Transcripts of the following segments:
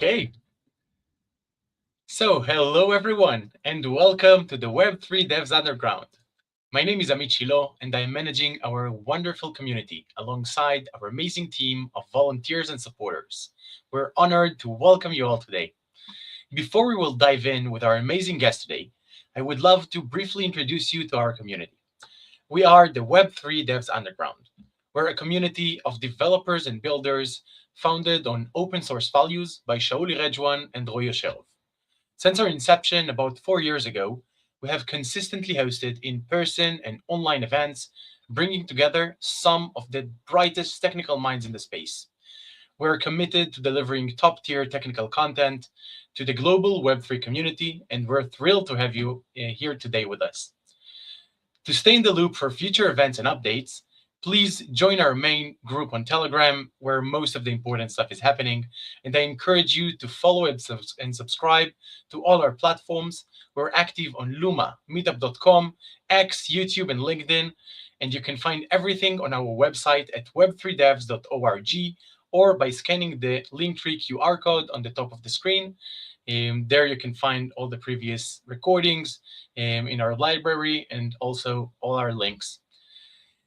Okay, so hello everyone, and welcome to the Web3 Devs Underground. My name is Amit Shilo, and I am managing our wonderful community alongside our amazing team of volunteers and supporters. We're honored to welcome you all today. Before we will dive in with our amazing guest today, I would love to briefly introduce you to our community. We are the Web3 Devs Underground. We're a community of developers and builders founded on open source values by Shauli Rejwan and Roy Yosherov. Since our inception about 4 years ago, we have consistently hosted in-person and online events, bringing together some of the brightest technical minds in the space. We're committed to delivering top-tier technical content to the global Web3 community, and we're thrilled to have you here today with us. To stay in the loop for future events and updates, please join our main group on Telegram, where most of the important stuff is happening. And I encourage you to follow and subscribe to all our platforms. We're active on Luma, meetup.com, X, YouTube, and LinkedIn. And you can find everything on our website at web3devs.org or by scanning the Linktree QR code on the top of the screen. There you can find all the previous recordings in our library and also all our links.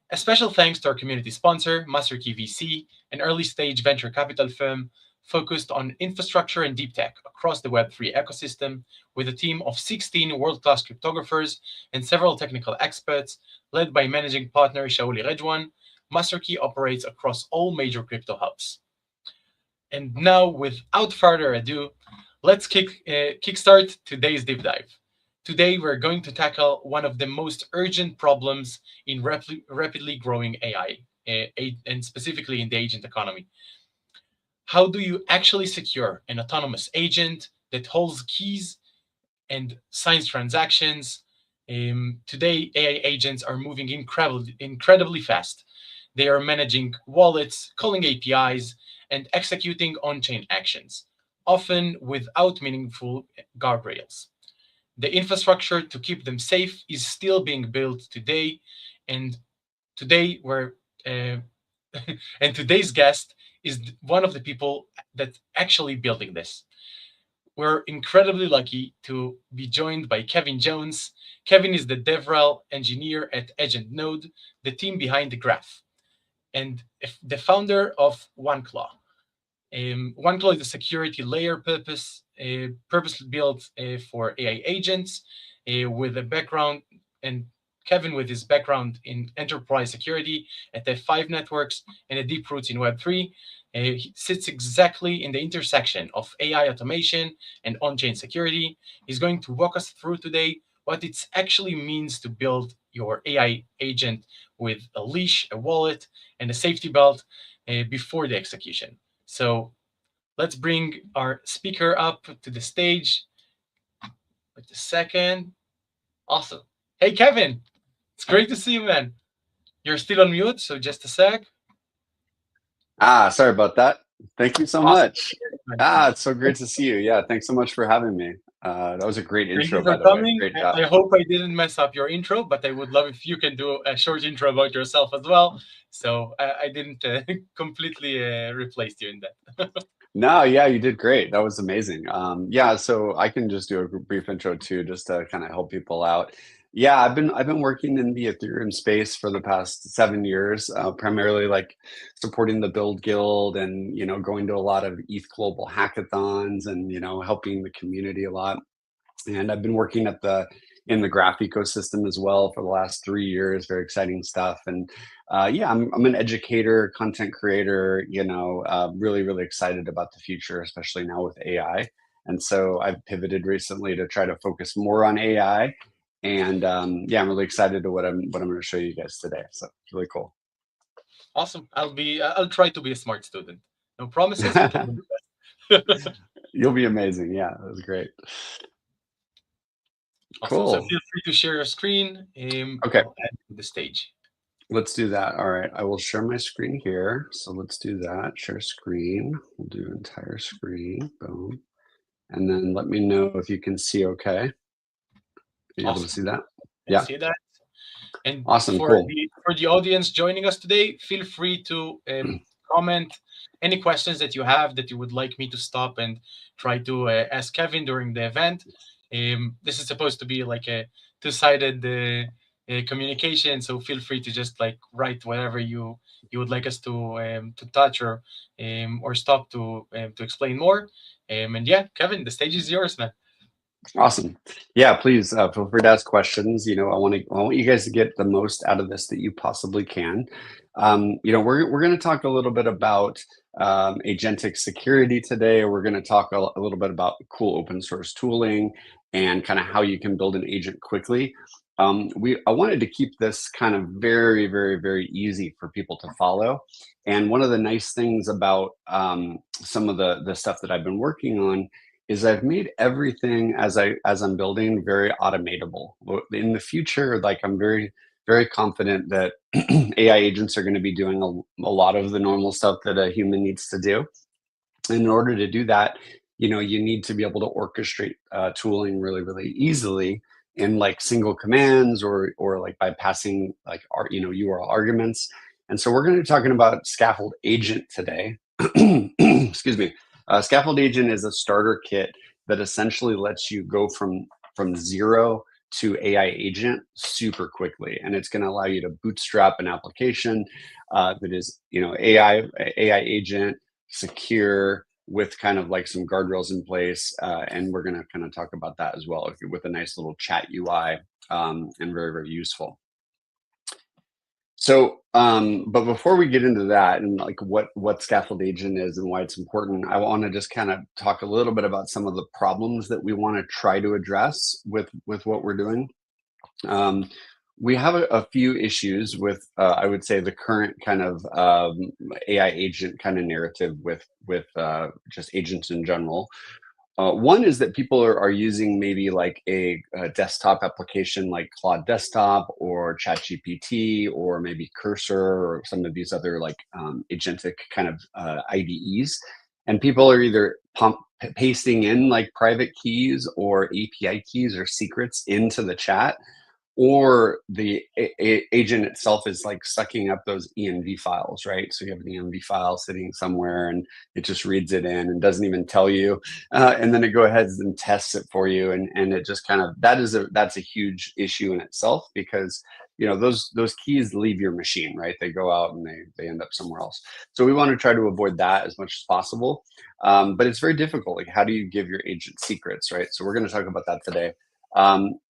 A special thanks to our community sponsor, MasterKey VC, an early-stage venture capital firm focused on infrastructure and deep tech across the Web3 ecosystem, with a team of 16 world-class cryptographers and several technical experts, led by managing partner Shauli Rejwan. MasterKey operates across all major crypto hubs. And now, without further ado, let's kickstart today's deep dive. Today, we're going to tackle one of the most urgent problems in rapidly growing AI, and specifically in the agent economy. How do you actually secure an autonomous agent that holds keys and signs transactions? Today, AI agents are moving incredibly fast. They are managing wallets, calling APIs, and executing on-chain actions, often without meaningful guardrails. The infrastructure to keep them safe is still being built today, and today we're and today's guest is one of the people that actually building this. We're incredibly lucky to be joined by Kevin Jones. Kevin is the DevRel engineer at Agent Node, the team behind the graph, and the founder of OneClaw. OneClaw is a security layer purpose-built for AI agents with a background, and Kevin, with his background in enterprise security at F5 Networks and a deep roots in Web3, he sits exactly in the intersection of AI automation and on-chain security. He's going to walk us through today what it actually means to build your AI agent with a leash, a wallet, and a safety belt before the execution. So let's bring our speaker up to the stage. Wait a second. Awesome. Hey, Kevin. It's great to see you, man. You're still on mute, so just a sec. Sorry about that. Thank you so much. It's so great to see you. Yeah, thanks so much for having me. That was a great intro, by the way. Great job. I hope I didn't mess up your intro, but I would love if you can do a short intro about yourself as well. So I didn't completely replace you in that. No, yeah, you did great. That was amazing. Yeah, so I can just do a brief intro too, just to kind of help people out. Yeah, I've been working in the Ethereum space for the past 7 years, primarily like supporting the Build Guild and going to a lot of ETH global hackathons and helping the community a lot. And I've been working in the graph ecosystem as well for the last 3 years. Very exciting stuff. And yeah, I'm an educator, content creator. Really, really excited about the future, especially now with AI. And so I've pivoted recently to try to focus more on AI. And yeah, I'm really excited to what I'm going to show you guys today. So it's really cool. Awesome. I'll try to be a smart student. No promises, but I'll do my best. You'll be amazing. Yeah, that was great. Awesome. Cool. So feel free to share your screen. Okay. I'll add to the stage. Let's do that. All right. I will share my screen here. So let's do that. Share screen. We'll do entire screen. Boom. And then let me know if you can see okay. Are you able to see that? Yeah. See that. And awesome. For cool. the audience joining us today, feel free to comment any questions that you have that you would like me to stop and try to ask Kevin during the event. This is supposed to be like a two-sided communication, so feel free to just like write whatever you would like us to touch or stop to explain more. And yeah, Kevin, the stage is yours, man. Awesome. Yeah, please feel free to ask questions. I want you guys to get the most out of this that you possibly can. We're going to talk a little bit about agentic security today. We're going to talk a little bit about cool open source tooling and kind of how you can build an agent quickly. I wanted to keep this kind of very, very, very easy for people to follow. And one of the nice things about some of the stuff that I've been working on is I've made everything as I'm building very automatable. In the future, like I'm very, very confident that AI agents are going to be doing a lot of the normal stuff that a human needs to do. And in order to do that, you need to be able to orchestrate tooling really, really easily in like single commands or like by passing like URL arguments. And so we're going to be talking about Scaffold Agent today. Excuse me. Scaffold Agent is a starter kit that essentially lets you go from zero to AI agent super quickly, and it's going to allow you to bootstrap an application that is, AI agent secure with kind of like some guardrails in place, and we're going to kind of talk about that as well with a nice little chat UI, and very, very useful. So, but before we get into that and like what scaffold agent is and why it's important, I want to just kind of talk a little bit about some of the problems that we want to try to address with what we're doing. We have a few issues with, I would say, the current kind of AI agent kind of narrative with just agents in general. One is that people are using maybe like a desktop application like Claude Desktop or ChatGPT or maybe Cursor or some of these other like agentic kind of IDEs. And people are either pasting in like private keys or API keys or secrets into the chat, or the agent itself is like sucking up those env files, right? So you have an env file sitting somewhere and it just reads it in and doesn't even tell you, and then it go ahead and tests it for you, and it just kind of, that's a huge issue in itself, because those keys leave your machine, right? They go out and they end up somewhere else. So we want to try to avoid that as much as possible, but it's very difficult. Like, how do you give your agent secrets, right? So we're going to talk about that today.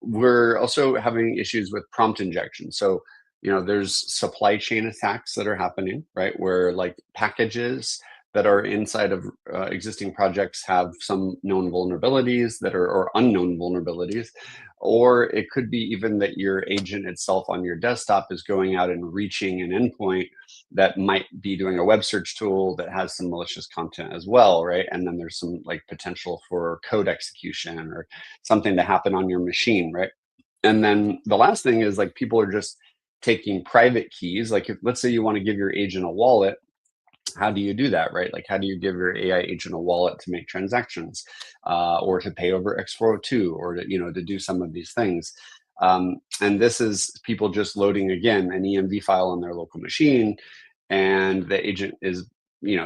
We're also having issues with prompt injection. So, there's supply chain attacks that are happening, right? Where like packages that are inside of existing projects have some known vulnerabilities or unknown vulnerabilities. Or it could be even that your agent itself on your desktop is going out and reaching an endpoint that might be doing a web search tool that has some malicious content as well, right? And then there's some like potential for code execution or something to happen on your machine, right? And then the last thing is like people are just taking private keys. Like, if let's say you want to give your agent a wallet, how do you do that, right? Like, how do you give your AI agent a wallet to make transactions, or to pay over X402, or to do some of these things? And this is people just loading, again, an env file on their local machine, and the agent is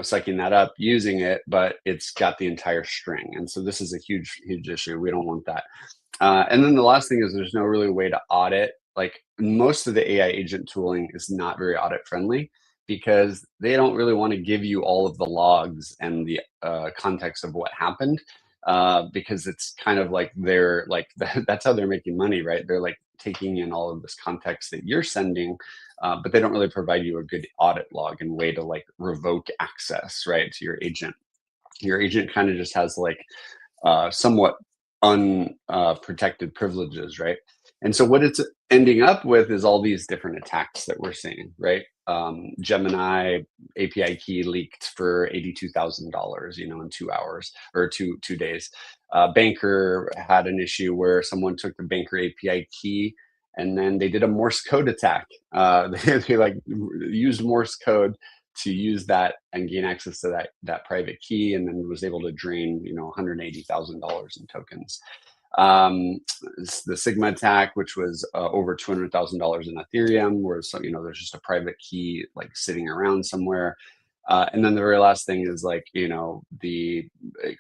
sucking that up, using it, but it's got the entire string. And so this is a huge, huge issue. We don't want that. And then the last thing is there's no really way to audit. Like, most of the AI agent tooling is not very audit friendly, because they don't really want to give you all of the logs and the context of what happened, because it's kind of like they're like that's how they're making money, right? They're like taking in all of this context that you're sending, but they don't really provide you a good audit log and way to like revoke access, right, to your agent. Your agent kind of just has like somewhat unprotected privileges, right? And so what it's ending up with is all these different attacks that we're seeing, right? Gemini API key leaked for $82,000, in 2 hours or two days. Banker had an issue where someone took the Banker API key and then they did a Morse code attack. They like used Morse code to use that and gain access to that private key, and then was able to drain $180,000 in tokens. The Sigma attack, which was over $200,000 in Ethereum, where there's just a private key like sitting around somewhere. And then the very last thing is like, the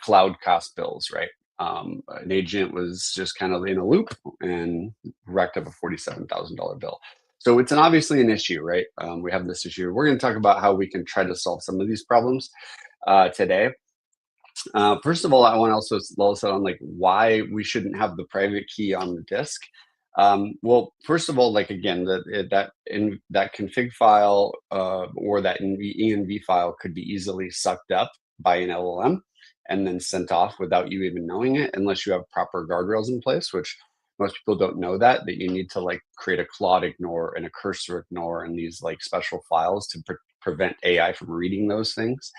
cloud cost bills, right? An agent was just kind of in a loop and racked up a $47,000 bill. So it's obviously an issue, right? We have this issue. We're going to talk about how we can try to solve some of these problems today. First of all, I want to also let us on like why we shouldn't have the private key on the disk. Well, first of all, like again, that config file or that env file could be easily sucked up by an LLM and then sent off without you even knowing it, unless you have proper guardrails in place, which most people don't know that you need to like create a Claude ignore and a cursor ignore and these like special files to prevent AI from reading those things.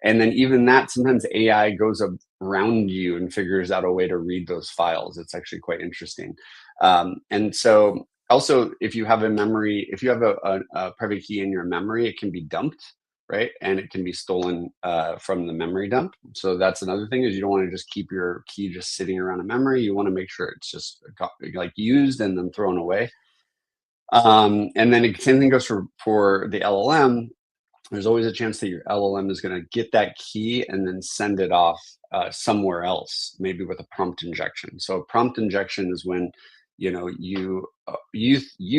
And then even that, sometimes AI goes around you and figures out a way to read those files. It's actually quite interesting. And so also, if you have if you have a private key in your memory, it can be dumped, right? And it can be stolen from the memory dump. So that's another thing, is you don't want to just keep your key just sitting around a memory. You want to make sure it's just like used and then thrown away. And then same thing goes for the LLM. There's always a chance that your LLM is going to get that key and then send it off somewhere else, maybe with a prompt injection. So a prompt injection is when you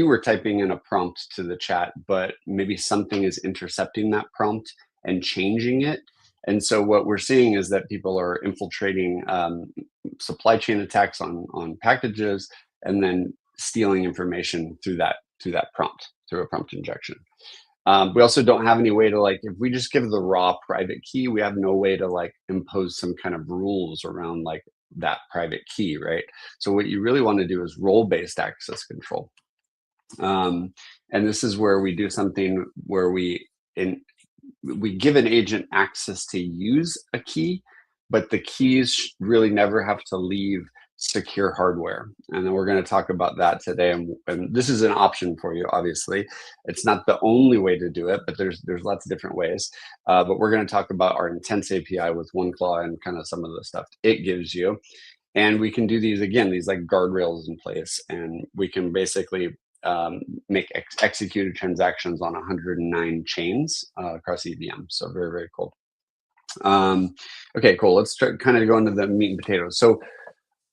were typing in a prompt to the chat, but maybe something is intercepting that prompt and changing it. And so what we're seeing is that people are infiltrating supply chain attacks on packages and then stealing information through that prompt, through a prompt injection. We also don't have any way to like, if we just give the raw private key, we have no way to like impose some kind of rules around like that private key, right? So what you really want to do is role-based access control. And this is where we do something where we give an agent access to use a key, but the keys really never have to leave secure hardware. And then we're going to talk about that today. And this is an option for you, obviously. It's not the only way to do it, but there's lots of different ways. But we're going to talk about our Intense API with OneClaw and kind of some of the stuff it gives you. And we can do these like guardrails in place. And we can basically make executed transactions on 109 chains across EVM. So very, very cool. Okay, cool. Let's kind of go into the meat and potatoes. So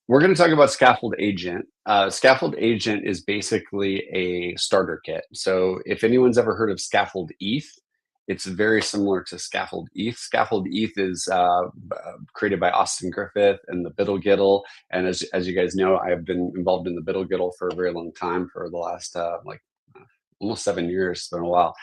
we're going to talk about Scaffold Agent. Scaffold Agent is basically a starter kit. So if anyone's ever heard of Scaffold ETH, it's very similar to Scaffold ETH. Scaffold ETH is created by Austin Griffith and the Biddle-Giddle. And as you guys know, I have been involved in the Biddle-Giddle for a very long time, for the last almost 7 years. It's been a while.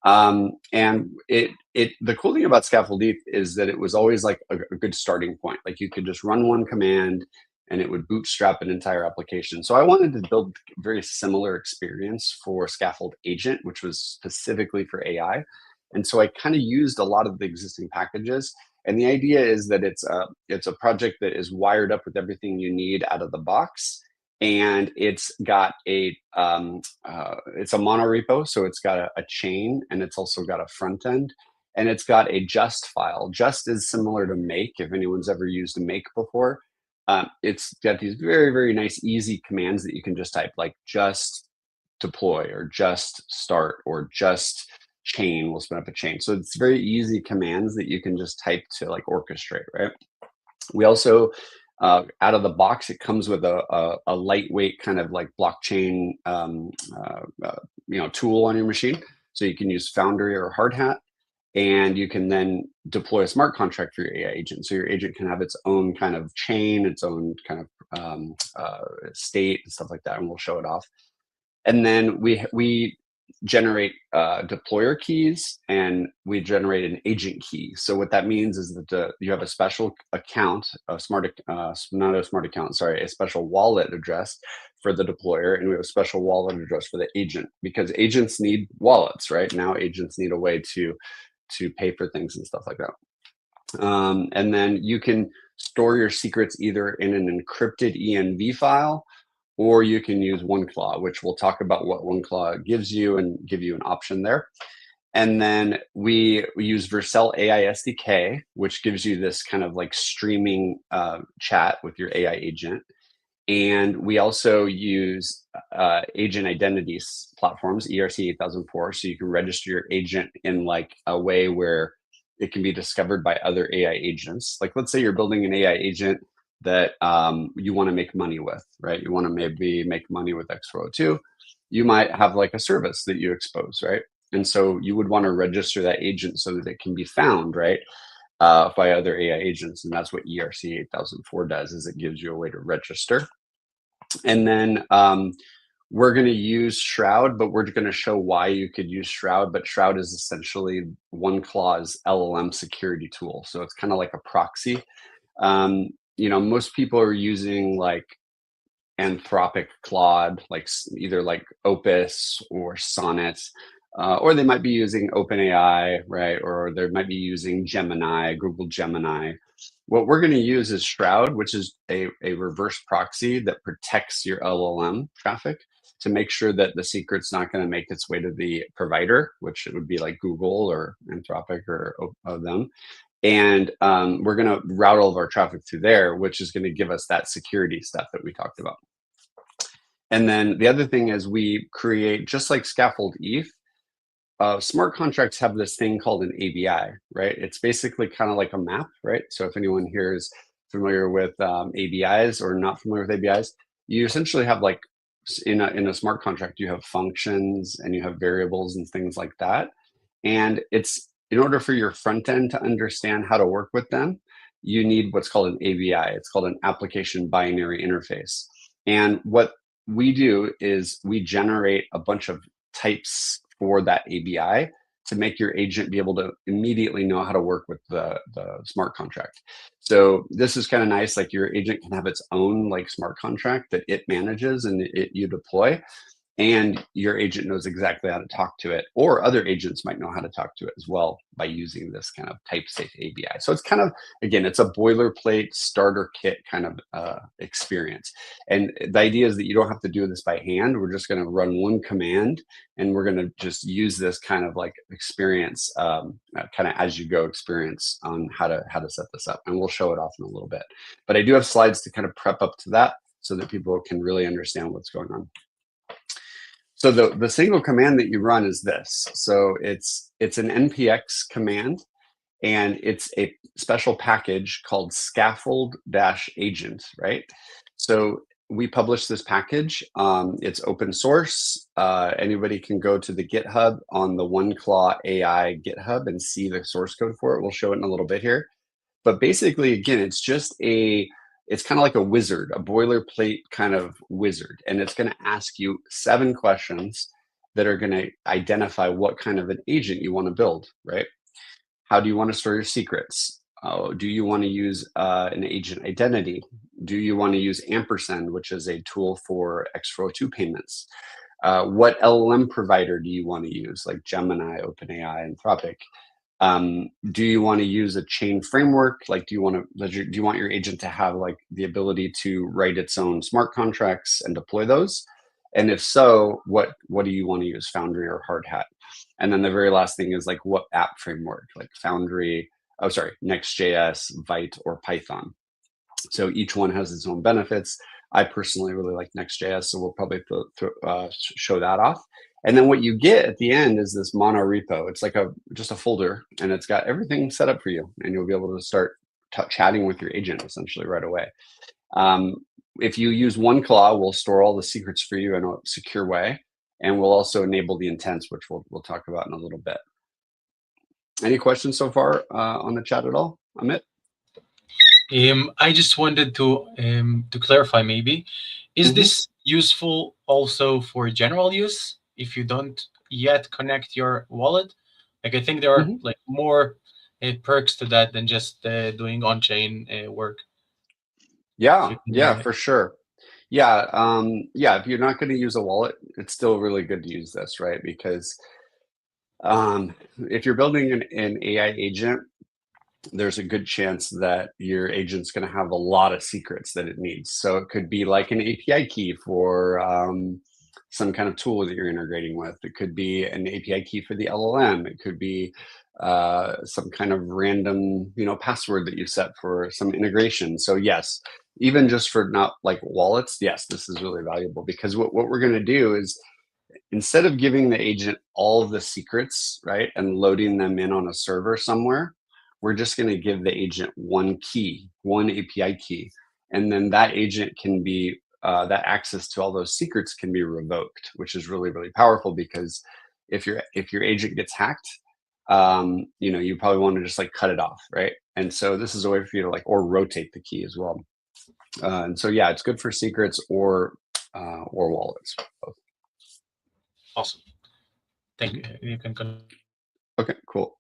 And the cool thing about Scaffold ETH is that it was always like a good starting point. Like you could just run one command and it would bootstrap an entire application. So I wanted to build a very similar experience for Scaffold Agent, which was specifically for AI. And so I kind of used a lot of the existing packages. And the idea is that it's a project that is wired up with everything you need out of the box. And it's got it's a monorepo, so it's got a chain, and it's also got a front end, and it's got a just file. Just is similar to make, if anyone's ever used make before. It's got these very, very nice, easy commands that you can just type, like just deploy or just start or just chain will spin up a chain. So it's very easy commands that you can just type to like orchestrate, right? We also, out of the box, it comes with a lightweight kind of like blockchain tool on your machine. So you can use Foundry or Hardhat, and you can then deploy a smart contract for your AI agent. So your agent can have its own kind of chain, its own kind of state and stuff like that, and we'll show it off. And then we generate deployer keys, and we generate an agent key. So what that means is that you have a special account, a special wallet address for the deployer, and we have a special wallet address for the agent, because agents need wallets, right? Now agents need a way to pay for things and stuff like that. And then you can store your secrets either in an encrypted env file, or you can use OneClaw, which we'll talk about what OneClaw gives you and give you an option there. And then we use Vercel AI SDK, which gives you this kind of like streaming chat with your AI agent. And we also use agent identities platforms, ERC 8004, so you can register your agent in like a way where it can be discovered by other AI agents. Like let's say you're building an AI agent that you want to make money with, right? You want to maybe make money with X402. You might have like a service that you expose, right? And so you would want to register that agent so that it can be found, right? By other AI agents. And that's what ERC 8004 does, is it gives you a way to register. And then we're going to use Shroud, but we're going to show why you could use Shroud. But Shroud is essentially one clause LLM security tool. So it's kind of like a proxy. Most people are using like Anthropic Claude, like either like Opus or Sonnet, or they might be using OpenAI, right? Or they might be using Gemini, Google Gemini. What we're going to use is Shroud, which is a reverse proxy that protects your LLM traffic to make sure that the secret's not going to make its way to the provider, which it would be like Google or Anthropic or them. And we're going to route all of our traffic through there, which is going to give us that security stuff that we talked about. And then the other thing is we create, just like Scaffold ETH, smart contracts have this thing called an ABI, right? It's basically kind of like a map, right? So if anyone here is familiar with ABIs or not familiar with ABIs, you essentially have like in a smart contract, you have functions and you have variables and things like that. And it's in order for your front end to understand how to work with them, you need what's called an ABI. It's called an application binary interface. And what we do is we generate a bunch of types for that ABI to make your agent be able to immediately know how to work with the smart contract. So this is kind of nice. Like your agent can have its own like smart contract that it manages and you deploy. And your agent knows exactly how to talk to it, or other agents might know how to talk to it as well by using this kind of type safe ABI. So it's kind of, again, it's a boilerplate starter kit kind of experience. And the idea is that you don't have to do this by hand. We're just going to run one command and we're going to just use this kind of like experience, kind of as you go experience on how to set this up. And we'll show it off in a little bit. But I do have slides to kind of prep up to that so that people can really understand what's going on. So the single command that you run is this. So it's an npx command, and it's a special package called scaffold-agent, right? So we publish this package. It's open source. Anybody can go to the GitHub on the OneClaw AI GitHub and see the source code for it. We'll show it in a little bit here. But basically, again, it's just it's kind of like a wizard, a boilerplate kind of wizard. And it's going to ask you 7 questions that are going to identify what kind of an agent you want to build, right? How do you want to store your secrets? Do you want to use an agent identity? Do you want to use ampersand, which is a tool for X402 payments? What LLM provider do you want to use, like Gemini, OpenAI, Anthropic? Do you want to use a chain framework? Like, do you want your agent to have like the ability to write its own smart contracts and deploy those? And if so, what do you want to use, Foundry or Hardhat? And then the very last thing is like, what app framework, like Foundry, Next.js, Vite, or Python. So each one has its own benefits. I personally really like Next.js, so we'll probably show that off. And then what you get at the end is this mono repo. It's like just a folder, and it's got everything set up for you, and you'll be able to start chatting with your agent essentially right away. If you use OneClaw, we'll store all the secrets for you in a secure way, and we'll also enable the intents, which we'll talk about in a little bit. Any questions so far on the chat at all, Amit? I just wanted to clarify maybe, is this useful also for general use if you don't yet connect your wallet? Like, I think there are like more perks to that than just doing on-chain work. Yeah, for sure. Yeah, if you're not going to use a wallet, it's still really good to use this, right? Because if you're building an AI agent, there's a good chance that your agent's going to have a lot of secrets that it needs. So it could be like an API key for some kind of tool that you're integrating with. It could be an API key for the LLM. It could be some kind of random, password that you set for some integration. So yes, even just for not like wallets, yes, this is really valuable because what we're going to do is instead of giving the agent all of the secrets, right, and loading them in on a server somewhere, we're just going to give the agent one key, one API key, and then that agent can be that access to all those secrets can be revoked, which is really really powerful because if your agent gets hacked, you probably want to just like cut it off, right? And so this is a way for you to like or rotate the key as well. And so yeah, it's good for secrets or wallets. Both. Awesome. Thank you. You can Okay, cool.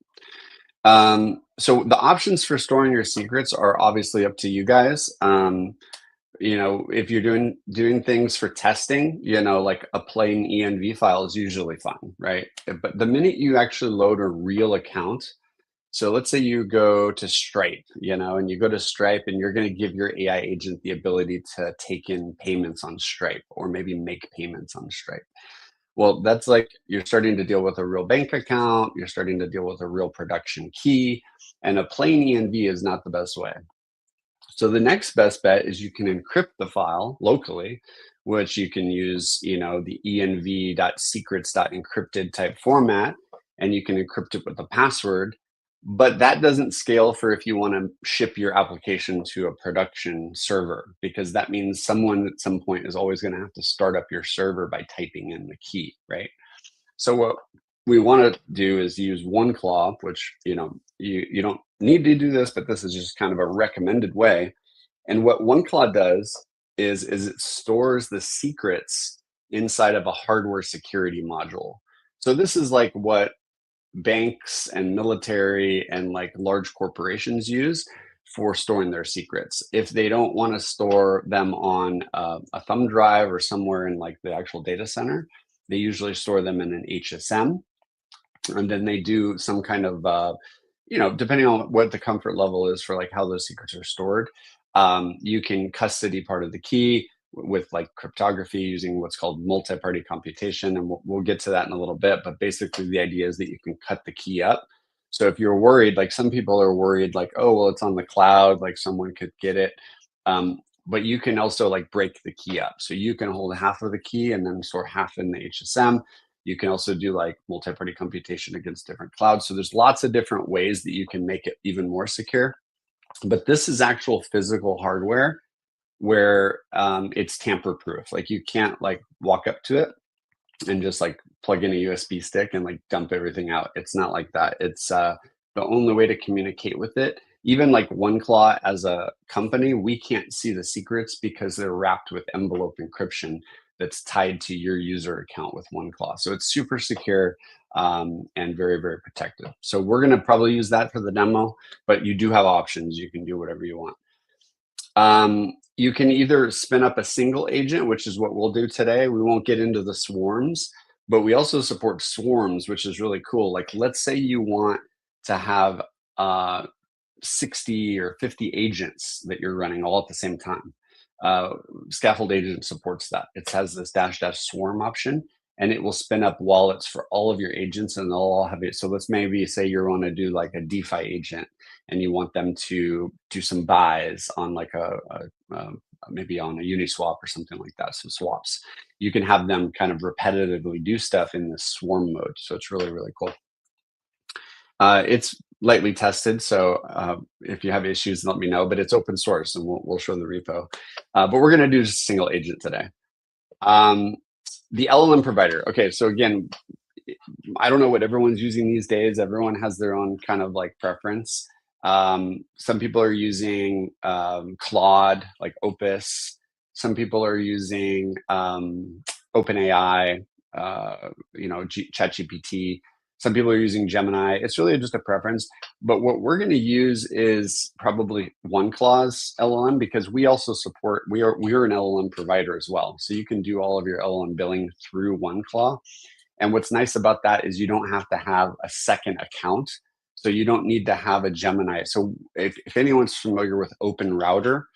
So the options for storing your secrets are obviously up to you guys. If you're doing things for testing, like a plain env file is usually fine, right? But the minute you actually load a real account, so let's say you go to Stripe, and you go to Stripe and you're going to give your AI agent the ability to take in payments on Stripe or maybe make payments on Stripe. Well, that's like you're starting to deal with a real bank account, you're starting to deal with a real production key, and a plain env is not the best way. So the next best bet is you can encrypt the file locally, which you can use, the env.secrets.encrypted type format, and you can encrypt it with a password. But that doesn't scale for if you want to ship your application to a production server, because that means someone at some point is always going to have to start up your server by typing in the key, right? So what we want to do is use OneClaw, which you don't need to do this, but this is just kind of a recommended way. And what OneClaw does is it stores the secrets inside of a hardware security module. So this is like what banks and military and like large corporations use for storing their secrets. If they don't want to store them on a thumb drive or somewhere in like the actual data center, they usually store them in an HSM. And then they do some kind of, depending on what the comfort level is for like how those secrets are stored, you can custody part of the key with like cryptography using what's called multi-party computation. And we'll get to that in a little bit. But basically the idea is that you can cut the key up. So if you're worried, like some people are worried, like, oh, well, it's on the cloud, like someone could get it. But you can also like break the key up. So you can hold half of the key and then store half in the HSM. You can also do like multi-party computation against different clouds. So there's lots of different ways that you can make it even more secure. But this is actual physical hardware where it's tamper-proof. Like you can't like walk up to it and just like plug in a USB stick and like dump everything out. It's not like that. It's the only way to communicate with it. Even like OneClaw as a company, we can't see the secrets because they're wrapped with envelope encryption that's tied to your user account with OneClaw. So it's super secure and very, very protected. So we're going to probably use that for the demo, but you do have options. You can do whatever you want. You can either spin up a single agent, which is what we'll do today. We won't get into the swarms, but we also support swarms, which is really cool. Like, let's say you want to have 60 or 50 agents that you're running all at the same time. Scaffold Agent supports that. It has this -- swarm option, and it will spin up wallets for all of your agents, and they'll all have it. So let's maybe say you want to do like a DeFi agent, and you want them to do some buys on like maybe on a Uniswap or something like that, some swaps. You can have them kind of repetitively do stuff in this swarm mode. So it's really, really cool. It's lightly tested, so if you have issues, let me know. But it's open source, and we'll show the repo. But we're going to do just a single agent today. The LLM provider. Okay, so again, I don't know what everyone's using these days. Everyone has their own kind of like preference. Some people are using Claude, like Opus. Some people are using OpenAI, ChatGPT. Some people are using Gemini. It's really just a preference. But what we're going to use is probably OneClaw's LLM, because we also support, we're an LLM provider as well. So you can do all of your LLM billing through OneClaw. And what's nice about that is you don't have to have a second account. So you don't need to have a Gemini. So if anyone's familiar with Open Router,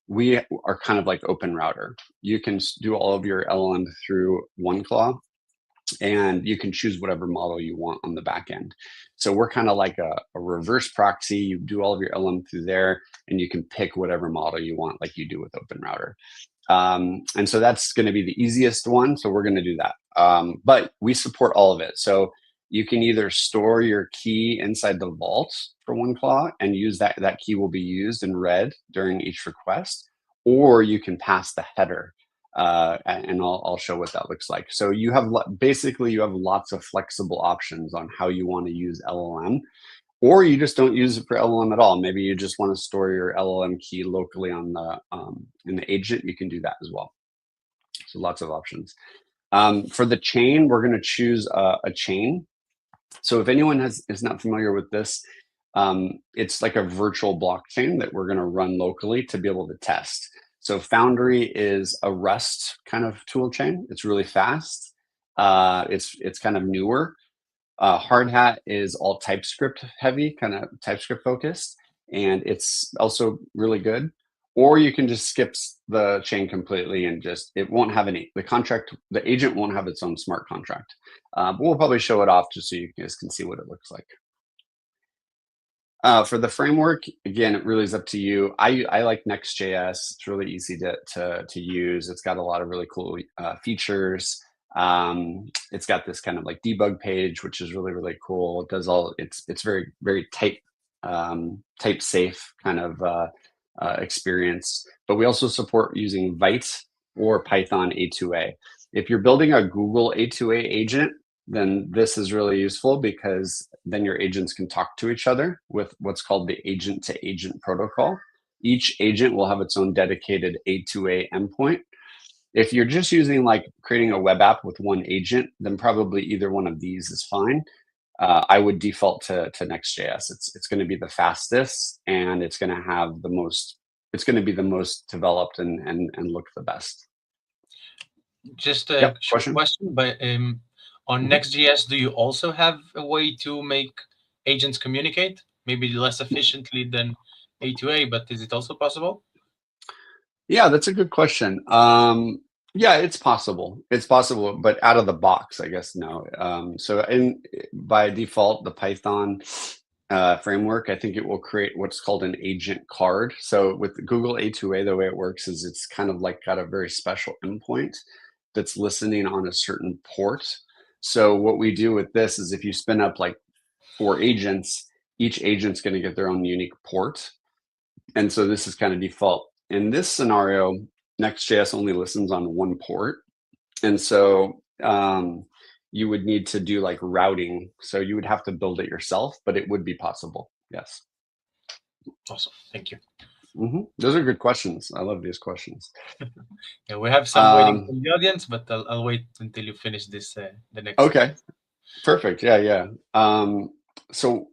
we are kind of like Open Router. You can do all of your LLM through OneClaw. and you can choose whatever model you want on the back end. So we're kind of like a reverse proxy. You do all of your LM through there, and you can pick whatever model you want, like you do with OpenRouter. And so that's going to be the easiest one. So we're going to do that. But we support all of it. So you can either store your key inside the vault for OneClaw and use that. That key will be used and read during each request, or you can pass the header. And I'll show what that looks like. So you have basically you have lots of flexible options on how you want to use LLM, or you just don't use it for LLM at all. Maybe you just want to store your LLM key locally on the in the agent. You can do that as well. So lots of options. For the chain, we're going to choose a chain. So if anyone is not familiar with this, it's like a virtual blockchain that we're going to run locally to be able to test. So Foundry is a Rust kind of tool chain. It's really fast. It's kind of newer. Hardhat is all TypeScript heavy, kind of TypeScript focused, and it's also really good. Or you can just skip the chain completely and it won't have the agent won't have its own smart contract. But we'll probably show it off just so you guys can see what it looks like. For the framework, again, it really is up to you. I like Next.js. It's really easy to use. It's got a lot of really cool features. It's got this kind of like debug page, which is really, really cool. It does it's very, very type safe kind of experience. But we also support using Vite or Python A2A. If you're building a Google A2A agent, then this is really useful because then your agents can talk to each other with what's called the agent-to-agent protocol. Each agent will have its own dedicated A2A endpoint. If you're just using like creating a web app with one agent, then probably either one of these is fine. I would default to Next.js. It's going to be the fastest, and it's going to have the most. It's going to be the most developed and look the best. Just a Yep. short question, but on Next.js, do you also have a way to make agents communicate? Maybe less efficiently than A2A, but is it also possible? Yeah, that's a good question. Yeah, it's possible. It's possible, but out of the box, I guess no. So by default, the Python framework, I think it will create what's called an agent card. So with Google A2A, the way it works is it's kind of like got a very special endpoint that's listening on a certain port. So what we do with this is if you spin up like 4 agents, each agent's going to get their own unique port. And so this is kind of default. In this scenario, Next.js only listens on one port. And so you would need to do like routing. So you would have to build it yourself, but it would be possible. Yes. Awesome. Thank you. Those are good questions. I love these questions. Yeah, we have some waiting from the audience, but I'll wait until you finish this. The next. Okay. Perfect. Yeah. So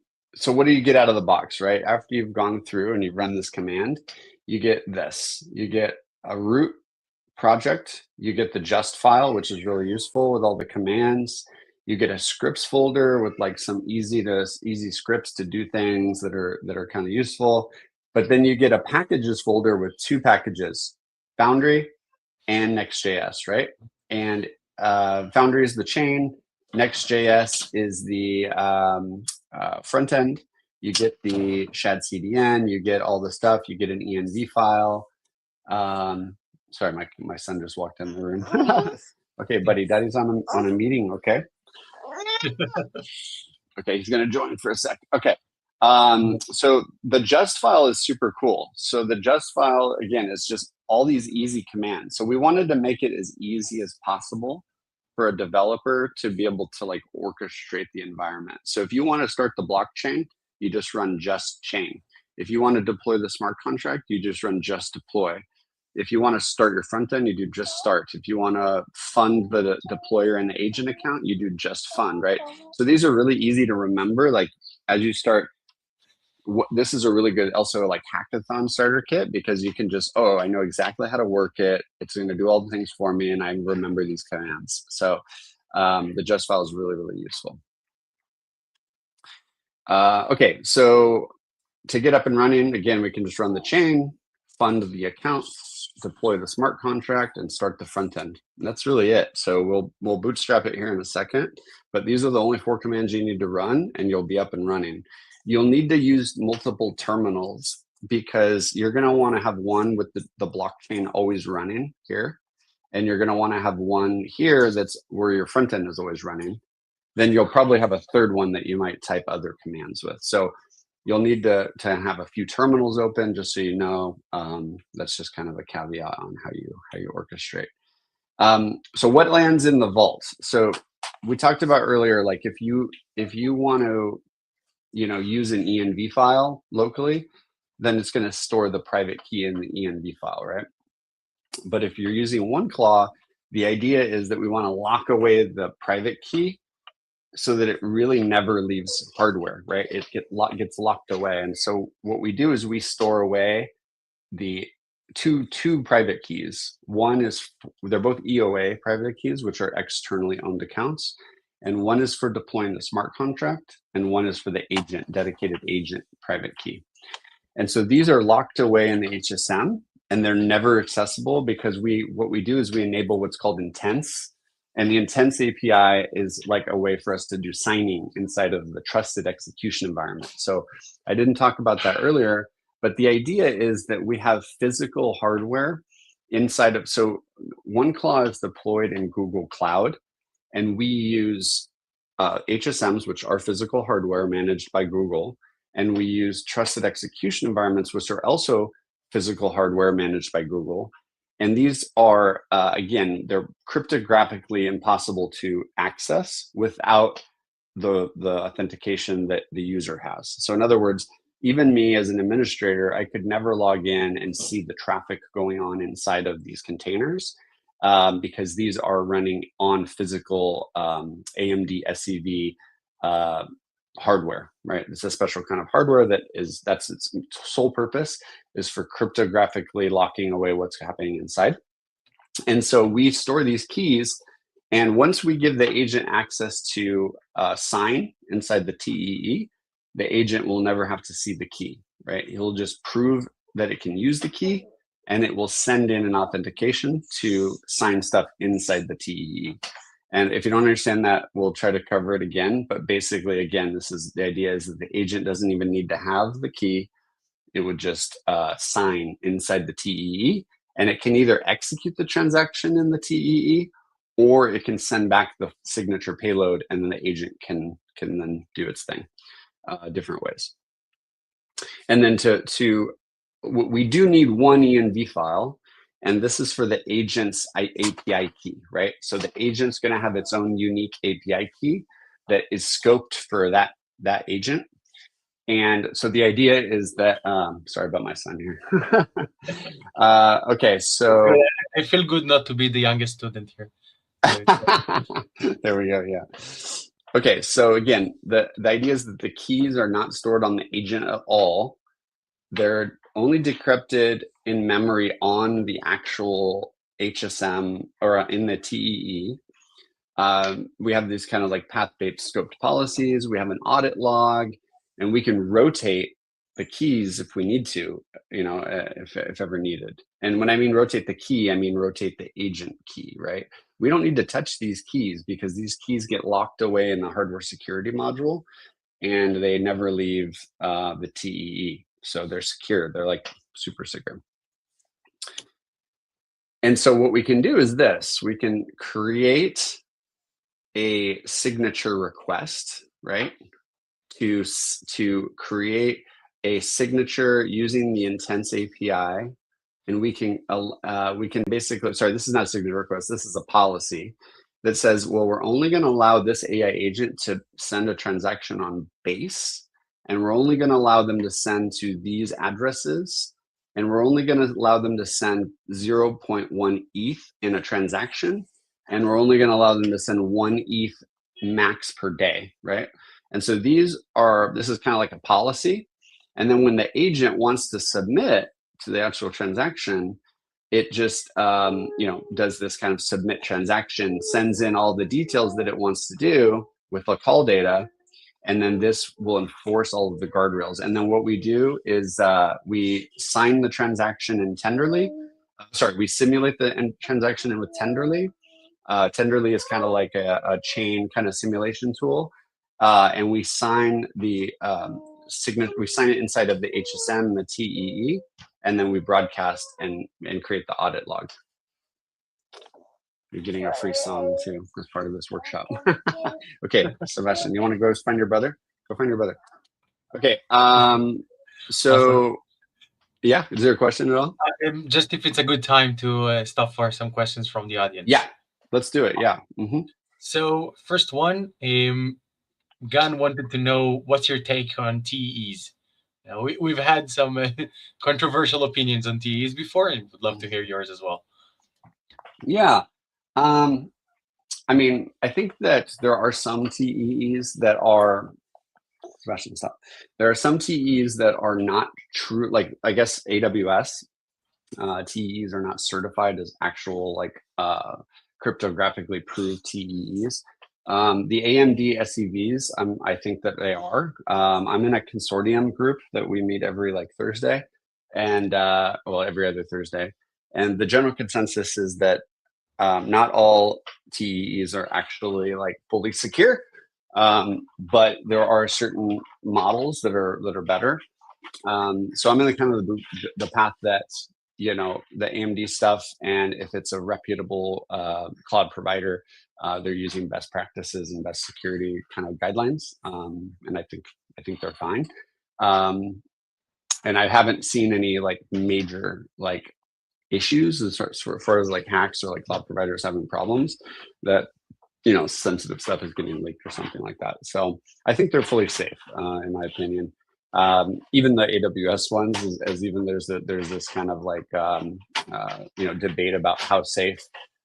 what do you get out of the box, right? After you've gone through and you've run this command, you get this. You get a root project. You get the just file, which is really useful with all the commands. You get a scripts folder with like some easy scripts to do things that are kind of useful. But then you get a packages folder with 2 packages, Foundry and Next.js, right? And Foundry is the chain. Next.js is the front end. You get the shad CDN, you get all the stuff, you get an env file. Sorry, my son just walked in the room. Okay, buddy, daddy's on a meeting, okay? Okay, he's gonna join for a sec. Okay, so the just file is super cool. So the just file, again, is just all these easy commands. So we wanted to make it as easy as possible for a developer to be able to like orchestrate the environment. So if you want to start the blockchain, you just run just chain. If you want to deploy the smart contract, you just run just deploy. If you want to start your front end, you do just start. If you want to fund the deployer and the agent account, you do just fund, right? So these are really easy to remember. Like as you start, this is a really good also like hackathon starter kit because you can just, oh, I know exactly how to work it. It's going to do all the things for me and I remember these commands. So the just file is really, really useful. Okay, so to get up and running, again, we can just run the chain, fund the account. deploy the smart contract, and start the front end. And that's really it. So we'll bootstrap it here in a second, but these are the only 4 commands you need to run, and you'll be up and running. You'll need to use multiple terminals because you're going to want to have one with the blockchain always running here, and you're going to want to have one here that's where your front end is always running. Then you'll probably have a third one that you might type other commands with. So you'll need to have a few terminals open, just so you know. That's just kind of a caveat on how you orchestrate. So what lands in the vault? So we talked about earlier, like if you want to, use an env file locally, then it's going to store the private key in the env file, right? But if you're using OneClaw, the idea is that we want to lock away the private key so that it really never leaves hardware, right? It gets locked away. And so what we do is we store away the two private keys. One is, they're both EOA private keys, which are externally owned accounts. And one is for deploying the smart contract, and one is for the agent, dedicated agent private key. And so these are locked away in the HSM, and they're never accessible because what we do is we enable what's called intents. And the intents API is like a way for us to do signing inside of the trusted execution environment. So I didn't talk about that earlier, but the idea is that we have physical hardware inside of, so OneClaw is deployed in Google Cloud, and we use HSMs, which are physical hardware managed by Google, and we use trusted execution environments, which are also physical hardware managed by Google. And these are, again, they're cryptographically impossible to access without the authentication that the user has. So in other words, even me as an administrator, I could never log in and see the traffic going on inside of these containers because these are running on physical AMD SEV hardware, right? It's a special kind of hardware that's its sole purpose is for cryptographically locking away what's happening inside. And so we store these keys, and once we give the agent access to sign inside the TEE, the agent will never have to see the key, right? He'll just prove that it can use the key, and it will send in an authentication to sign stuff inside the TEE. And if you don't understand that, we'll try to cover it again. But basically, again, the idea is that the agent doesn't even need to have the key. It would just sign inside the TEE, and it can either execute the transaction in the TEE, or it can send back the signature payload, and then the agent can then do its thing different ways. And then we do need one env file, and this is for the agent's API key, right? So the agent's going to have its own unique API key that is scoped for that agent. And so the idea is that, sorry about my son here. Okay, so. I feel good not to be the youngest student here. There we go, yeah. Okay, so again, the idea is that the keys are not stored on the agent at all. They're only decrypted in memory on the actual HSM or in the TEE. We have these kind of like path-based scoped policies. We have an audit log, and we can rotate the keys if we need to, if ever needed. And when I mean rotate the key, I mean rotate the agent key, right? We don't need to touch these keys because these keys get locked away in the hardware security module, and they never leave the TEE. So they're secure. They're like super secure. And so what we can do is this. We can create a signature request, right? To create a signature using the intents API. And we can basically, sorry, this is not a signature request. This is a policy that says, well, we're only going to allow this AI agent to send a transaction on base, and we're only going to allow them to send to these addresses, and we're only going to allow them to send 0.1 ETH in a transaction, and we're only going to allow them to send 1 ETH max per day, right? And so this is kind of like a policy. And then when the agent wants to submit to the actual transaction, it just does this kind of submit transaction, sends in all the details that it wants to do with the call data, and then this will enforce all of the guardrails. And then what we do is we sign the transaction in Tenderly, Sorry, we simulate the transaction in with Tenderly. Tenderly is kind of like a chain kind of simulation tool, and we sign the signature. We sign it inside of the HSM and the TEE, and then we broadcast and create the audit log. You're getting a free song too as part of this workshop. Okay, Sebastian, you want to go find your brother? Go find your brother. Okay. So, Awesome. yeah, is there a question at all? Just if it's a good time to stop for some questions from the audience. Yeah, let's do it. Yeah. So first one, Gan wanted to know what's your take on TEs. We've had some controversial opinions on TEs before, and would love to hear yours as well. Yeah. I mean, I think that there are some TEs that are, Sebastian, stop. There are some TEs that are not true. Like, I guess AWS TEs are not certified as actual like cryptographically proved TEs. The AMD SEVs, I think that they are. I'm in a consortium group that we meet every like Thursday, and well, every other Thursday. And the general consensus is that not all TEs are actually like fully secure, but there are certain models that are better. So I'm in the kind of the path that the AMD stuff, and if it's a reputable cloud provider, they're using best practices and best security kind of guidelines, and I think they're fine. And I haven't seen any like major like issues as far as like hacks or like cloud providers having problems that sensitive stuff is getting leaked or something like that. So I think they're fully safe, in my opinion. Even the AWS ones, as even there's this kind of like debate about how safe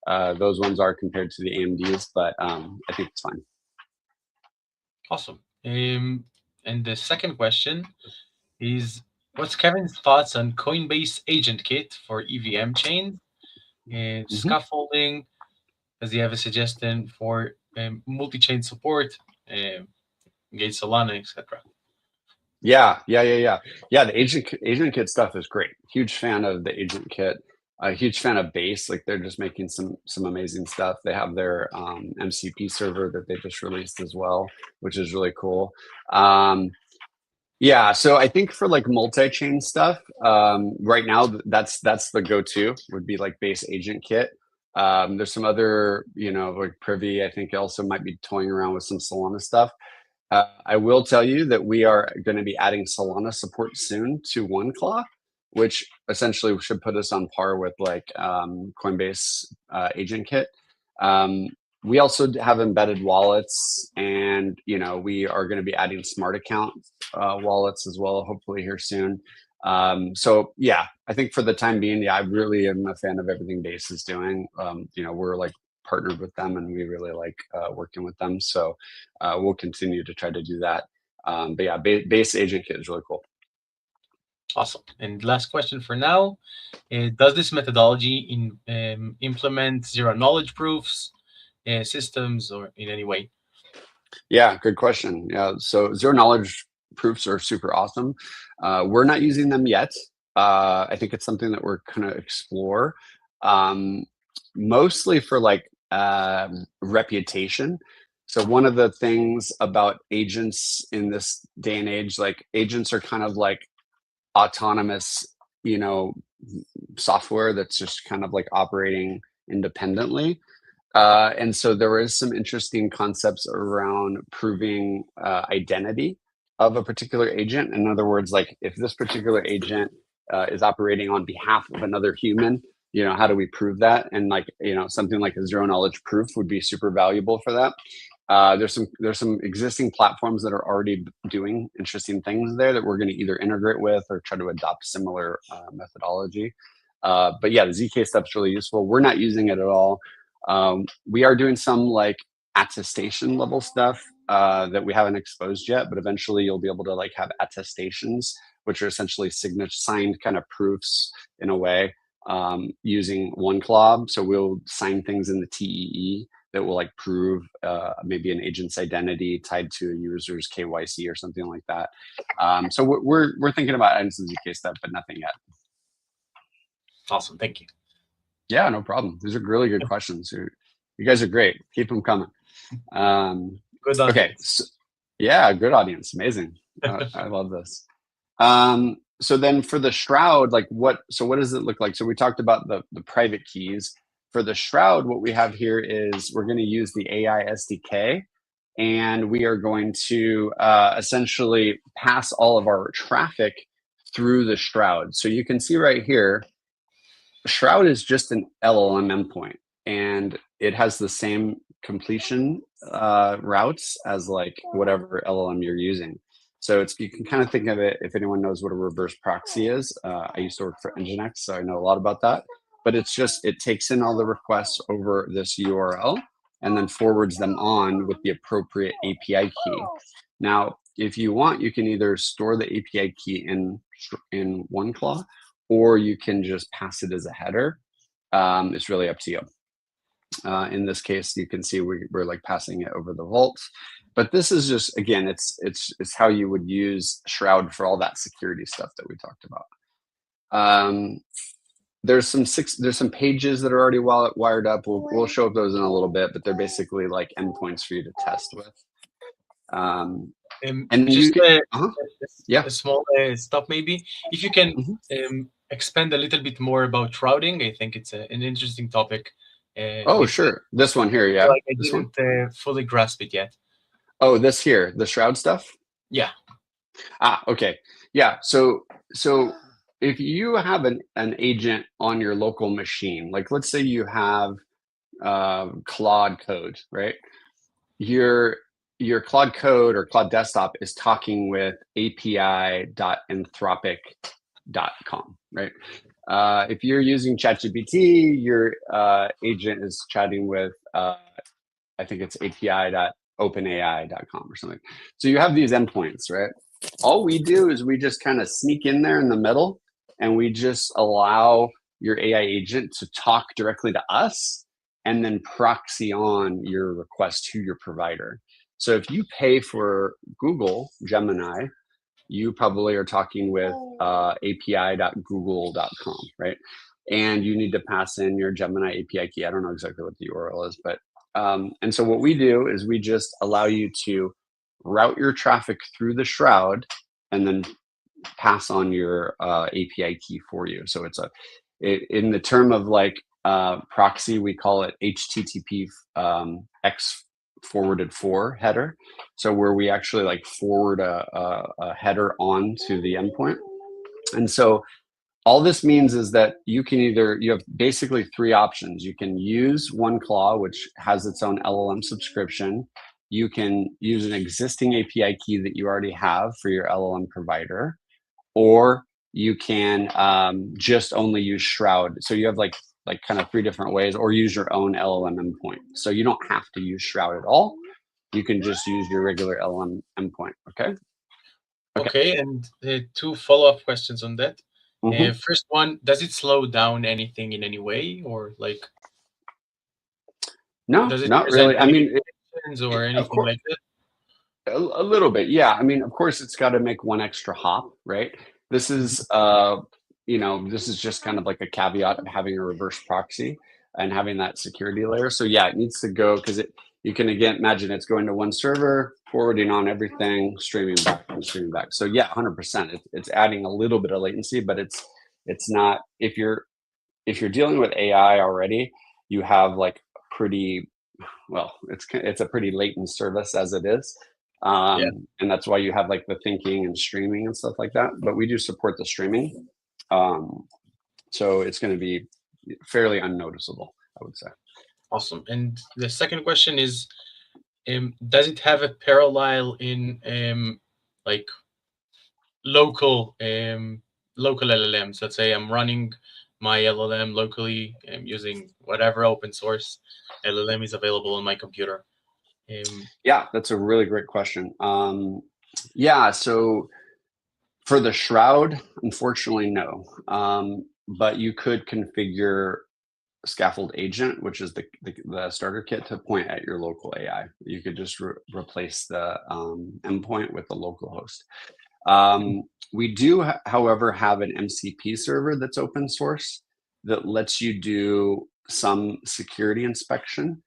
those ones are compared to the AMDs, but I think it's fine. Awesome. And the second question is, what's Kevin's thoughts on Coinbase Agent Kit for EVM chains and scaffolding? Does he have a suggestion for multi-chain support, engage Solana, etc.? Yeah. The agent kit stuff is great. Huge fan of the agent kit. A huge fan of Base. Like they're just making some amazing stuff. They have their MCP server that they just released as well, which is really cool. Yeah, so I think for like multi-chain stuff, right now that's the go-to would be like Base Agent Kit. There's some other, like Privy, I think also might be toying around with some Solana stuff. I will tell you that we are going to be adding Solana support soon to OneClaw, which essentially should put us on par with like Coinbase Agent Kit. We also have embedded wallets, and we are going to be adding smart account wallets as well, hopefully here soon. So yeah, I think for the time being, yeah, I really am a fan of everything Base is doing. We're like partnered with them, and we really like working with them. So we'll continue to try to do that. But yeah, Base Agent Kit is really cool. Awesome. And last question for now: does this methodology implement zero knowledge proofs, systems, or in any way? Yeah, good question. Yeah, so zero knowledge proofs are super awesome. We're not using them yet. I think it's something that we're going to explore, mostly for like reputation. So one of the things about agents in this day and age, like agents are kind of like autonomous, software that's just kind of like operating independently. And so there is some interesting concepts around proving identity of a particular agent. In other words, like if this particular agent is operating on behalf of another human, how do we prove that? And like, something like a zero knowledge proof would be super valuable for that. There's some existing platforms that are already doing interesting things there that we're going to either integrate with or try to adopt similar methodology. But yeah, the ZK stuff is really useful. We're not using it at all. We are doing some like attestation level stuff that we haven't exposed yet, but eventually you'll be able to like have attestations, which are essentially signed kind of proofs in a way, using OneClaw. So we'll sign things in the TEE that will like prove maybe an agent's identity tied to a user's KYC or something like that. So we're thinking about adding some ZK stuff, but nothing yet. Awesome. Thank you. Yeah, no problem. These are really good questions. You guys are great. Keep them coming. Good Okay. audience. So, yeah, good audience. Amazing. I love this. So then for the shroud, so what does it look like? So we talked about the private keys. For the shroud, what we have here is we're going to use the AI SDK, and we are going to essentially pass all of our traffic through the shroud. So you can see right here, Shroud is just an LLM endpoint, and it has the same completion routes as like whatever LLM you're using. So you can kind of think of it, if anyone knows what a reverse proxy is. I used to work for Nginx, so I know a lot about that. But it takes in all the requests over this URL and then forwards them on with the appropriate API key. Now, if you want, you can either store the API key in OneClaw, or you can just pass it as a header. It's really up to you. In this case, you can see we're like passing it over the vault. But this is just, again, it's how you would use Shroud for all that security stuff that we talked about. There's some pages that are already wired up. We'll show up those in a little bit, but they're basically like endpoints for you to test with. And just yeah, a small stop maybe. If you can expand a little bit more about routing, I think it's an interesting topic. Oh, sure. This one here, yeah. Like I didn't fully grasp it yet. Oh, this here, the Shroud stuff? Yeah. Okay. Yeah. So if you have an agent on your local machine, like let's say you have Claude code, right? Your Claude code or Claude desktop is talking with api.anthropic.com, right? If you're using ChatGPT, your agent is chatting with, I think it's api.openai.com or something. So you have these endpoints, right? All we do is we just kind of sneak in there in the middle, and we just allow your AI agent to talk directly to us and then proxy on your request to your provider. So if you pay for Google Gemini, you probably are talking with api.google.com, right? And you need to pass in your Gemini API key. I don't know exactly what the URL is, but and so what we do is we just allow you to route your traffic through the Shroud and then pass on your API key for you. So in the term of like proxy, we call it HTTP X forwarded for header. So where we actually like forward a header on to the endpoint. And so all this means is that you have basically three options. You can use OneClaw, which has its own LLM subscription. You can use an existing API key that you already have for your LLM provider, or you can just only use Shroud. So you have like kind of three different ways, or use your own LLM endpoint. So you don't have to use Shroud at all. You can just use your regular LLM endpoint. Okay, and two follow-up questions on that. First one, does it slow down anything in any way, or like? No, does it not really. I mean, or anything like that? A little bit, yeah. I mean, of course, it's got to make one extra hop, right? This is, this is just kind of like a caveat of having a reverse proxy and having that security layer. So yeah, it needs to go because you can again imagine it's going to one server, forwarding on everything, streaming back and streaming back. So yeah, 100%. It's adding a little bit of latency, but it's not. If you're dealing with AI already, you have like pretty well. It's a pretty latent service as it is. And that's why you have like the thinking and streaming and stuff like that. But we do support the streaming. So it's going to be fairly unnoticeable, I would say. Awesome. And the second question is, does it have a parallel in like local LLMs? Let's say I'm running my LLM locally, using whatever open source LLM is available on my computer. Yeah, that's a really great question. Yeah, so for the Shroud, unfortunately, no. But you could configure Scaffold Agent, which is the starter kit, to point at your local AI. You could just replace the endpoint with the local host. We do, however, have an MCP server that's open source. that lets you do some security inspection.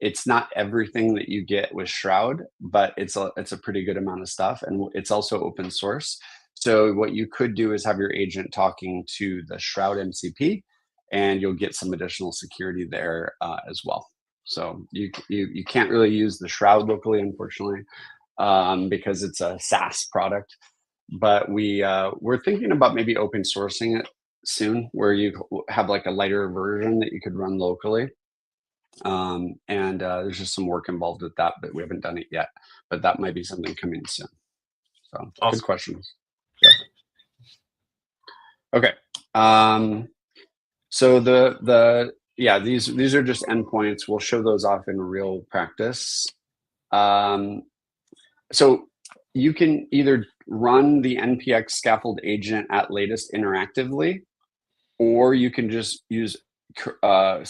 It's not everything that you get with Shroud, but it's a pretty good amount of stuff, and it's also open source. So what you could do is have your agent talking to the Shroud MCP, and you'll get some additional security there as well. So you can't really use the Shroud locally, unfortunately, because it's a SaaS product. But we're thinking about maybe open sourcing it soon, where you have like a lighter version that you could run locally. And there's just some work involved with that, but we haven't done it yet. But that might be something coming soon. So Awesome. good questions. Yep. Okay. So these are just endpoints. We'll show those off in real practice. So you can either run the npx scaffold agent at latest interactively, or you can just use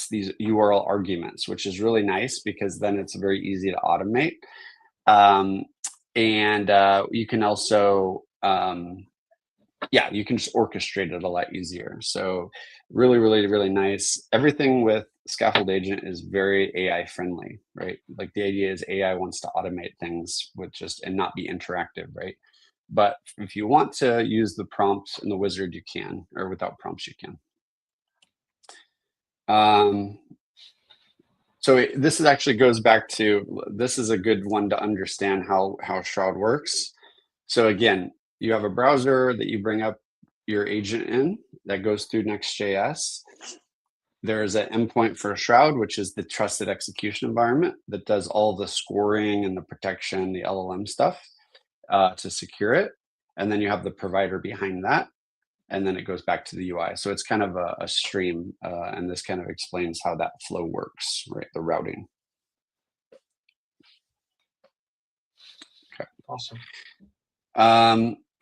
these URL arguments, which is really nice because then it's very easy to automate. And you can also, you can just orchestrate it a lot easier. So really, really, really nice. Everything with Scaffold Agent is very AI friendly, right? Like the idea is AI wants to automate things with and not be interactive, right? But if you want to use the prompts in the wizard, you can, or without prompts, you can. So this actually goes back to, this is a good one to understand how Shroud works. So again, you have a browser that you bring up your agent in that goes through Next.js. There is an endpoint for Shroud, which is the trusted execution environment that does all the scoring and the protection, the LLM stuff to secure it. And then you have the provider behind that, and then it goes back to the UI. So it's kind of a stream, and this kind of explains how that flow works, right? The routing. Okay. Awesome.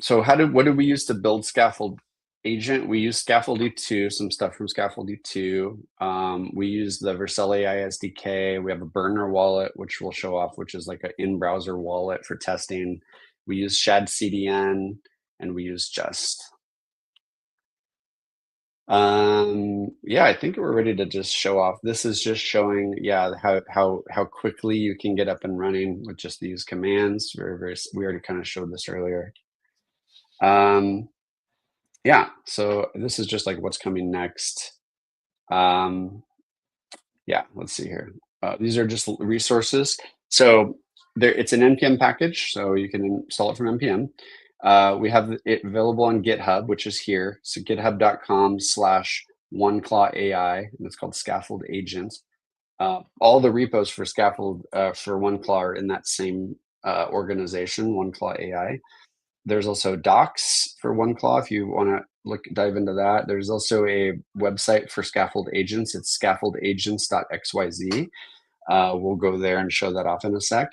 So what did we use to build Scaffold Agent? We used Scaffold E2, some stuff from Scaffold E2. We use the Vercel AI SDK. We have a burner wallet, which we'll show off, which is like an in-browser wallet for testing. We use Shad CDN, and we use Just. I think we're ready to just show off. This is just showing, how quickly you can get up and running with just these commands. We already kind of showed this earlier. So this is just like what's coming next. Let's see here. These are just resources. So it's an NPM package, so you can install it from NPM. We have it available on GitHub, which is here. So github.com/OneClawAI, and it's called Scaffold Agent. All the repos for Scaffold for OneClaw are in that same organization, OneClaw AI. There's also docs for OneClaw if you want to dive into that. There's also a website for Scaffold Agents. It's scaffoldagents.xyz. We'll go there and show that off in a sec.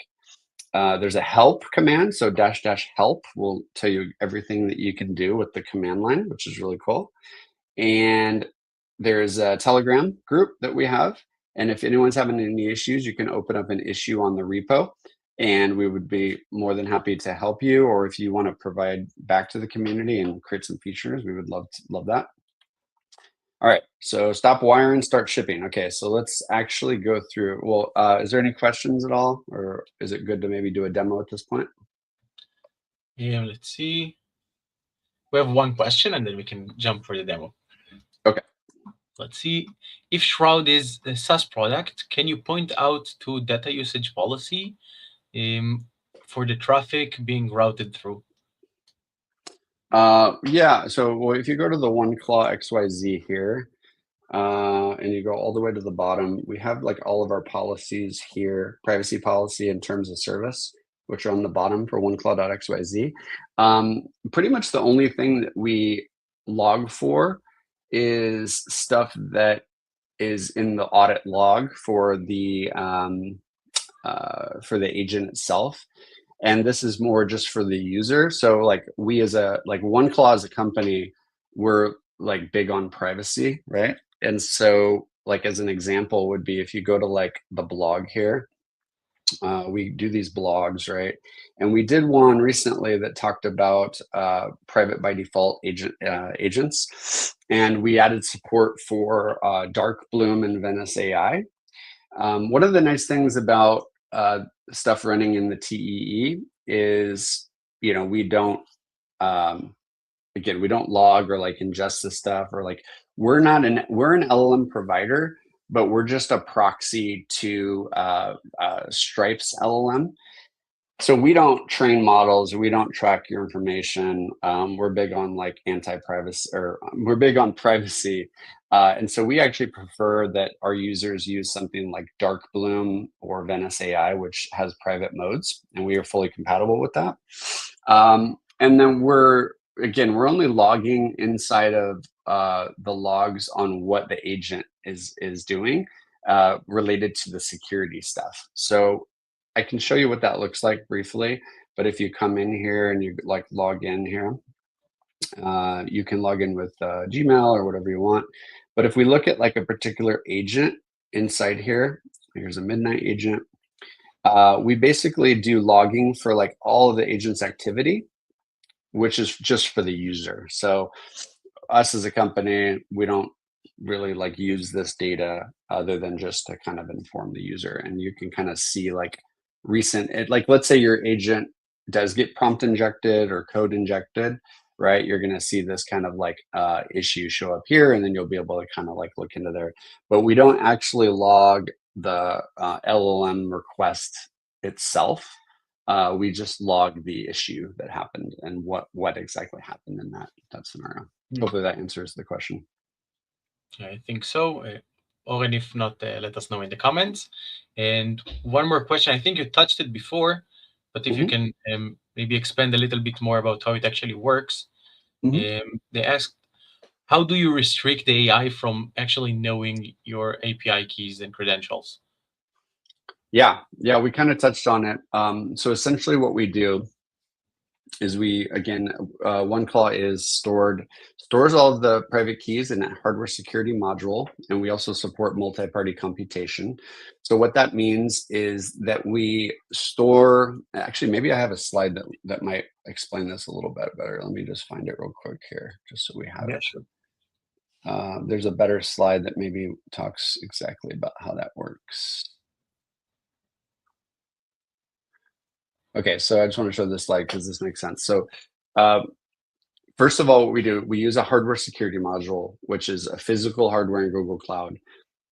There's a help command, so --help will tell you everything that you can do with the command line, which is really cool. And there's a Telegram group that we have. And if anyone's having any issues, you can open up an issue on the repo, and we would be more than happy to help you. Or if you want to provide back to the community and create some features, we would love that. All right, so stop wiring, start shipping. Okay, so let's actually go through. Well, is there any questions at all, or is it good to maybe do a demo at this point? Yeah, let's see. We have one question, and then we can jump for the demo. Okay. Let's see. If Shroud is a SaaS product, can you point out to data usage policy for the traffic being routed through? So if you go to the OneClaw XYZ here, and you go all the way to the bottom, we have like all of our policies here, privacy policy and terms of service, which are on the bottom for OneClaw.xyz. Pretty much the only thing that we log for is stuff that is in the audit log for the agent itself. And this is more just for the user. So like we as OneClaw as a company, we're like big on privacy, right? And so like as an example would be if you go to like the blog here, We do these blogs, right? And we did one recently that talked about private by default agents, and we added support for Dark Bloom and Venice AI. One of the nice things about stuff running in the TEE is, we don't, again, we don't log or like ingest this stuff, or like we're an LLM provider, but we're just a proxy to Stripe's LLM. So we don't train models, we don't track your information. We're big on like anti-privacy, or we're big on privacy. And so we actually prefer that our users use something like Dark Bloom or Venice AI, which has private modes, and we are fully compatible with that. And then we're only logging inside of the logs on what the agent is doing related to the security stuff. So I can show you what that looks like briefly, but if you come in here and you like log in here, you can log in with Gmail or whatever you want. But if we look at like a particular agent inside here, here's a midnight agent. We basically do logging for like all of the agent's activity, which is just for the user. So us as a company, we don't really like use this data other than just to kind of inform the user. And you can kind of see like like let's say your agent does get prompt injected or code injected, right? You're going to see this kind of like issue show up here, and then you'll be able to kind of like look into there. But we don't actually log the LLM request itself. We just log the issue that happened and what exactly happened in that scenario. Hopefully that answers the question. I think so. Or and if not, let us know in the comments. And one more question. I think you touched it before, but if you can maybe expand a little bit more about how it actually works. They asked, how do you restrict the AI from actually knowing your API keys and credentials? Yeah, we kind of touched on it. So essentially what we do is one claw is stores all of the private keys in a hardware security module, and we also support multi-party computation. So what that means is that we store, actually maybe I have a slide that might explain this a little bit better. Let me just find it real quick here, just so we have it. Sure. There's a better slide that maybe talks exactly about how that works. Okay, so I just want to show this slide because this makes sense. So first of all, what we do, we use a hardware security module, which is a physical hardware in Google Cloud.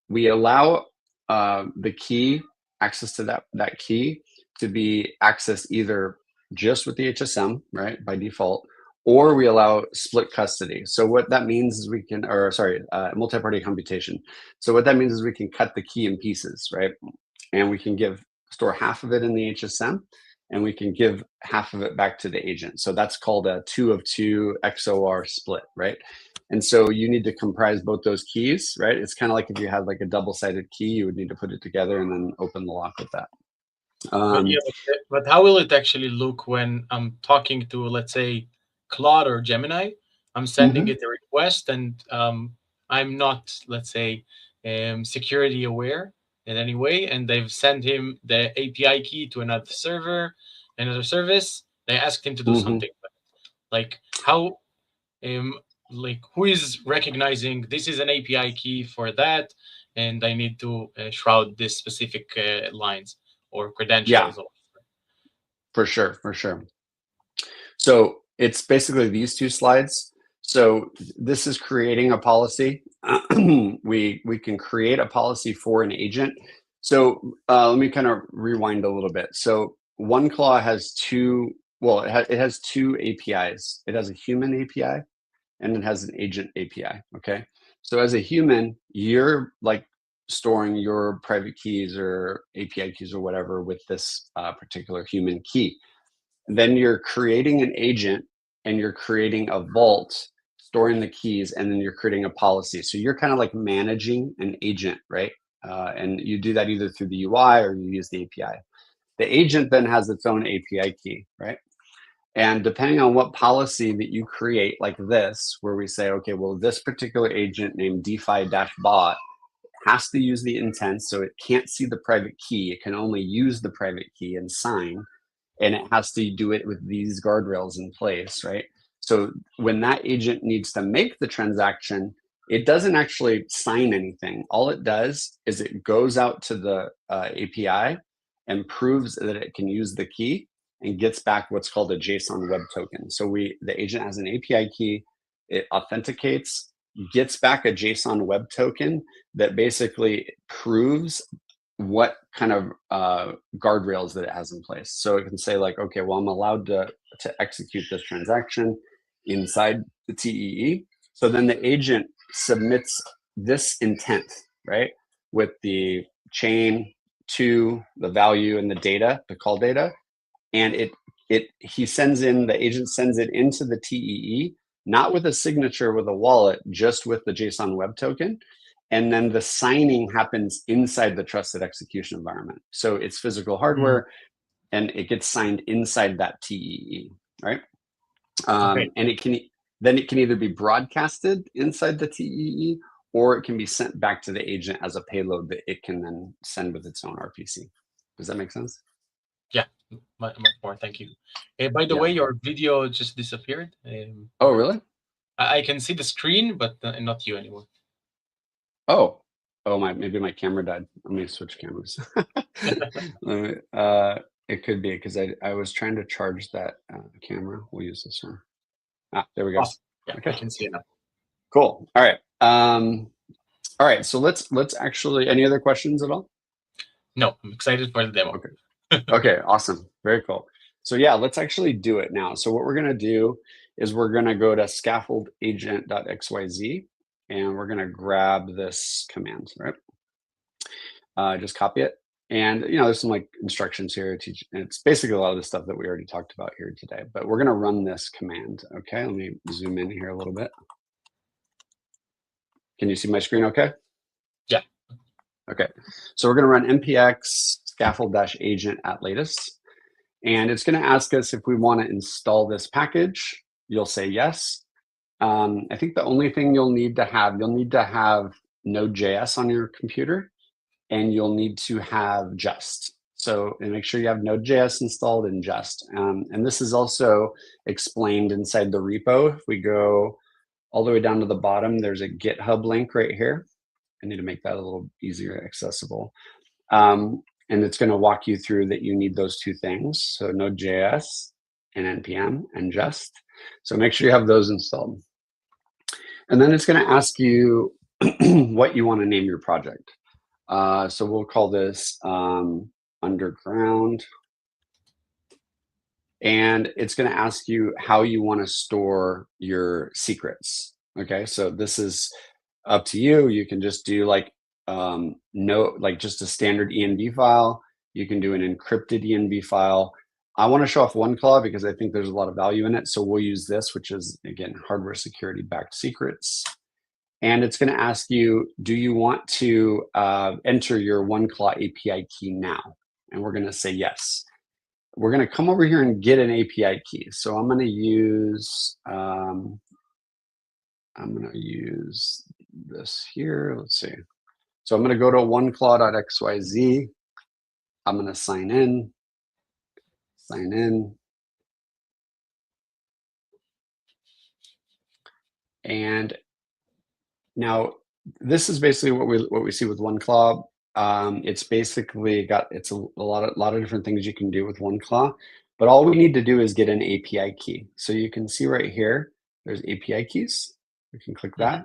We allow the key, access to that key, to be accessed either just with the HSM, right, by default, or we allow split custody. So what that means is multi-party computation. So what that means is we can cut the key in pieces, right? And we can store half of it in the HSM, and we can give half of it back to the agent. So that's called a 2 of 2 XOR split, right? And so you need to comprise both those keys, right? It's kind of like if you had like a double-sided key, you would need to put it together and then open the lock with that. But how will it actually look when I'm talking to, let's say, Claude or Gemini? I'm sending it a request, and I'm not, let's say, security aware in any way, and they've sent him the API key to another server, another service. They asked him to do something. Like how, like who is recognizing this is an API key for that, and I need to shroud this specific lines or credentials? Yeah, for sure. So it's basically these two slides. So this is creating a policy. We can create a policy for an agent. So let me kind of rewind a little bit. So OneClaw has it has two APIs. It has a human API and it has an agent API. Okay. So as a human, you're like storing your private keys or API keys or whatever with this particular human key. Then you're creating an agent and you're creating a vault, storing the keys, and then you're creating a policy. So you're kind of like managing an agent, right? And you do that either through the UI or you use the API. The agent then has its own API key, right? And depending on what policy that you create, like this, where we say, okay, well, this particular agent named DeFi-bot has to use the intent, so it can't see the private key. It can only use the private key and sign, and it has to do it with these guardrails in place, right? So when that agent needs to make the transaction, it doesn't actually sign anything. All it does is it goes out to the API and proves that it can use the key and gets back what's called a JSON web token. So the agent has an API key, it authenticates, gets back a JSON web token that basically proves what kind of guardrails that it has in place. So it can say like, okay, well, I'm allowed to execute this transaction inside the TEE. So then the agent submits this intent, right, with the chain to the value and the data, the call data, and the agent sends it into the TEE, not with a signature with a wallet, just with the JSON web token. And then the signing happens inside the trusted execution environment. So it's physical hardware, and it gets signed inside that TEE, right? Okay. And it can either be broadcasted inside the TEE, or it can be sent back to the agent as a payload that it can then send with its own RPC. Does that make sense? Yeah, much more. Thank you. By the way, your video just disappeared. Oh, really? I can see the screen, but not you anymore. Oh, maybe my camera died. Let me switch cameras. It could be because I was trying to charge that camera. We'll use this one. There we go. Awesome. Yeah, okay. I can see it now. Cool. All right. All right. So let's actually. Any other questions at all? No, I'm excited for the demo. Okay. Okay. Awesome. Very cool. So yeah, let's actually do it now. So what we're gonna do is we're gonna go to scaffoldagent.xyz, and we're gonna grab this command, right? Just copy it. And there's some like instructions here. It's basically a lot of the stuff that we already talked about here today, but we're gonna run this command. Okay, let me zoom in here a little bit. Can you see my screen okay? Yeah. Okay, so we're gonna run npx scaffold-agent at latest. And it's gonna ask us if we wanna install this package. You'll say yes. I think the only thing you'll need to have Node.js on your computer, and you'll need to have Just. So and make sure you have Node.js installed and Just. And this is also explained inside the repo. If we go all the way down to the bottom, there's a GitHub link right here. I need to make that a little easier accessible. And it's going to walk you through that you need those two things. So Node.js and NPM and Just. So make sure you have those installed. And then it's going to ask you what you want to name your project. So we'll call this Underground. And it's going to ask you how you want to store your secrets. Okay, so this is up to you. You can just do like just a standard env file. You can do an encrypted env file. I want to show off OneClaw because I think there's a lot of value in it. So we'll use this, which is, again, hardware security backed secrets. And it's going to ask you, do you want to enter your OneClaw API key now? And we're going to say yes. We're going to come over here and get an API key. So I'm going to use this here. Let's see. So I'm going to go to oneclaw.xyz. I'm going to sign in. And now this is basically what we see with OneClaw. It's basically it's a lot of different things you can do with OneClaw, but all we need to do is get an API key. So you can see right here, there's API keys. We can click that,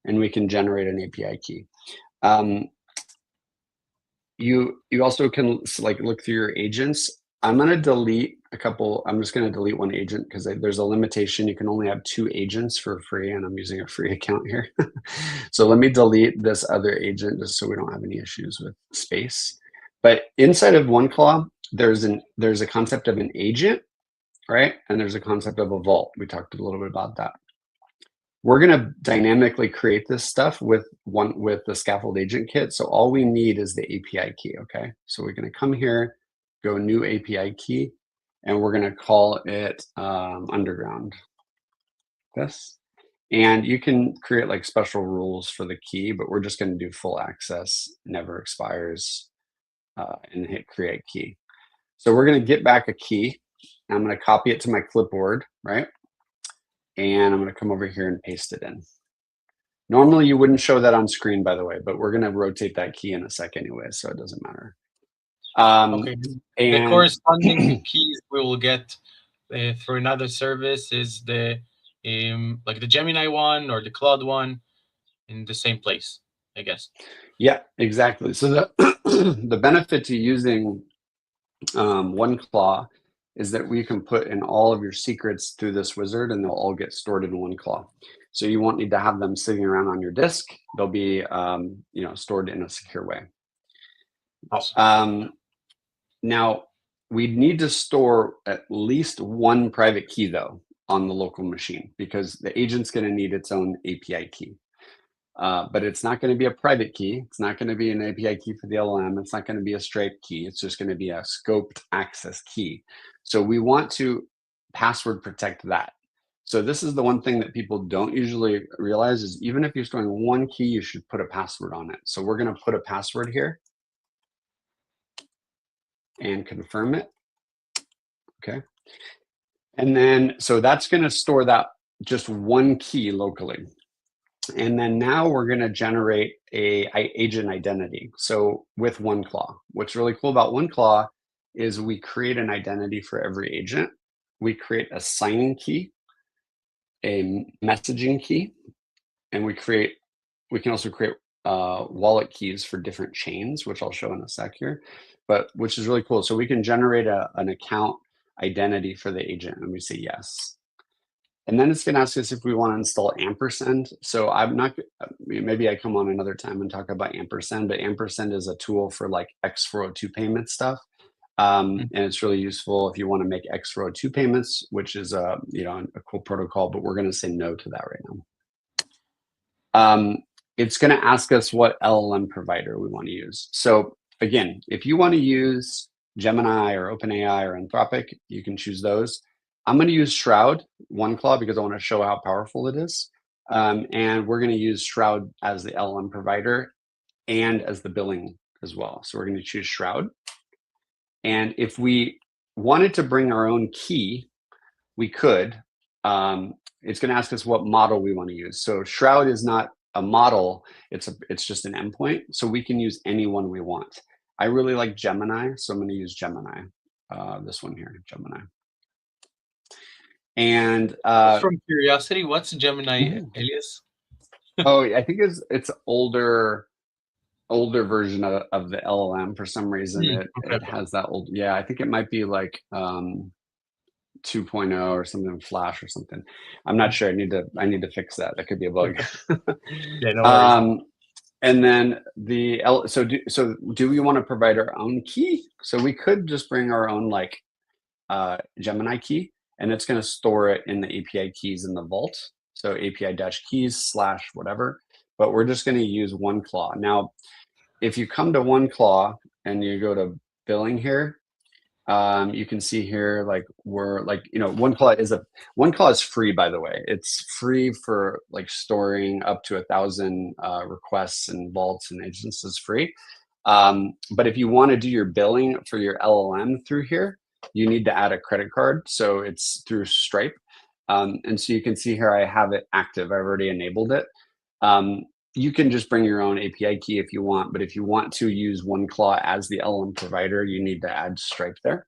and we can generate an API key. You also can look through your agents. I'm going to delete a couple. I'm just going to delete one agent because there's a limitation. You can only have 2 agents for free, and I'm using a free account here. So let me delete this other agent just so we don't have any issues with space. But inside of OneClaw, there's a concept of an agent, right? And there's a concept of a vault. We talked a little bit about that. We're going to dynamically create this stuff with the scaffold agent kit. So all we need is the API key. Okay, so we're going to come here, go new API key, and we're going to call it Underground. This, And you can create like special rules for the key, but we're just going to do full access, never expires, and hit create key. So we're going to get back a key. I'm going to copy it to my clipboard, right? And I'm going to come over here and paste it in. Normally you wouldn't show that on screen, by the way, but we're going to rotate that key in a sec anyway, so it doesn't matter. Okay. The And corresponding keys we will get through another service is the like the Gemini one or the Cloud one in the same place, I guess. yeah, exactly. So the the benefit to using OneClaw is that we can put in all of your secrets through this wizard, and they'll all get stored in OneClaw. So you won't need to have them sitting around on your disk. They'll be stored in a secure way. Awesome. Now, we need to store at least one private key, though, on the local machine, because the agent's going to need its own API key. But it's not going to be a private key. It's not going to be an API key for the LLM. It's not going to be a Stripe key. It's just going to be a scoped access key. So we want to password protect that. So this is the one thing that people don't usually realize is even if you're storing one key, you should put a password on it. So we're going to put a password here and confirm it. Okay. And then, so that's going to store that just one key locally. And then now we're going to generate a agent identity. So with OneClaw, what's really cool about OneClaw is we create an identity for every agent. We create a signing key, a messaging key, and we can also create wallet keys for different chains, which I'll show in a sec here, but which is really cool. So we can generate an account identity for the agent, and we say yes. And then it's going to ask us if we want to install ampersand. So I'm not, maybe I come on another time and talk about ampersand, but ampersand is a tool for like X402 payment stuff. And it's really useful if you want to make X402 payments, which is a cool protocol, but we're going to say no to that right now. It's going to ask us what LLM provider we want to use. So again, if you want to use Gemini or OpenAI or Anthropic, you can choose those. I'm going to use Shroud OneClaw because I want to show how powerful it is. And we're going to use Shroud as the LLM provider and as the billing as well. So we're going to choose Shroud. And if we wanted to bring our own key, we could. It's going to ask us what model we want to use. So Shroud is not a model, it's just an endpoint. So we can use any one we want. I really like Gemini, so I'm going to use Gemini. This one here, Gemini. And from curiosity, what's Gemini alias? Oh, I think it's older version of the LLM. For some reason, it has that old. Yeah, I think it might be like 2.0 or something, Flash or something. I'm not sure. I need to fix that. That could be a bug. Yeah, no worries. And then do we want to provide our own key? So we could just bring our own like Gemini key, and it's going to store it in the API keys in the vault. So API-keys / whatever, but we're just going to use OneClaw. Now, if you come to OneClaw and you go to billing here, you can see here, like OneClaw is free, by the way. It's free for like storing up to 1,000 requests and vaults and agents is free. But if you want to do your billing for your LLM through here, you need to add a credit card. So it's through Stripe. And so you can see here, I have it active. I've already enabled it. You can just bring your own API key if you want, but if you want to use OneClaw as the LLM provider, you need to add Stripe there.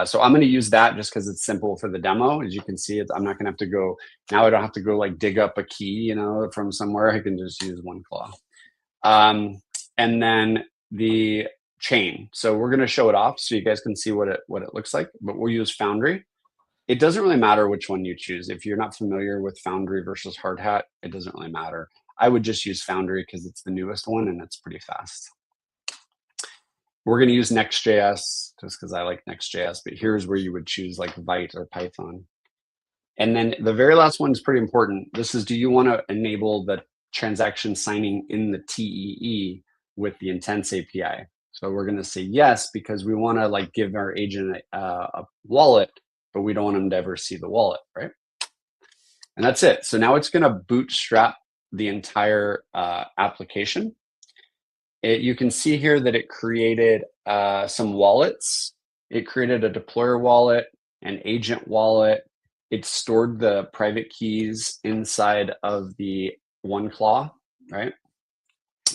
So I'm going to use that just because it's simple for the demo. As you can see, I'm not going to have to go, now I don't have to go like dig up a key, from somewhere. I can just use OneClaw. And then the chain. So we're going to show it off so you guys can see what it looks like, but we'll use Foundry. It doesn't really matter which one you choose. If you're not familiar with Foundry versus Hardhat, it doesn't really matter. I would just use Foundry because it's the newest one and it's pretty fast. We're going to use Next.js just because I like Next.js, but here's where you would choose like Vite or Python. And then the very last one is pretty important. This is, do you want to enable the transaction signing in the TEE with the Intents API? So we're going to say yes, because we want to like give our agent a wallet, but we don't want them to ever see the wallet, right? And that's it. So now it's going to bootstrap the entire application. You can see here that it created some wallets. It created a deployer wallet, an agent wallet. It stored the private keys inside of the OneClaw, right?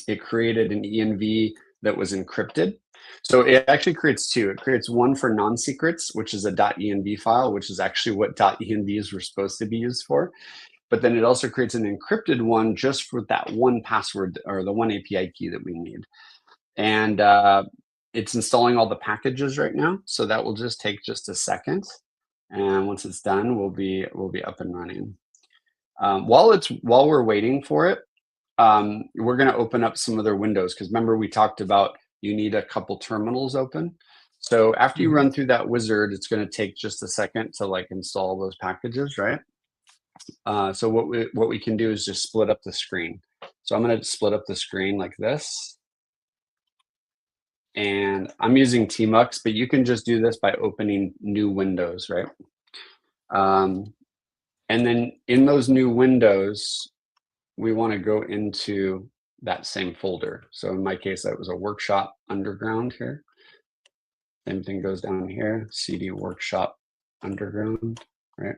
It created an env that was encrypted. So it actually creates two. It creates one for non-secrets, which is a .env file, which is actually what .envs were supposed to be used for. But then it also creates an encrypted one just for that one password or the one API key that we need. And it's installing all the packages right now. So that will just take just a second. And once it's done, we'll be up and running. While we're waiting for it, we're going to open up some other windows, because remember we talked about you need a couple terminals open. So after you run through that wizard, it's going to take just a second to like install those packages, right? So what we can do is just split up the screen. So I'm going to split up the screen like this. And I'm using Tmux, but you can just do this by opening new windows, right? And then in those new windows, we want to go into that same folder. So in my case, that was a workshop underground here. Same thing goes down here, CD workshop underground, right?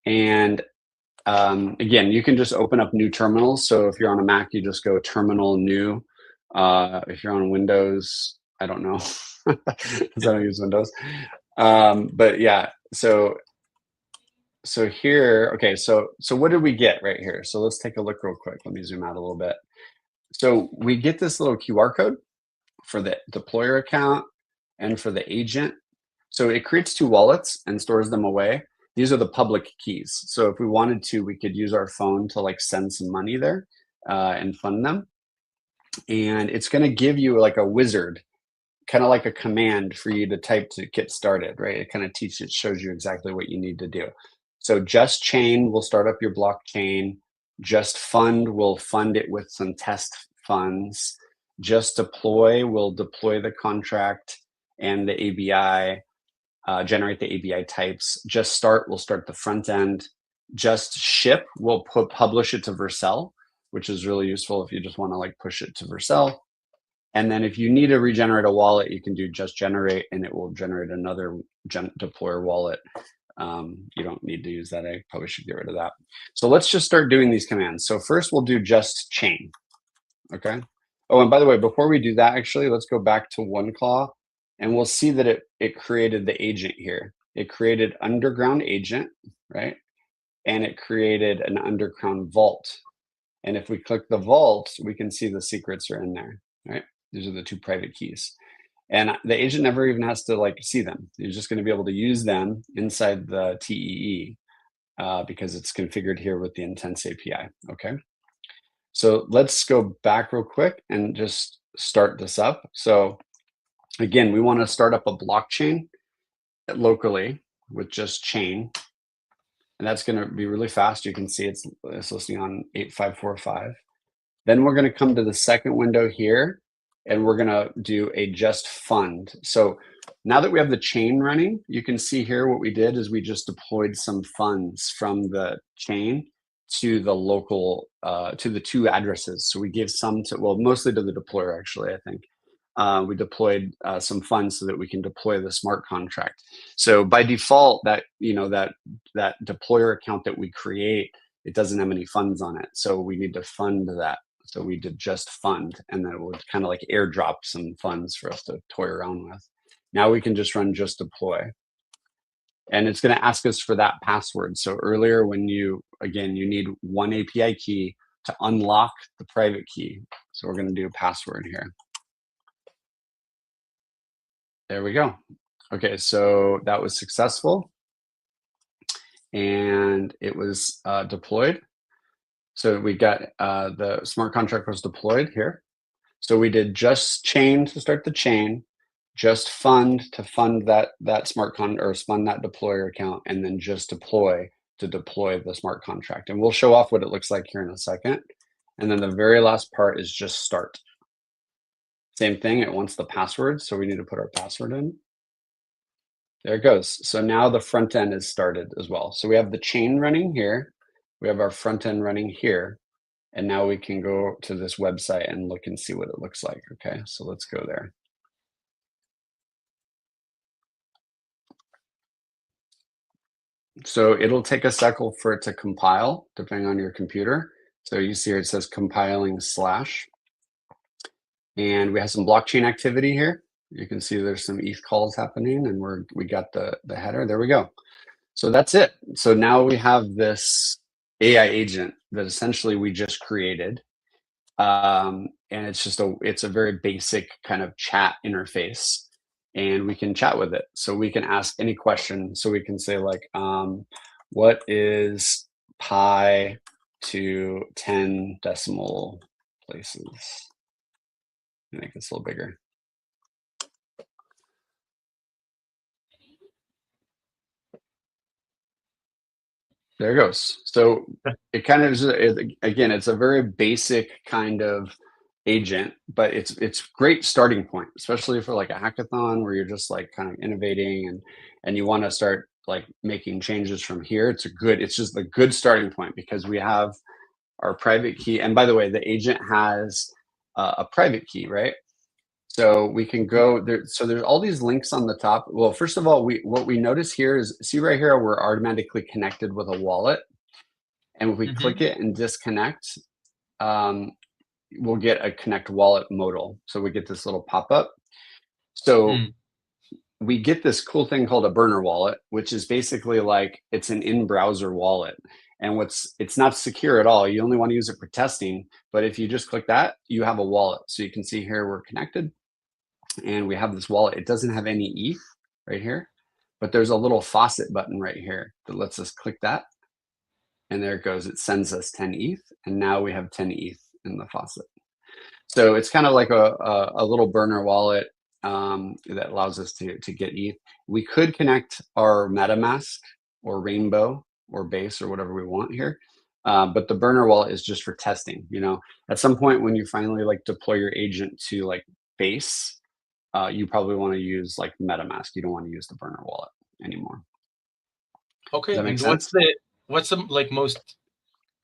And again, you can just open up new terminals. So if you're on a Mac, you just go terminal new. If you're on Windows, I don't know, because I don't use Windows. But yeah, so here, okay, so what did we get right here? So let's take a look real quick. Let me zoom out a little bit. So we get this little QR code for the deployer account and for the agent. So it creates two wallets and stores them away. These are the public keys. So if we wanted to, we could use our phone to like send some money there and fund them. And it's going to give you like a wizard, kind of like a command for you to type to get started, right? It kind of shows you exactly what you need to do. So just chain will start up your blockchain. Just fund will fund it with some test funds. Just deploy will deploy the contract and the ABI, generate the ABI types. Just start will start the front end. Just ship will publish it to Vercel, which is really useful if you just want to like push it to Vercel. And then if you need to regenerate a wallet, you can do just generate and it will generate another deployer wallet. You don't need to use that. I probably should get rid of that. So let's just start doing these commands. So first we'll do just chain, okay? Oh, and by the way, before we do that, actually, let's go back to OneClaw and we'll see that it created the agent here. It created underground agent, right? And it created an underground vault. And if we click the vault, we can see the secrets are in there, right? These are the two private keys. And the agent never even has to like see them. You're just going to be able to use them inside the TEE because it's configured here with the Intents API, okay? So let's go back real quick and just start this up. So again, we want to start up a blockchain locally with just chain. And that's going to be really fast. You can see it's listing on 8545. Then we're going to come to the second window here, and we're going to do a just fund. So now that we have the chain running, you can see here what we did is we just deployed some funds from the chain to the local, to the two addresses. So we gave some to, well, mostly to the deployer, actually, I think. We deployed some funds so that we can deploy the smart contract. So by default, that that deployer account that we create, it doesn't have any funds on it. So we need to fund that. So we did just fund, and then it would kind of like airdrop some funds for us to toy around with. Now we can just run just deploy. And it's going to ask us for that password. So earlier when you need one API key to unlock the private key. So we're going to do a password here. There we go. Okay, so that was successful. And it was deployed. So we got the smart contract was deployed here. So we did just chain to start the chain, just fund to fund that smart con or fund that deployer account, and then just deploy to deploy the smart contract. And we'll show off what it looks like here in a second. And then the very last part is just start. Same thing, it wants the password, so we need to put our password in. There it goes. So now the front end is started as well. So we have the chain running here. We have our front end running here. And now we can go to this website and look and see what it looks like. Okay, so let's go there. So it'll take a second for it to compile, depending on your computer. So you see here it says compiling slash. And we have some blockchain activity here. You can see there's some ETH calls happening, and we got the header. There we go. So that's it. So now we have this AI agent that essentially we just created. And it's a very basic kind of chat interface, and we can chat with it. So we can ask any question. So we can say like, what is pi to 10 decimal places? Make this a little bigger. There it goes. So it kind of is, again, it's a very basic kind of agent, but it's great starting point, especially for like a hackathon where you're just like kind of innovating and you want to start like making changes from here. It's just a good starting point because we have our private key. And by the way, the agent has a private key, right? So we can go there. So there's all these links on the top. Well, first of all, what we notice here is, see right here, we're automatically connected with a wallet. And if we click it and disconnect, we'll get a connect wallet modal. So we get this little pop-up. So we get this cool thing called a burner wallet, which is basically like, it's an in-browser wallet. And it's not secure at all. You only want to use it for testing. But if you just click that, you have a wallet. So you can see here, we're connected. And we have this wallet. It doesn't have any ETH right here, but there's a little faucet button right here that lets us click that. And there it goes. It sends us 10 ETH. And now we have 10 ETH in the faucet. So it's kind of like a little burner wallet that allows us to get ETH. We could connect our MetaMask or Rainbow or Base or whatever we want here. But the burner wallet is just for testing. You know, at some point when you finally like deploy your agent to like Base, you probably want to use like MetaMask. You don't want to use the burner wallet anymore. Okay, Does that make and sense? what's the like most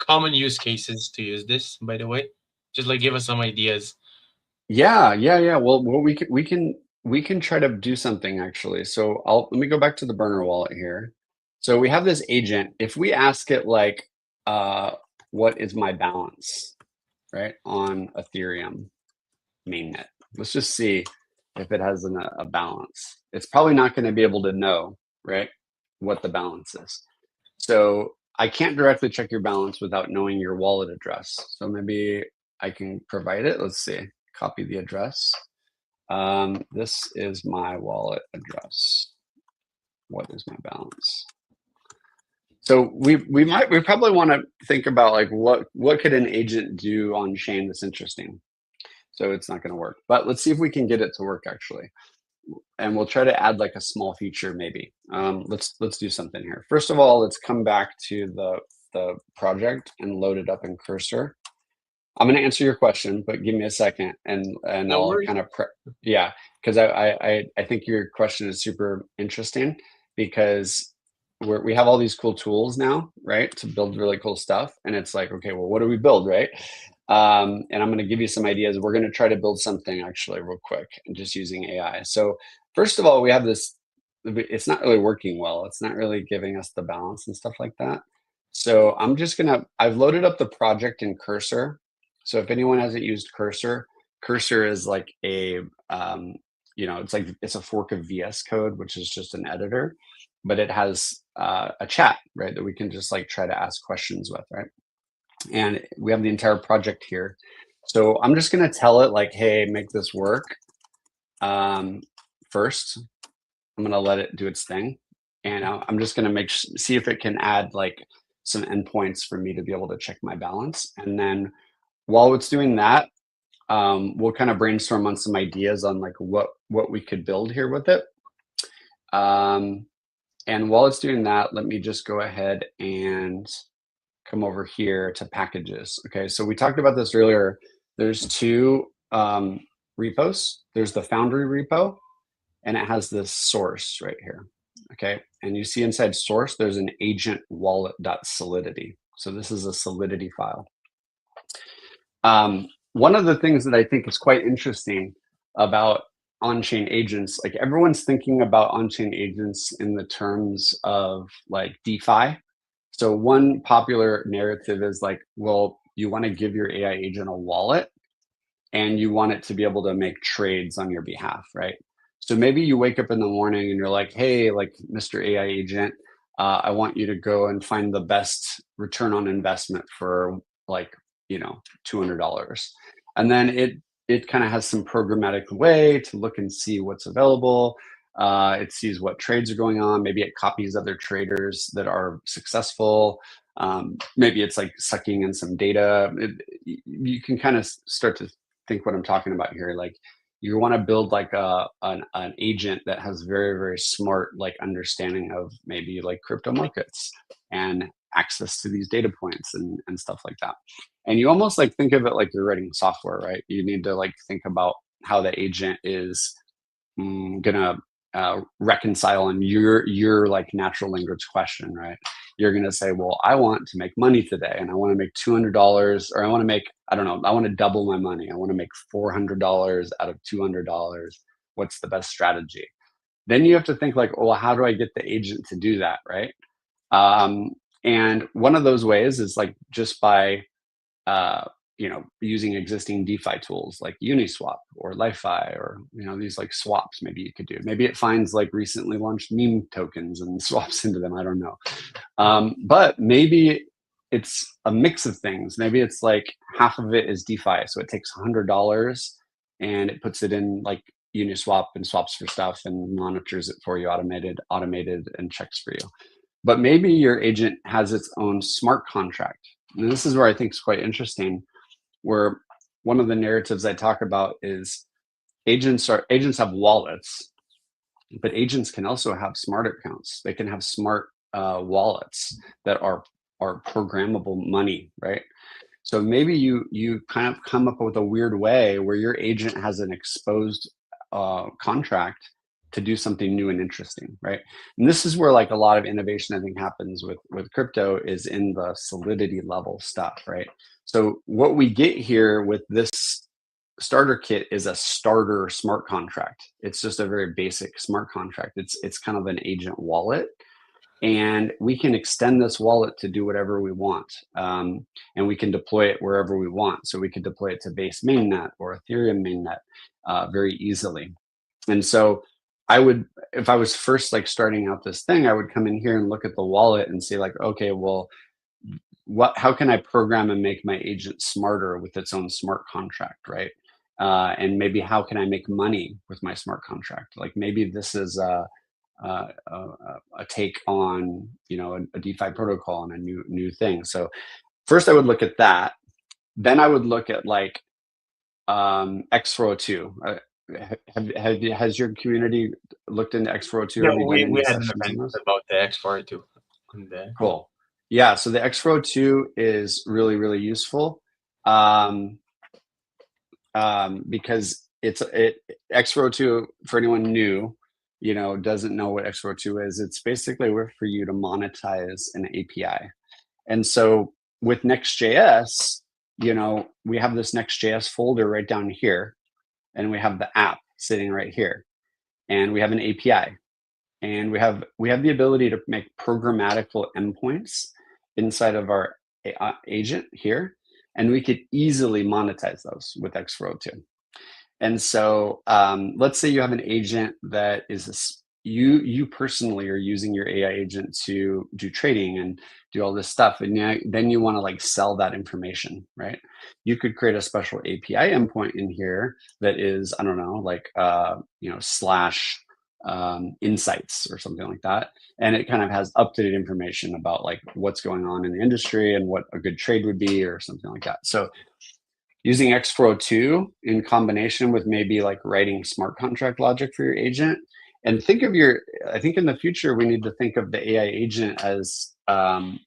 common use cases to use this, by the way? Just like give us some ideas. Yeah. Well, we can try to do something actually. So let me go back to the burner wallet here. So we have this agent. If we ask it like, what is my balance, right, on Ethereum mainnet? Let's just see if it has a balance. It's probably not going to be able to know, right, what the balance is. So I can't directly check your balance without knowing your wallet address. So maybe I can provide it. Let's see, copy the address. This is my wallet address. What is my balance? So we probably want to think about like what could an agent do on chain that's interesting. So it's not going to work, but let's see if we can get it to work actually. And we'll try to add like a small feature maybe. Let's do something here. First of all, let's come back to the project and load it up in Cursor. I'm going to answer your question, but give me a second and No I'll worries. kind of yeah, because I think your question is super interesting because we have all these cool tools now, right, to build really cool stuff. And it's like, okay, well, what do we build, right? And I'm going to give you some ideas. We're going to try to build something actually real quick and just using AI. So first of all, we have this, it's not really working well. It's not really giving us the balance and stuff like that. So I've loaded up the project in Cursor. So if anyone hasn't used Cursor, Cursor is like it's a fork of VS Code, which is just an editor, but it has a chat, right, that we can just like try to ask questions with, right? And we have the entire project here. So I'm just going to tell it like, hey, make this work. First, I'm going to let it do its thing. And I'm just going to see if it can add like some endpoints for me to be able to check my balance. And then while it's doing that, we'll kind of brainstorm on some ideas on like what we could build here with it. And while it's doing that, let me just go ahead and come over here to packages. Okay, so we talked about this earlier. There's two repos. There's the Foundry repo, and it has this source right here. Okay, and you see inside source, there's an agent wallet.solidity. So this is a Solidity file. One of the things that I think is quite interesting about on-chain agents, like everyone's thinking about on-chain agents in the terms of like DeFi. So one popular narrative is like, well, you want to give your AI agent a wallet and you want it to be able to make trades on your behalf, right? So maybe you wake up in the morning and you're like, hey, like Mr. AI agent, I want you to go and find the best return on investment for like, $200. And then it kind of has some programmatic way to look and see what's available. It sees what trades are going on. Maybe it copies other traders that are successful. Maybe it's like sucking in some data. You can kind of start to think what I'm talking about here. Like you want to build like an agent that has very, very smart like understanding of maybe like crypto markets and access to these data points and stuff like that. And you almost like think of it like you're writing software, right? You need to like think about how the agent is gonna reconcile on your like natural language question, right? You're gonna say, well, I want to make money today, and I want to make $200, or I want to make, I don't know, I want to double my money. I want to make $400 out of $200. What's the best strategy? Then you have to think like, well, how do I get the agent to do that, right? And one of those ways is like just by using existing DeFi tools like Uniswap or LiFi, or these like swaps. Maybe you could do. Maybe it finds like recently launched meme tokens and swaps into them. I don't know. But maybe it's a mix of things. Maybe it's like half of it is DeFi, so it takes $100 and it puts it in like Uniswap and swaps for stuff and monitors it for you, automated, and checks for you. But maybe your agent has its own smart contract. And this is where I think is quite interesting, where one of the narratives I talk about is agents have wallets, but agents can also have smart accounts. They can have smart wallets that are programmable money, right? So maybe you kind of come up with a weird way where your agent has an exposed contract to do something new and interesting, right? And this is where like a lot of innovation I think happens with crypto, is in the Solidity level stuff, right? So what we get here with this starter kit is a starter smart contract. It's just a very basic smart contract. It's kind of an agent wallet. And we can extend this wallet to do whatever we want. And we can deploy it wherever we want. So we could deploy it to base mainnet or Ethereum mainnet very easily. And so I would, if I was first like starting out this thing, I would come in here and look at the wallet and say like, okay, well, how can I program and make my agent smarter with its own smart contract, right? And maybe how can I make money with my smart contract? Like maybe this is a take on a DeFi protocol and a new thing. So first I would look at that. Then I would look at like X402. Has your community looked into X402? Yeah, Have you done any we had an sessions on event this? about the X402. Cool. Yeah, so the X402 is really, really useful because X402, for anyone new, doesn't know what X402 is. It's basically a way for you to monetize an API. And so with Next.js, we have this Next.js folder right down here, and we have the app sitting right here, and we have an API, and we have the ability to make programmatical endpoints inside of our agent here, and we could easily monetize those with X402. And so let's say you have an agent that is you personally are using your AI agent to do trading and do all this stuff, and then you want to like sell that information, right? You could create a special API endpoint in here that is, I don't know, like slash insights or something like that, and it kind of has up-to-date information about like what's going on in the industry and what a good trade would be or something like that. So using X402 in combination with maybe like writing smart contract logic for your agent, and I think in the future we need to think of the AI agent as an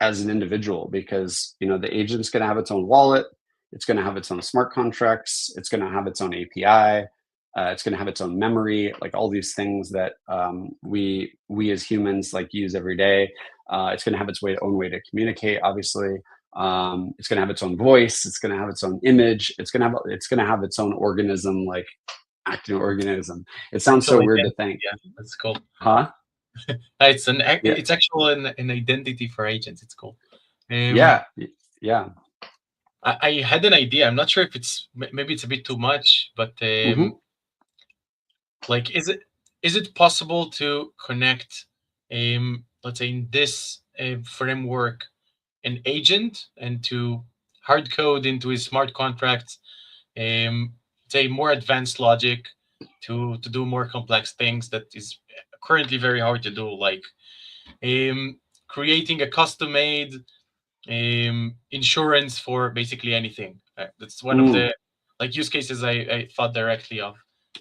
individual, because the agent's going to have its own wallet, it's going to have its own smart contracts, it's going to have its own API, It's going to have its own memory, like all these things that we as humans like use every day. It's going to have its own way to communicate, obviously. It's going to have its own voice. It's going to have its own image. It's going to have its own organism, like acting organism. It sounds so Actual weird to identity. think. Yeah, that's cool. Huh? Yeah. It's actual an identity for agents. It's cool. Yeah. Yeah. I had an idea. I'm not sure if maybe it's a bit too much, but Mm-hmm. like, is it possible to connect, let's say in this framework, an agent and to hard code into his smart contracts, say more advanced logic to do more complex things that is currently very hard to do, like creating a custom made insurance for basically anything. That's one of Mm. the like use cases I thought directly of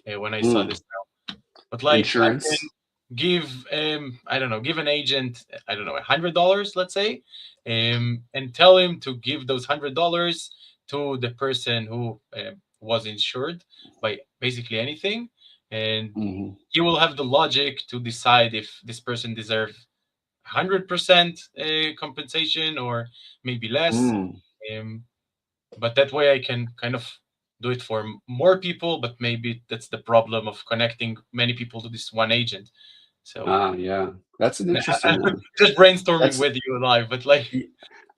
when I saw Mm. this now. But like I can Insurance. give I don't know, give an agent, I don't know, $100, let's say, and tell him to give those $100 to the person who was insured by basically anything, and Mm-hmm. he will have the logic to decide if this person deserves 100% compensation or maybe less. Mm. Um, but that way I can kind of do it for more people, but maybe that's the problem of connecting many people to this one agent. So Yeah, that's an interesting one. just brainstorming That's with you live, but like, is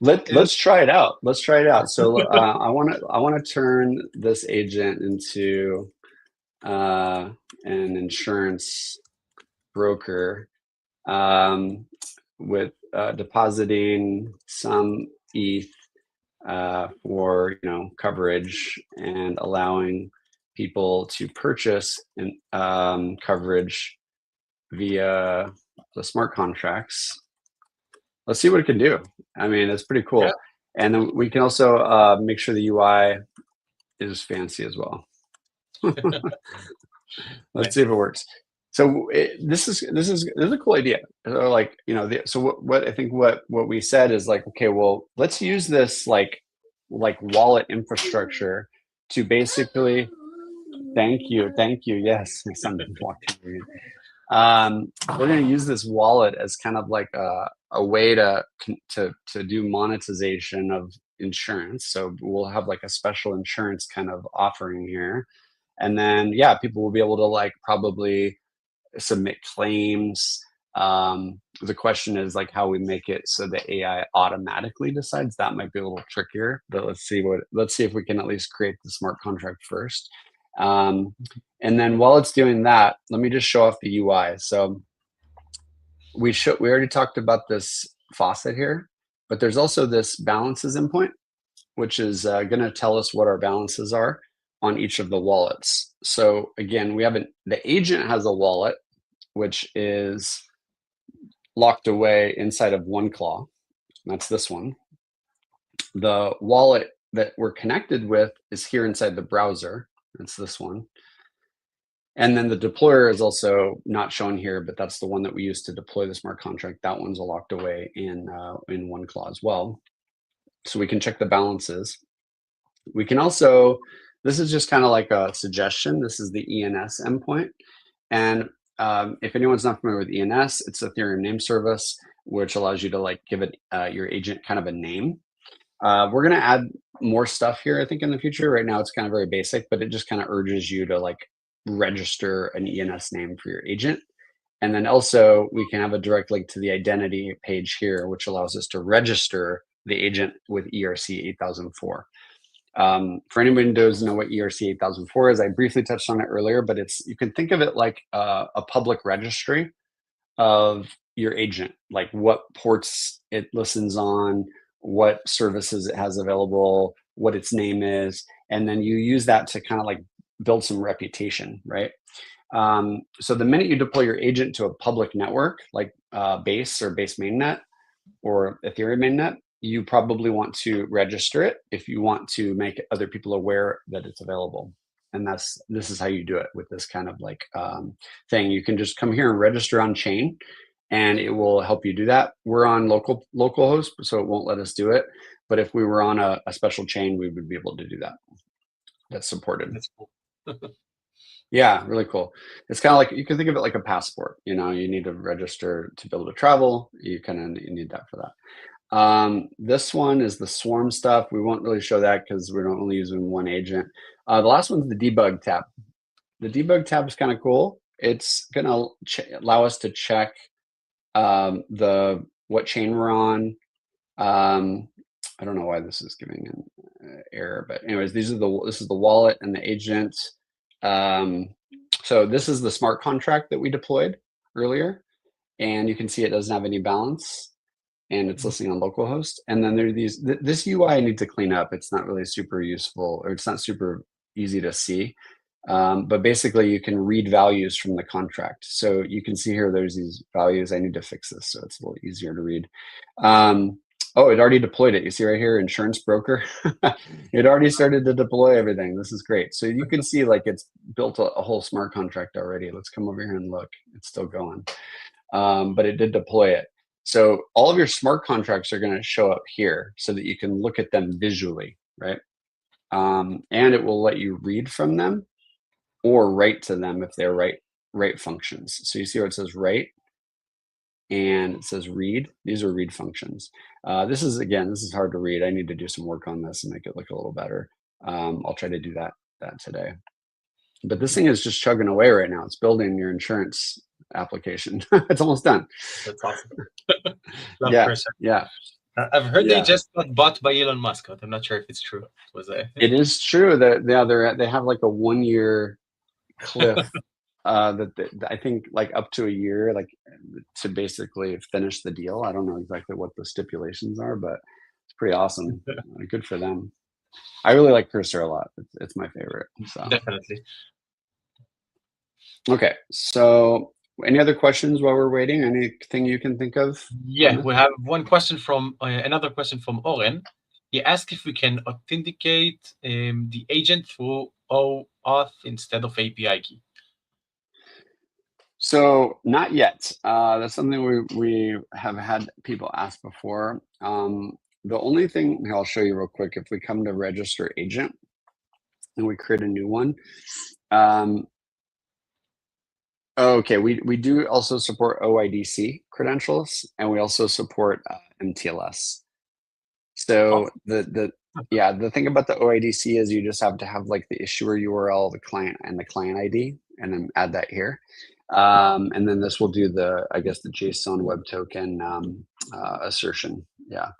it, let's try it out. Let's try it out. So I want to turn this agent into an insurance broker, with depositing some ETH for coverage, and allowing people to purchase coverage via the smart contracts. Let's see what it can do. I mean, it's pretty yeah, cool. And then we can also make sure the UI is fancy as well. Let's see nice. if it works. So this is a cool idea. So like, so what I think what we said is like, okay, well, let's use this like wallet infrastructure to basically. Thank you. Yes, my son walked in. We're going to use this wallet as kind of like a way to do monetization of insurance. So we'll have like a special insurance kind of offering here, and then yeah, people will be able to like probably submit claims. The question is like how we make it so the AI automatically decides. That might be a little trickier, but let's see if we can at least create the smart contract first. And then while it's doing that, let me just show off the UI. So we already talked about this faucet here, but there's also this balances endpoint, which is going to tell us what our balances are on each of the wallets. So again, the agent has a wallet, which is locked away inside of OneClaw. That's this one. The wallet that we're connected with is here inside the browser. That's this one. And then the deployer is also not shown here, but that's the one that we use to deploy the smart contract. That one's locked away in OneClaw as well. So we can check the balances. We can also, this is just kind of like a suggestion. This is the ENS endpoint. And if anyone's not familiar with ENS, it's Ethereum name service, which allows you to like give it your agent kind of a name. We're going to add more stuff here, I think, in the future. Right now, it's kind of very basic, but it just kind of urges you to like register an ENS name for your agent. And then also we can have a direct link to the identity page here, which allows us to register the agent with ERC 8004. For anyone who doesn't know what ERC 8004 is, I briefly touched on it earlier, but you can think of it like a public registry of your agent, like what ports it listens on, what services it has available, what its name is, and then you use that to kind of like build some reputation, right? So the minute you deploy your agent to a public network like Base or Base mainnet or Ethereum mainnet, you probably want to register it if you want to make other people aware that it's available. And this is how you do it with this kind of like thing. You can just come here and register on chain, and it will help you do that. We're on local host, so it won't let us do it. But if we were on a special chain, we would be able to do that. That's supported. That's cool. Yeah, really cool. It's kind of like, you can think of it like a passport. You know, you need to register to be able to travel. You need that for that. This one is the swarm stuff. We won't really show that because we're only using one agent. The last one's the debug tab. The debug tab is kind of cool. It's going to allow us to check what chain we're on. I don't know why this is giving an error, but anyways, this is the wallet and the agent. So this is the smart contract that we deployed earlier, and you can see it doesn't have any balance, and it's listing on localhost. And then there are this UI I need to clean up. It's not really super useful, or it's not super easy to see. But basically you can read values from the contract. So you can see here, there's these values. I need to fix this so it's a little easier to read. Oh, it already deployed it. You see right here, insurance broker. It already started to deploy everything. This is great. So you can see like it's built a whole smart contract already. Let's come over here and look. It's still going. But it did deploy it. So all of your smart contracts are going to show up here so that you can look at them visually, right? And it will let you read from them or write to them if they're write functions. So you see where it says write and it says read. These are read functions. This is hard to read. I need to do some work on this and make it look a little better. I'll try to do that today. But this thing is just chugging away right now. It's building your insurance application. It's almost done. That's awesome. Yeah. I've heard they just got bought by Elon Musk, but I'm not sure if it's true. It is true that they have like a 1-year cliff that I think like up to a year, like to basically finish the deal. I don't know exactly what the stipulations are, but it's pretty awesome. Good for them. I really like Cursor a lot. It's my favorite. So. Definitely. Okay, so any other questions while we're waiting? Anything you can think of? Yeah, we have another question from Oren. He asked if we can authenticate the agent through OAuth instead of API key. So not yet. That's something we have had people ask before. The only thing I'll show you real quick, if we come to register agent and we create a new one. Okay, we do also support OIDC credentials, and we also support MTLS. So the thing about the OIDC is you just have to have like the issuer URL, the client, and the client ID, and then add that here. And then this will do the JSON web token assertion. Yeah.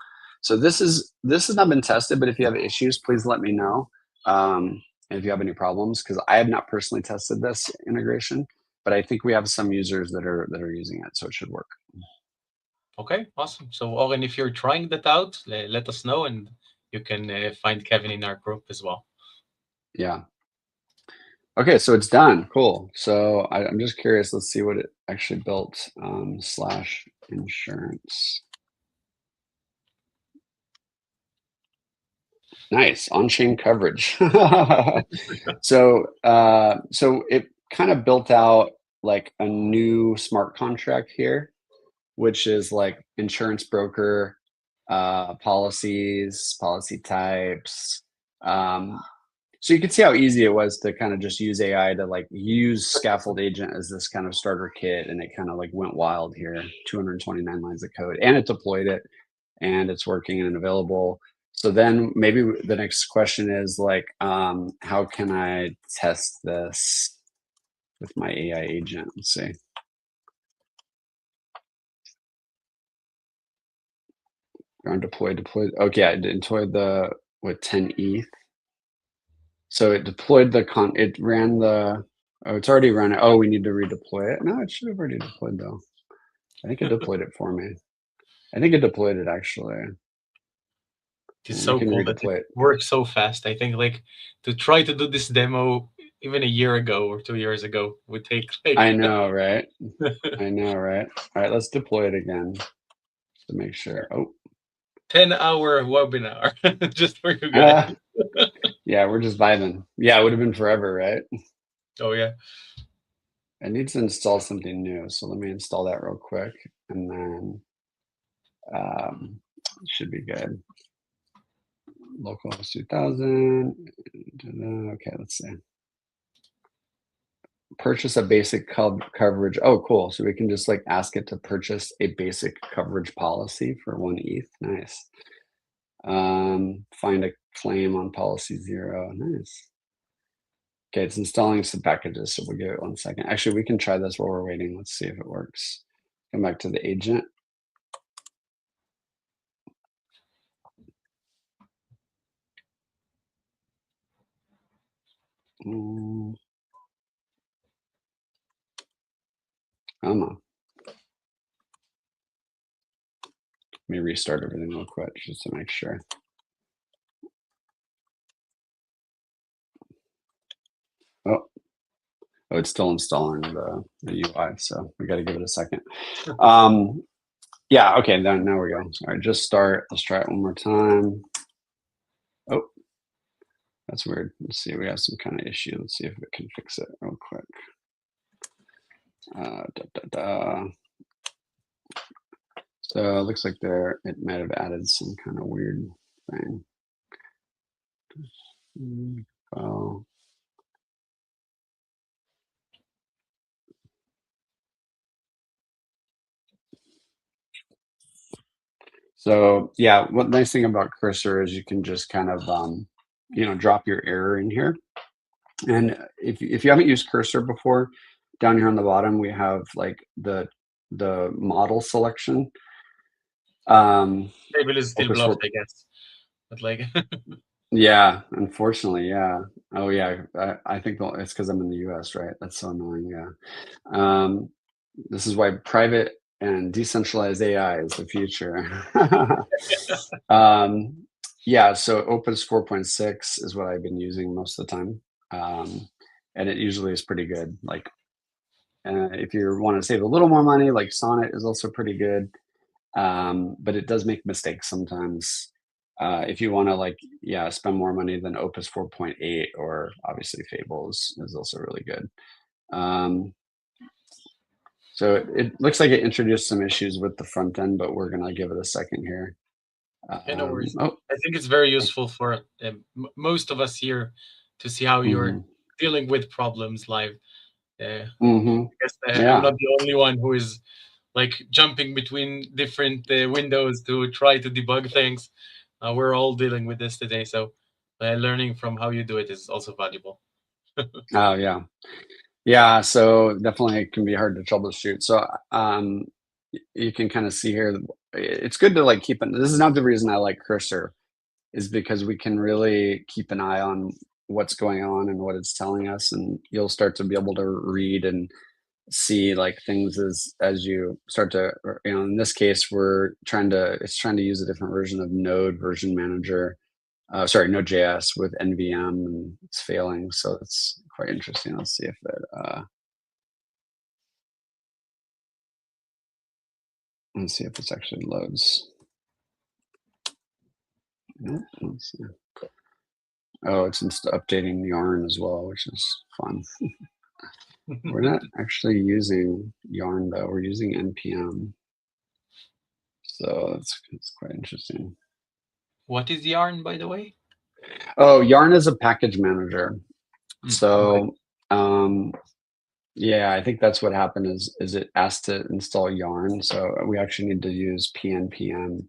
So this has not been tested, but if you have issues, please let me know. And if you have any problems, because I have not personally tested this integration, but I think we have some users that are using it, so it should work. Okay, awesome. So Oren, if you're trying that out, let us know, and you can find Kevin in our group as well. Yeah. Okay, so it's done. Cool. So I'm just curious. Let's see what it actually built. /insurance. Nice on-chain coverage. So it kind of built out like a new smart contract here, which is like insurance broker, policies, policy types. So you can see how easy it was to kind of just use AI to like use Scaffold Agent as this kind of starter kit, and it kind of like went wild here. 229 lines of code, and it deployed it, and it's working and available. So then maybe the next question is like, how can I test this with my AI agent? Let's see. Ground deployed. Okay, I deployed with 10 ETH. So it deployed it ran the, oh, it's already run it. Oh, we need to redeploy it. No, it should have already deployed though. I think it deployed it for me. I think it deployed it actually. It's so cool that it works so fast. I think like to try to do this demo even a year ago or 2 years ago would take like. I know, right? I know, right? All right, let's deploy it again to make sure. Oh. 10-hour webinar just for you guys. Yeah, we're just vibing. Yeah, it would have been forever, right? Oh yeah. I need to install something new, so let me install that real quick, and then it should be good. Localhost 2000. Okay, let's see. purchase a basic coverage. Oh, cool. So we can just like ask it to purchase a basic coverage policy for 1 ETH. Nice. Find a claim on policy 0. Nice. Okay, it's installing some packages, so we'll give it 1 second. Actually, we can try this while we're waiting. Let's see if it works. Come back to the agent. Come on. Let me restart everything real quick just to make sure. Oh, it's still installing the UI, so we got to give it a second. Yeah, okay, now we go. All right, just start. Let's try it one more time. Oh, that's weird. Let's see, we have some kind of issue. Let's see if it can fix it real quick. So it looks like it might have added some kind of weird thing. Oh. So yeah, what nice thing about Cursor is you can just kind of drop your error in here. And if you haven't used Cursor before, down here on the bottom we have like the model selection. Label is still blocked, I guess. But like yeah, unfortunately, yeah. Oh yeah, I think it's because I'm in the US, right? That's so annoying. Yeah. This is why private and decentralized AI is the future. Yeah, so Opus 4.6 is what I've been using most of the time. And it usually is pretty good. Like if you want to save a little more money, like Sonnet is also pretty good. But it does make mistakes sometimes. If you want to spend more money than Opus 4.8 or obviously Fables is also really good. So it looks like it introduced some issues with the front end, but we're gonna give it a second here. no worries. I think it's very useful for most of us here to see how you're dealing with problems live. I guess I'm not the only one who is like jumping between different windows to try to debug things. We're all dealing with this today, so learning from how you do it is also valuable. Oh yeah. So definitely it can be hard to troubleshoot. So you can kind of see here. It's good to like keep it. This is not the reason I like Cursor, is because we can really keep an eye on what's going on and what it's telling us, and you'll start to be able to read and see like things as you start to, in this case it's trying to use a different version of Node version manager, Node.js with NVM, and it's failing, so it's quite interesting. Let's see if let's see if this actually loads. Let's see. Oh, it's updating Yarn as well, which is fun. We're not actually using Yarn though, we're using NPM. So it's quite interesting. What is Yarn, by the way? Oh, Yarn is a package manager. So yeah, I think that's what happened is it asked to install Yarn. So we actually need to use pnpm.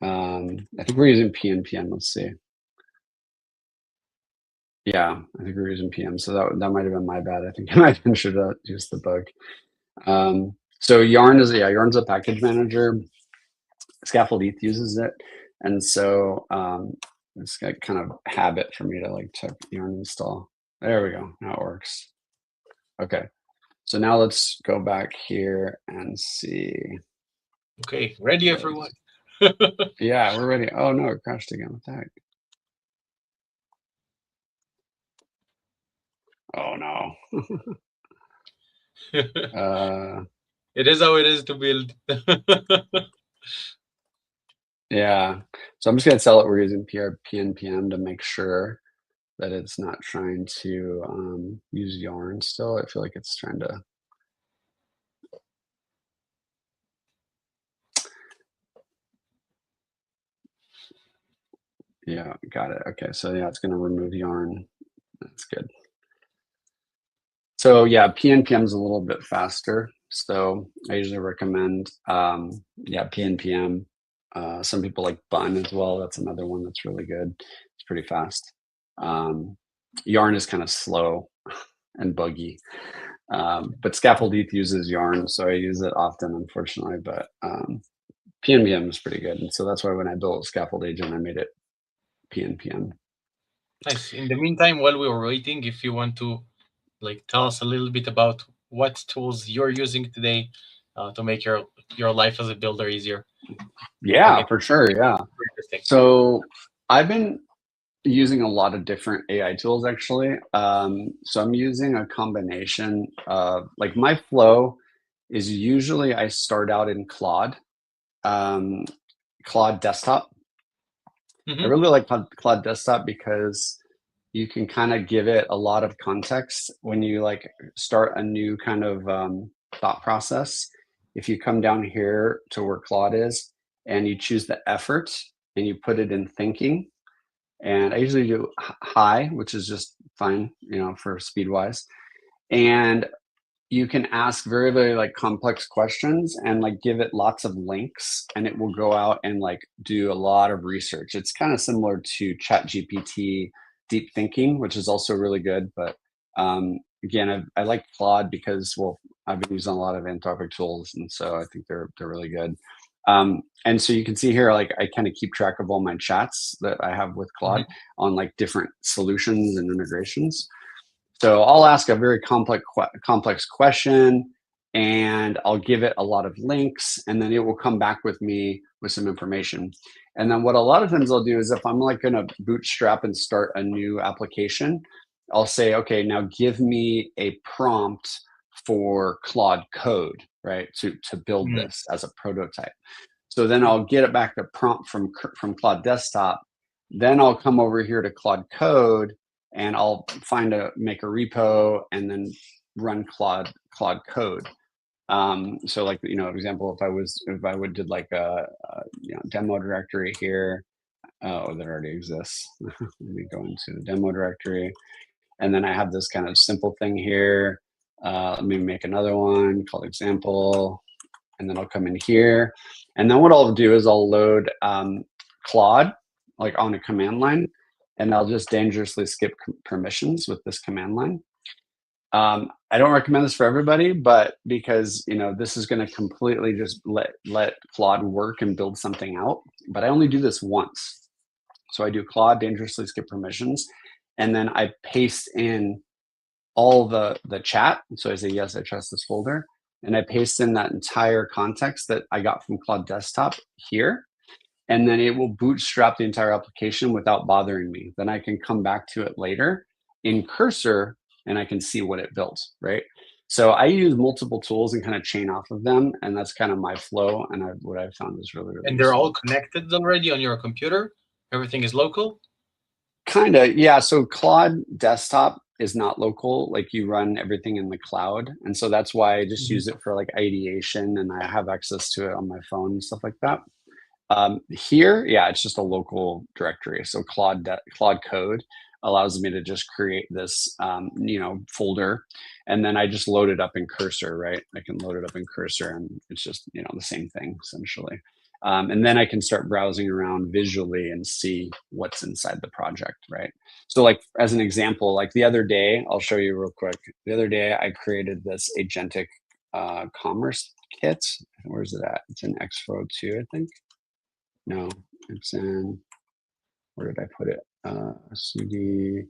I think we're using pnpm. Let's see. Yeah, I think we're using PM. So that might have been my bad. I think I might have should have used the bug. So Yarn's a package manager. Scaffold ETH uses it, and so it's a kind of habit for me to like check Yarn install. There we go. Now it works. Okay, so now let's go back here and see. Okay, ready everyone? Yeah, we're ready. Oh no, it crashed again. What the heck? Oh no. It is how it is to build. Yeah, so I'm just gonna tell it we're using pnpm to make sure that it's not trying to use Yarn still. I feel like it's trying to. Yeah, got it. Okay, so yeah, it's gonna remove Yarn. That's good. So yeah, PNPM is a little bit faster. So I usually recommend, PNPM. Some people like Bun as well. That's another one that's really good. It's pretty fast. Yarn is kind of slow and buggy. But Scaffold ETH uses Yarn, so I use it often, unfortunately. But PNPM is pretty good, and so that's why when I built Scaffold Agent, I made it PNPM. Nice. In the meantime, while we were waiting, if you want to tell us a little bit about what tools you're using today to make your life as a builder easier. Yeah, for sure. Yeah. Interesting. So I've been using a lot of different AI tools actually. So I'm using a combination of like my flow is usually I start out in Claude, Claude Desktop. I really like Claude Desktop because you can kind of give it a lot of context when you like start a new kind of thought process. If you come down here to where Claude is and you choose the effort and you put it in thinking, and I usually do high, which is just fine, for speed wise. And you can ask very, very like complex questions and like give it lots of links, and it will go out and like do a lot of research. It's kind of similar to ChatGPT deep thinking, which is also really good. But again, I like Claude because, well, I've been using a lot of Anthropic tools, and so I think they're really good. And so you can see here, like I kind of keep track of all my chats that I have with Claude on like different solutions and integrations. So I'll ask a very complex question, and I'll give it a lot of links, and then it will come back with me with some information. And then what a lot of times I'll do is if I'm like going to bootstrap and start a new application, I'll say, okay, now give me a prompt for Claude code, right, to build this as a prototype. So then I'll get it back a prompt from Claude Desktop. Then I'll come over here to Claude Code, and I'll make a repo and then run Claude Code. So like, example, if I would did like a demo directory here, that already exists. Let me go into the demo directory, and then I have this kind of simple thing here. Let me make another one called example, and then I'll come in here, and then what I'll do is I'll load Claude like on a command line, and I'll just dangerously skip permissions with this command line. I don't recommend this for everybody, but because this is going to completely just let Claude work and build something out. But I only do this once, so I do Claude dangerously skip permissions, and then I paste in all the chat. So I say yes, I trust this folder, and I paste in that entire context that I got from Claude Desktop here. And then it will bootstrap the entire application without bothering me. Then I can come back to it later in Cursor, and I can see what it built, right? So I use multiple tools and kind of chain off of them, and that's kind of my flow. And what I've found is really, really And they're useful. all connected already on your computer? Everything is local? Kind of, yeah. So Claude Desktop is not local. Like you run everything in the cloud. And so that's why I just use it for like ideation, and I have access to it on my phone and stuff like that. Here, yeah, it's just a local directory. So Claude Code allows me to just create this, folder, and then I just load it up in Cursor, right? I can load it up in Cursor, and it's just, the same thing essentially. And then I can start browsing around visually and see what's inside the project, right? So like, as an example, like the other day, I'll show you real quick. The other day I created this agentic commerce kit. Where's it at? It's in Xflow 2, I think. No, it's in, where did I put it? CD,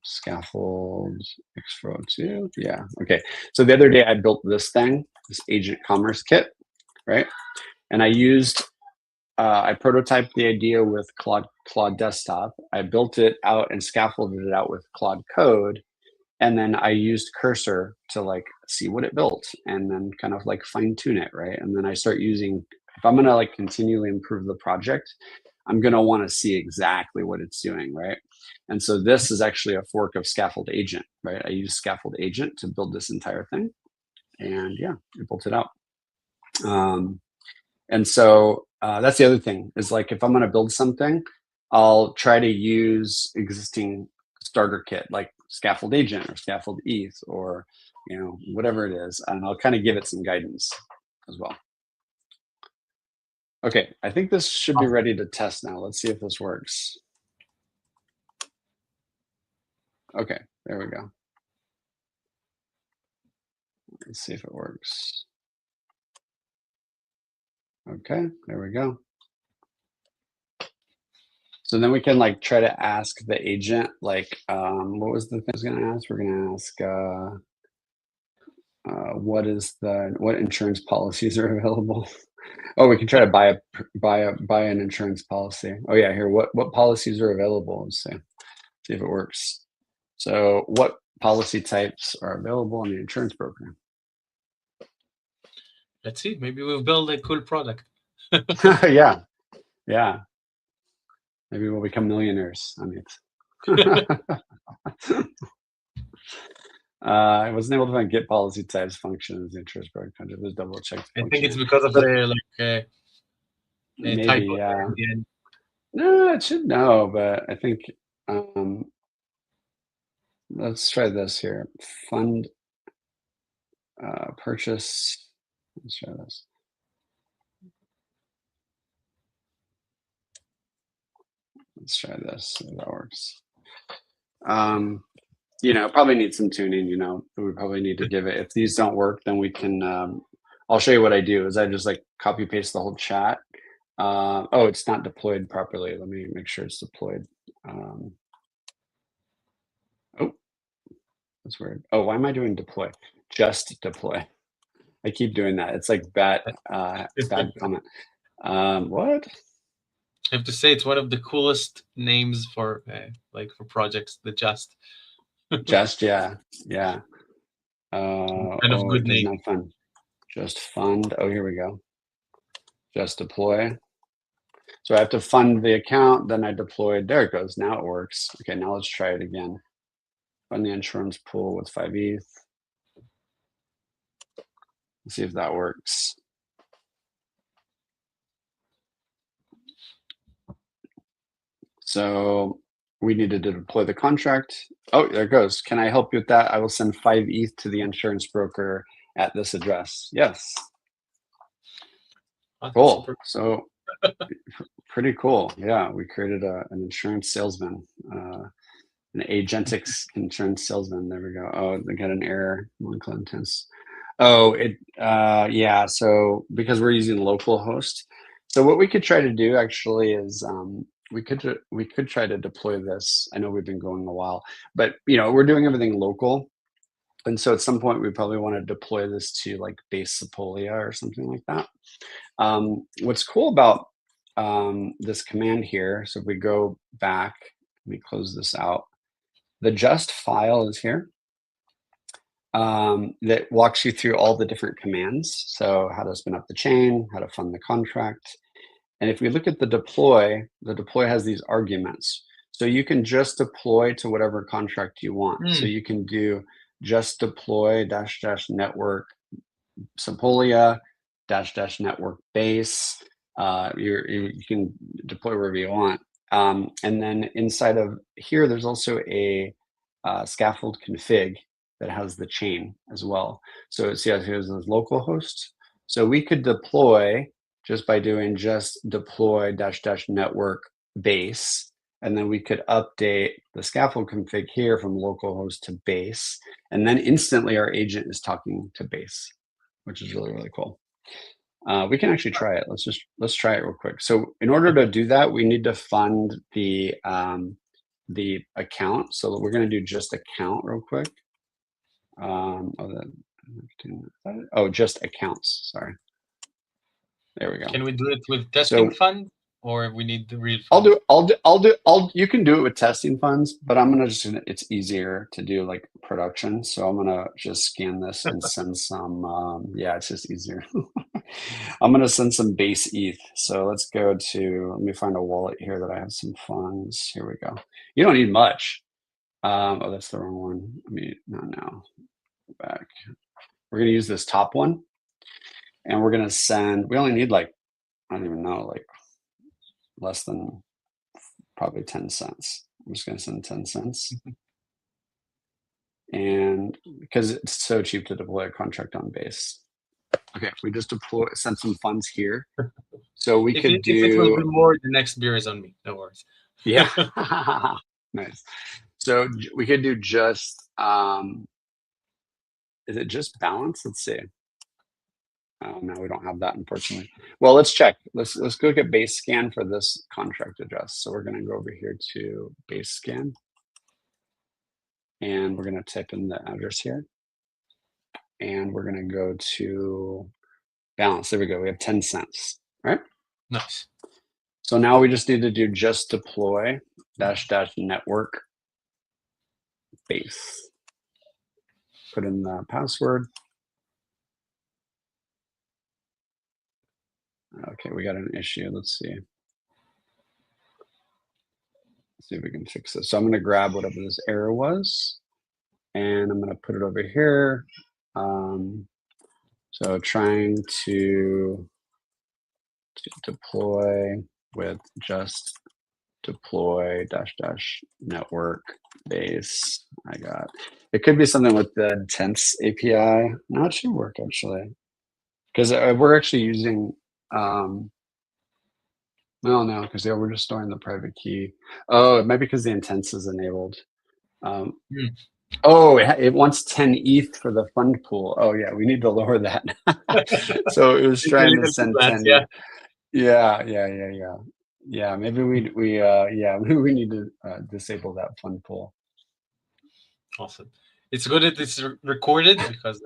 scaffold, Xflow 2. Yeah, okay. So the other day I built this thing, this agent commerce kit, right? And I prototyped the idea with Claude Desktop. I built it out and scaffolded it out with Claude Code. And then I used Cursor to like see what it built and then kind of like fine tune it, right? And then I start using, if I'm gonna like continually improve the project, I'm gonna want to see exactly what it's doing, right? And so this is actually a fork of Scaffold Agent, right? I use Scaffold Agent to build this entire thing, and yeah, it built it out. And so that's the other thing is like if I'm gonna build something, I'll try to use existing starter kit. Like scaffold agent or scaffold ETH or, whatever it is. And I'll kind of give it some guidance as well. Okay, I think this should be ready to test now. Let's see if this works. Okay, there we go. Let's see if it works. Okay, there we go. So then we can like try to ask the agent, like, what was the thing I was gonna ask? We're gonna ask, what insurance policies are available? Oh, we can try to buy an insurance policy. Oh yeah, here, what policies are available? Let's see if it works. So what policy types are available in the insurance broker? Let's see. Maybe we'll build a cool product. Yeah. Maybe we'll become millionaires. I mean, I wasn't able to find get policy types function as the insurance broker. Just double check. I think it's because of the maybe, typo yeah. at the end. No, it should know, but I think let's try this here. Fund purchase. Let's try this. Let's try this. See if that works. Probably need some tuning. We probably need to give it. If these don't work, then we can. I'll show you what I do. Is I just like copy paste the whole chat. Oh, it's not deployed properly. Let me make sure it's deployed. Oh, that's weird. Oh, why am I doing deploy? Just deploy. I keep doing that. It's like bad comment. What? I have to say it's one of the coolest names for for projects. The Just. Just, yeah. Kind of good name. Not fun. Just fund. Oh, here we go. Just deploy. So I have to fund the account, then I deploy. There it goes. Now it works. Okay, now let's try it again. Fund the insurance pool with 5 ETH. Let's see if that works. So we needed to deploy the contract. Oh, there it goes. Can I help you with that? I will send 5 ETH to the insurance broker at this address. Yes. Cool. So pretty cool. Yeah, we created an insurance salesman, an agentic insurance salesman. There we go. Oh, they got an error. Intense. Oh, yeah. So because we're using localhost, so what we could try to do actually is we could try to deploy this. I know we've been going a while, but we're doing everything local, and so at some point we probably want to deploy this to like base Sepolia or something like that. What's cool about this command here, so if we go back, let me close this out. The just file is here. That walks you through all the different commands. So how to spin up the chain, how to fund the contract. And if we look at the deploy has these arguments. So you can just deploy to whatever contract you want. So you can do just deploy -- network Sepolia -- network base. You can deploy wherever you want. And then inside of here, there's also a scaffold config that has the chain as well. So here's the local host. So we could deploy just by doing just deploy -- network base. And then we could update the scaffold config here from localhost to base. And then instantly our agent is talking to base, which is really, really cool. We can actually try it. Let's try it real quick. So in order to do that, we need to fund the account. So we're going to do just account real quick. Just accounts. Sorry. There we go. Can we do it with testing fund, or we need the real fund? You can do it with testing funds, but I'm gonna it's easier to do like production. So I'm gonna just scan this and send some. It's just easier. I'm gonna send some base ETH. So let's go to. Let me find a wallet here that I have some funds. Here we go. You don't need much. That's the wrong one. Not now. Go back. We're gonna use this top one, and we're gonna send. We only need like, I don't even know, like less than probably 10 cents. I'm just gonna send 10 cents. And because it's so cheap to deploy a contract on base. Okay, we just sent some funds here. So we If could it will be do, more, the next beer is on me. No worries. yeah, nice. So we could do just, is it just balance? Let's see. Oh no, we don't have that, unfortunately. Well, let's check. Let's go look at base scan for this contract address. So we're gonna go over here to base scan. And we're gonna type in the address here. And we're gonna go to balance. There we go. We have 10 cents, right? Nice. So now we just need to do just deploy -- network base. Put in the password. Okay, we got an issue. Let's see. Let's see if we can fix this. So I'm going to grab whatever this error was, and I'm going to put it over here. So trying to deploy with just deploy -- network base. I got it. Could be something with the tense API. No, it should work actually, because we're actually using. No, because we're just storing the private key. Oh, it might be because the intense is enabled. Oh, it wants 10 ETH for the fund pool. Oh yeah, we need to lower that. So it was trying to send 10. Yeah. Yeah, maybe maybe we need to disable that fund pool. Awesome. It's good that it's recorded because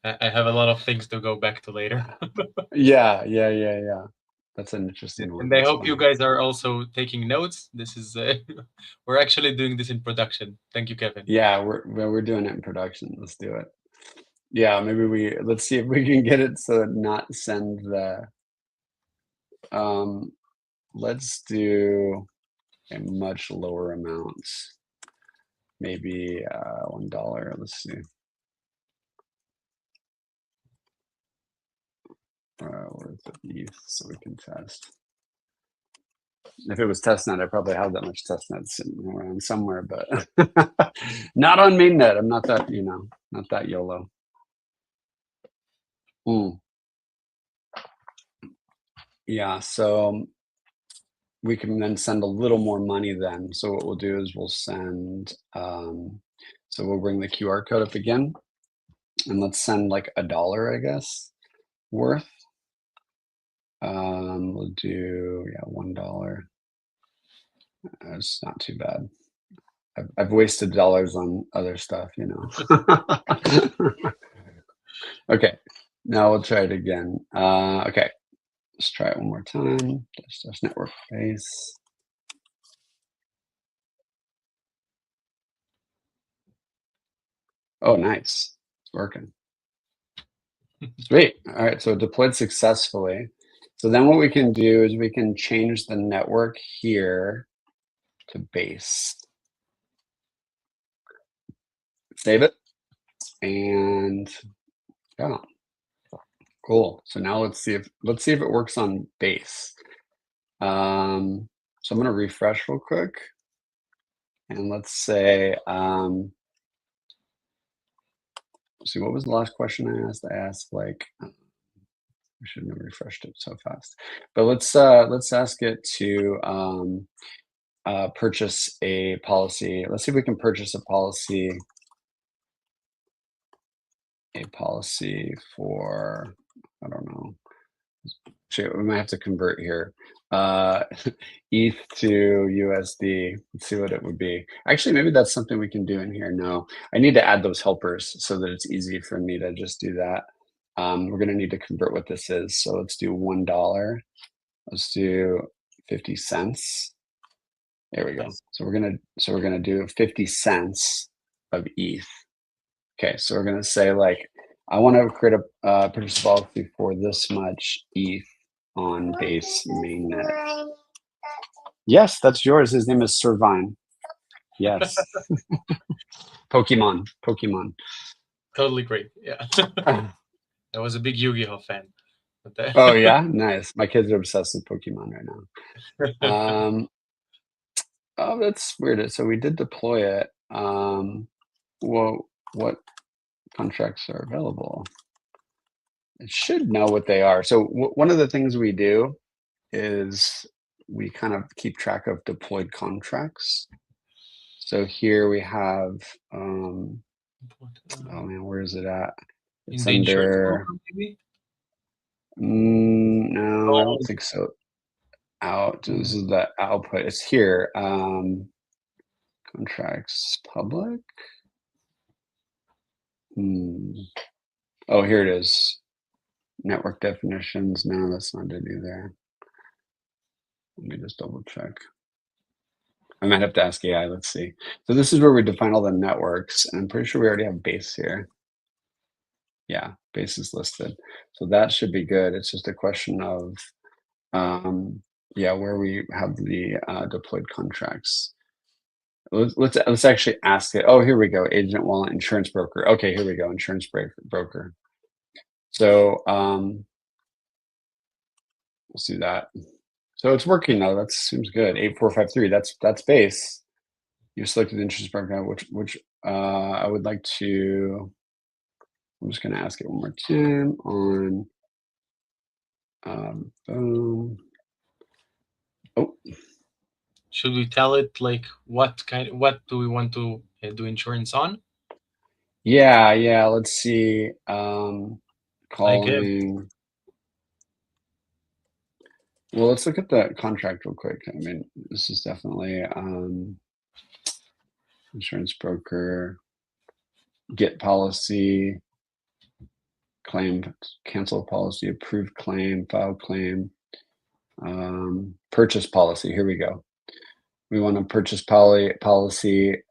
I have a lot of things to go back to later. Yeah. That's an interesting one. And I That's hope funny. you guys are also taking notes. This is we're actually doing this in production. Thank you, Kevin. Yeah, we're doing it in production. Let's do it. Yeah, maybe let's see if we can get it so not send the. Let's do a much lower amount. Maybe $1. Let's see. Where's the ETH so we can test? If it was testnet, I probably have that much testnet sitting around somewhere, but not on mainnet. I'm not that, not that YOLO. Yeah, so we can then send a little more money then. So what we'll do is we'll send, so we'll bring the QR code up again, and let's send like $1, I guess, worth. We'll do, $1. It's not too bad. I've wasted dollars on other stuff, Okay, now we'll try it again. Okay, let's try it one more time. Dash network base. Oh, nice. It's working. Sweet. All right, so it deployed successfully. So then what we can do is we can change the network here to base. Save it. And yeah. Cool. So now let's see if it works on base. So I'm gonna refresh real quick. And let's say, see, what was the last question I asked? I asked like, I shouldn't have refreshed it so fast. But let's ask it to purchase a policy. Let's see if we can purchase a policy. A policy for, I don't know. Actually, we might have to convert here. ETH to USD. Let's see what it would be. Actually, maybe that's something we can do in here. No, I need to add those helpers so that it's easy for me to just do that. We're going to need to convert what this is. So let's do $1. Let's do 50 cents. There we go. Nice. So we're gonna do 50 cents of ETH. Okay, so we're gonna say like, I want to create a purchase policy for this much ETH on base mainnet. Yes, that's yours. His name is Servine. Yes. Pokemon. Totally great. Yeah. I was a big Yu-Gi-Oh fan. Oh yeah, nice. My kids are obsessed with Pokemon right now. Oh, that's weird. So we did deploy it. Well, what contracts are available. It should know what they are. So one of the things we do is we kind of keep track of deployed contracts. So here we have, oh man, where is it at? In It's the insurance under, program, maybe? no, I Oh, don't think so. Out, this is the output. It's here. Contracts public. Oh, here it is. Network definitions. No, that's not it either. Let me just double check. I might have to ask AI. Let's see. So this is where we define all the networks. And I'm pretty sure we already have base here. Yeah, base is listed. So that should be good. It's just a question of, yeah, where we have the deployed contracts. Let's actually ask it. Oh, here we go. Agent wallet, insurance broker. Okay, here we go. Insurance broker. So we'll see that. So it's working now. That seems good. 8453. That's base. You selected the insurance broker, which I would like to. I'm just going to ask it one more time on. Boom. Oh. should we tell it like what do we want to do insurance on? Yeah. Let's see. Like if Calling. Well, let's look at the contract real quick. I mean, this is definitely insurance broker, get policy, claim, cancel policy, approved claim, file claim, purchase policy. Here we go. We want to purchase policy.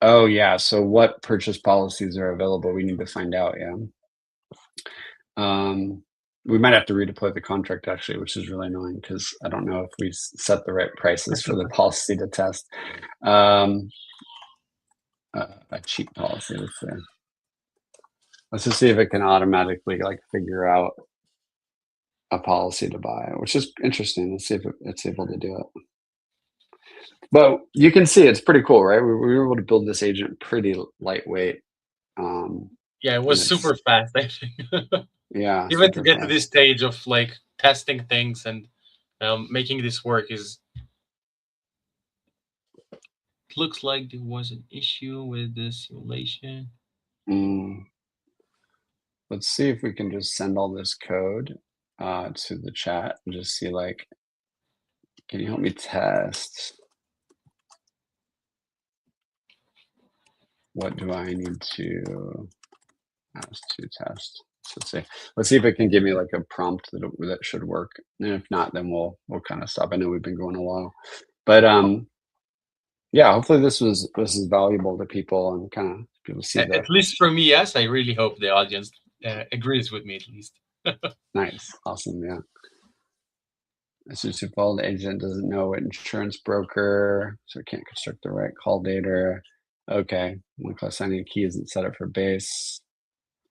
Oh yeah. So what purchase policies are available? We need to find out. Yeah. We might have to redeploy the contract actually, which is really annoying because I don't know if we set the right prices for the policy to test. A cheap policy, let's say. Let's just see if it can automatically like figure out a policy to buy, which is interesting. Let's see if it's able to do it. But you can see it's pretty cool, right? We were able to build this agent pretty lightweight. yeah, it was super fast, I think. Yeah, Even to get to this stage of like testing things and making this work is. It looks like there was an issue with the simulation. Let's see if we can just send all this code to the chat and just see like, can you help me test? What do I need to ask to test? So let's see if it can give me like a prompt that should work. And if not, then we'll kind of stop. I know we've been going a while, but yeah, hopefully this is valuable to people and kind of people see that. At least for me, yes. I really hope the audience agrees with me at least. Nice, awesome, yeah. It's just if all the agent doesn't know what insurance broker, so it can't construct the right call data. Okay, one class signing key isn't set up for base.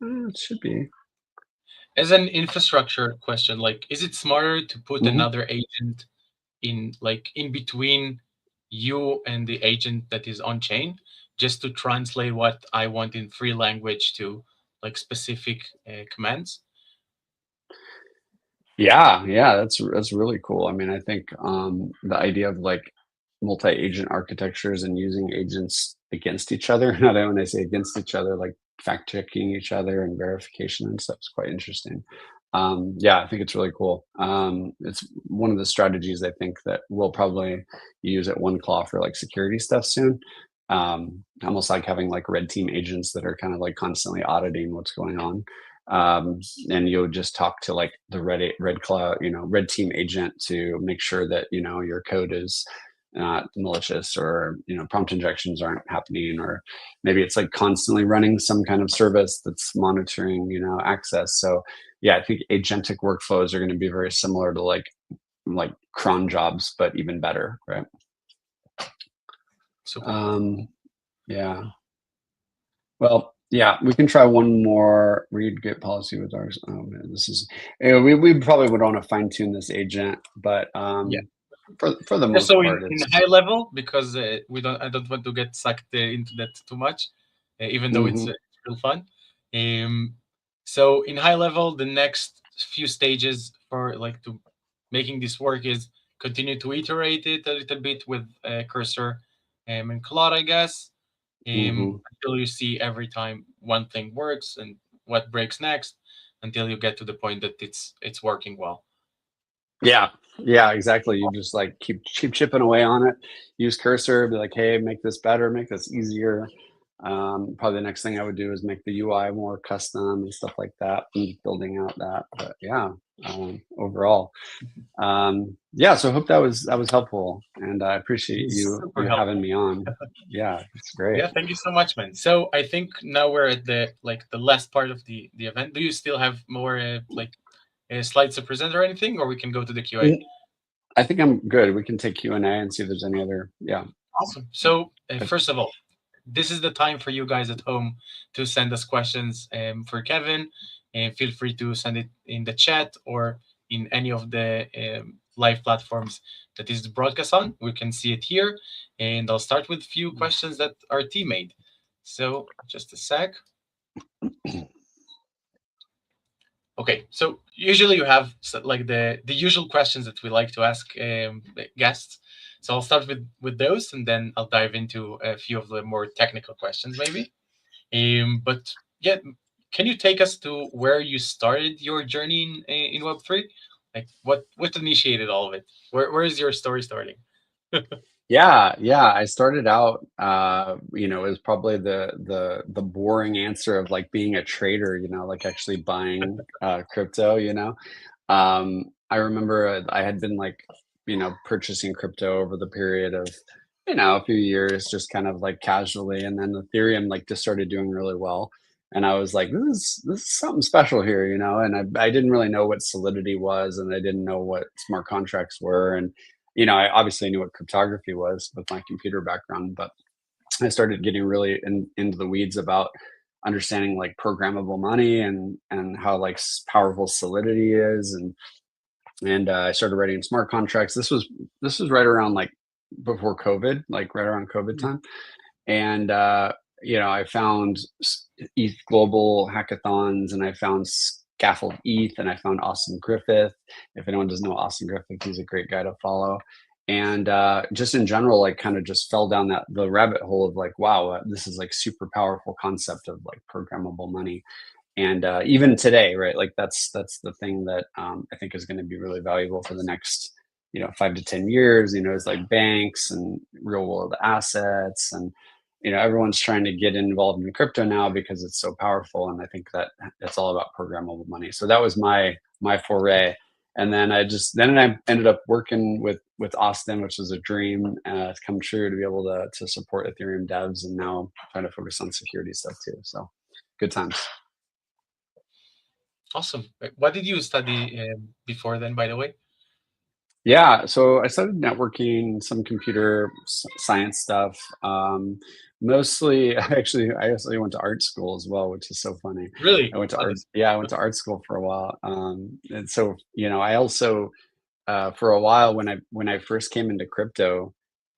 It should be. As an infrastructure question, like, is it smarter to put another agent in between you and the agent that is on chain, just to translate what I want in free language to like specific commands? Yeah, that's really cool. I mean, I think the idea of like multi-agent architectures and using agents against each other, not when I say against each other, like fact checking each other and verification and stuff is quite interesting. Yeah, I think it's really cool. It's one of the strategies I think that we'll probably use at OneClaw for like security stuff soon. Almost like having like red team agents that are kind of like constantly auditing what's going on. And you'll just talk to like the red cloud, red team agent to make sure that, your code is not malicious or, prompt injections aren't happening, or maybe it's like constantly running some kind of service that's monitoring, access. So yeah, I think agentic workflows are going to be very similar to like cron jobs, but even better, right? Yeah. Well, yeah, we can try one more read get policy with ours. Oh man, this is we probably would want to fine tune this agent, but yeah, for the most so part, in high level, because I don't want to get sucked into that too much. even though Hmm. it's real fun. Um, so in high level, the next few stages for like to making this work is continue to iterate it a little bit with cursor and Claude, I guess, Hmm. until you see every time one thing works and what breaks next, until you get to the point that it's working well. Yeah, yeah, exactly. You just like keep chipping away on it. Use cursor, be like, hey, make this better, make this easier. Probably the next thing I would do is make the UI more custom and stuff like that, and building out that. But yeah, overall, yeah. So I hope that was helpful, and I appreciate It's you super you having helpful. me on. Yeah, it's great. Yeah, thank you so much, man. So I think now we're at the like the last part of the event. Do you still have more slides to present or anything, or we can go to the QA? Mm, I think I'm good. We can take Q&A and see if there's any other. Yeah. Awesome. So Uh, first of all, this is the time for you guys at home to send us questions for Kevin, and feel free to send it in the chat or in any of the live platforms that is broadcast on. We can see it here, and I'll start with a few questions that our team made. So just a sec. Okay, so usually you have like the usual questions that we like to ask guests. So I'll start with those, and then I'll dive into a few of the more technical questions, maybe. But yeah, can you take us to where you started your journey in Web3? Like what initiated all of it? Where is your story starting? Yeah, yeah. I started out, it was probably the boring answer of like being a trader, like actually buying crypto, I remember I had been like, purchasing crypto over the period of, a few years, just kind of like casually, and then Ethereum like just started doing really well. And I was like, this is something special here, and I didn't really know what Solidity was, and I didn't know what smart contracts were. And I obviously knew what cryptography was with my computer background, but I started getting really into the weeds about understanding like programmable money and how like powerful Solidity is, and I started writing smart contracts. This was right around like before COVID, like right around COVID Hmm. time, and I found ETH Global hackathons, and I found Scaffold ETH, and I found Austin Griffith. If anyone doesn't know Austin Griffith, he's a great guy to follow. And just in general, like kind of just fell down the rabbit hole of like, wow, this is like super powerful concept of like programmable money. And even today, right, like that's the thing that I think is going to be really valuable for the next 5 to 10 years, is like banks and real world assets, and everyone's trying to get involved in crypto now because it's so powerful. And I think that it's all about programmable money. So that was my foray. And then I ended up working with Austin, which was a dream to come true, to be able to support Ethereum devs, and now trying to focus on security stuff too. So good times. Awesome. What did you study before then, by the way? Yeah, so I studied networking, some computer science stuff. Mostly, I actually went to art school as well, which is so funny. I Really? went to Oh, art, that's yeah, I went to art school for a while. And so, I also, for a while when I first came into crypto,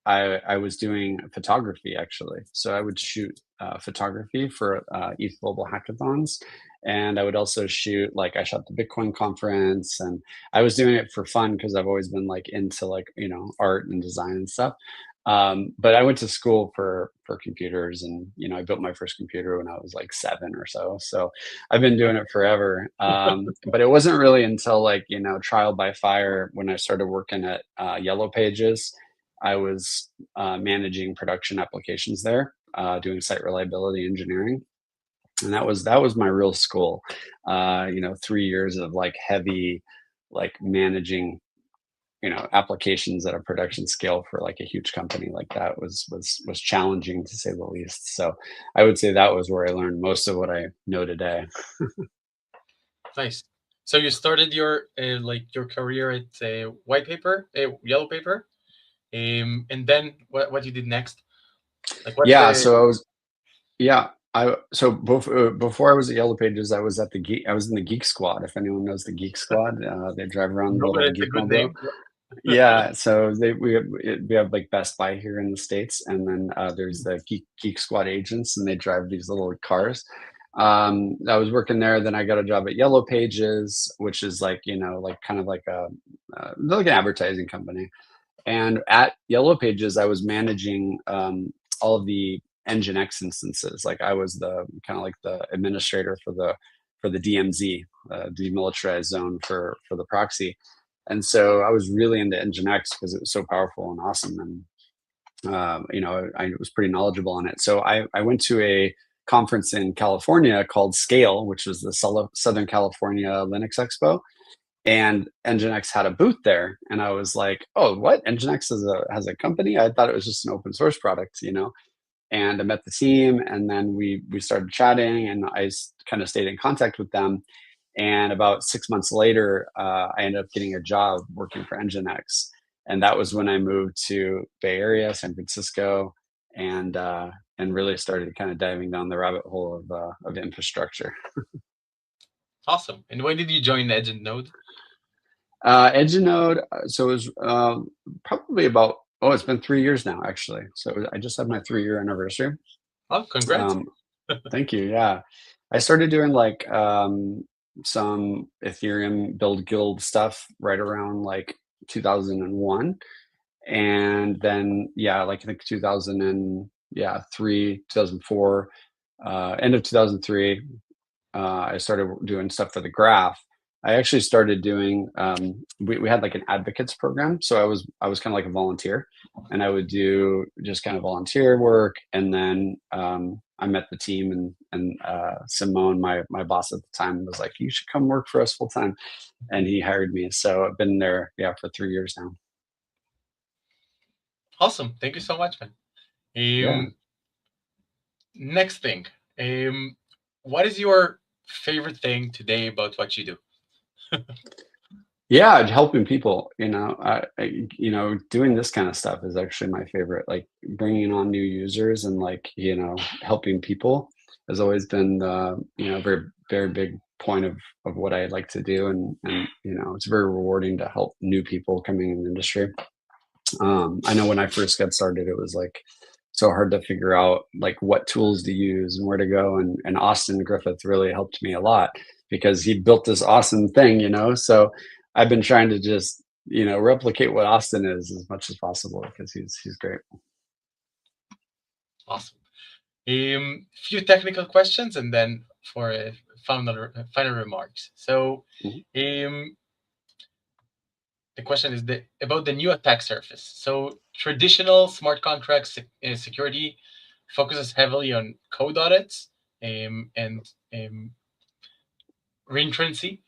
I was doing photography actually. So I would shoot photography for ETH Global hackathons, and I would also shoot, like, I shot the Bitcoin conference, and I was doing it for fun because I've always been like into like art and design and stuff. But I went to school for computers, and I built my first computer when I was like 7 or so. So I've been doing it forever. But it wasn't really until like trial by fire when I started working at Yellow Pages. I was managing production applications there, doing site reliability engineering, and that was my real school. 3 years of like heavy, like managing applications at a production scale for like a huge company like that was challenging, to say the least. So I would say that was where I learned most of what I know today. nice. So you started your like your career at white paper, yellow paper, and then what you did next? Like what's Yeah, the so I was yeah I so before I was at Yellow Pages, I was in the Geek Squad. If anyone knows the Geek Squad, they drive around no, but little it's a good Geekmo bro. name. Yeah. Yeah, so we have like Best Buy here in the States, and then there's the Geek Squad agents, and they drive these little cars. I was working there, then I got a job at Yellow Pages, which is like, like kind of like a like an advertising company. And at Yellow Pages, I was managing all of the Nginx instances. Like I was the kind of like the administrator for the DMZ, demilitarized zone for the proxy. And so I was really into Nginx because it was so powerful and awesome. And I was pretty knowledgeable on it. So I went to a conference in California called Scale, which was the Southern California Linux Expo, and Nginx had a booth there, and I was like, "Oh, what? Nginx has a company? I thought it was just an open source product." And I met the team, and then we started chatting, and I kind of stayed in contact with them. And about 6 months later, I ended up getting a job working for Nginx, and that was when I moved to Bay Area, San Francisco, and really started kind of diving down the rabbit hole of infrastructure. Awesome. And when did you join Agent Node? Edge Node, so it was probably about, oh, it's been 3 years now, actually. So I just had my 3 year anniversary. Oh, congrats. Um, Thank you. Yeah. I started doing like some Ethereum build guild stuff right around like 2001. And then, yeah, like I think 2000 and yeah, 2004, end of 2003, I started doing stuff for the graph. I actually started doing we had like an advocates program. So I was kind of like a volunteer, and I would do just kind of volunteer work. And then I met the team, and Simone, my boss at the time, was like, "You should come work for us full time," and he hired me. So I've been there, yeah, for 3 years now. Awesome. Thank you so much, man. Yeah. Next thing. Um, what is your favorite thing today about what you do? Yeah, helping people, doing this kind of stuff is actually my favorite. Like bringing on new users and like, helping people has always been a very, very big point of what I like to do. And it's very rewarding to help new people coming in the industry. I know when I first got started, it was like so hard to figure out like what tools to use and where to go. And Austin Griffith really helped me a lot because he built this awesome thing. So I've been trying to just, replicate what Austin is as much as possible because he's great. Awesome. Few technical questions and then for final remarks. So, Mhm. um, the question is about the new attack surface. So, traditional smart contract security focuses heavily on code audits and reentrancy.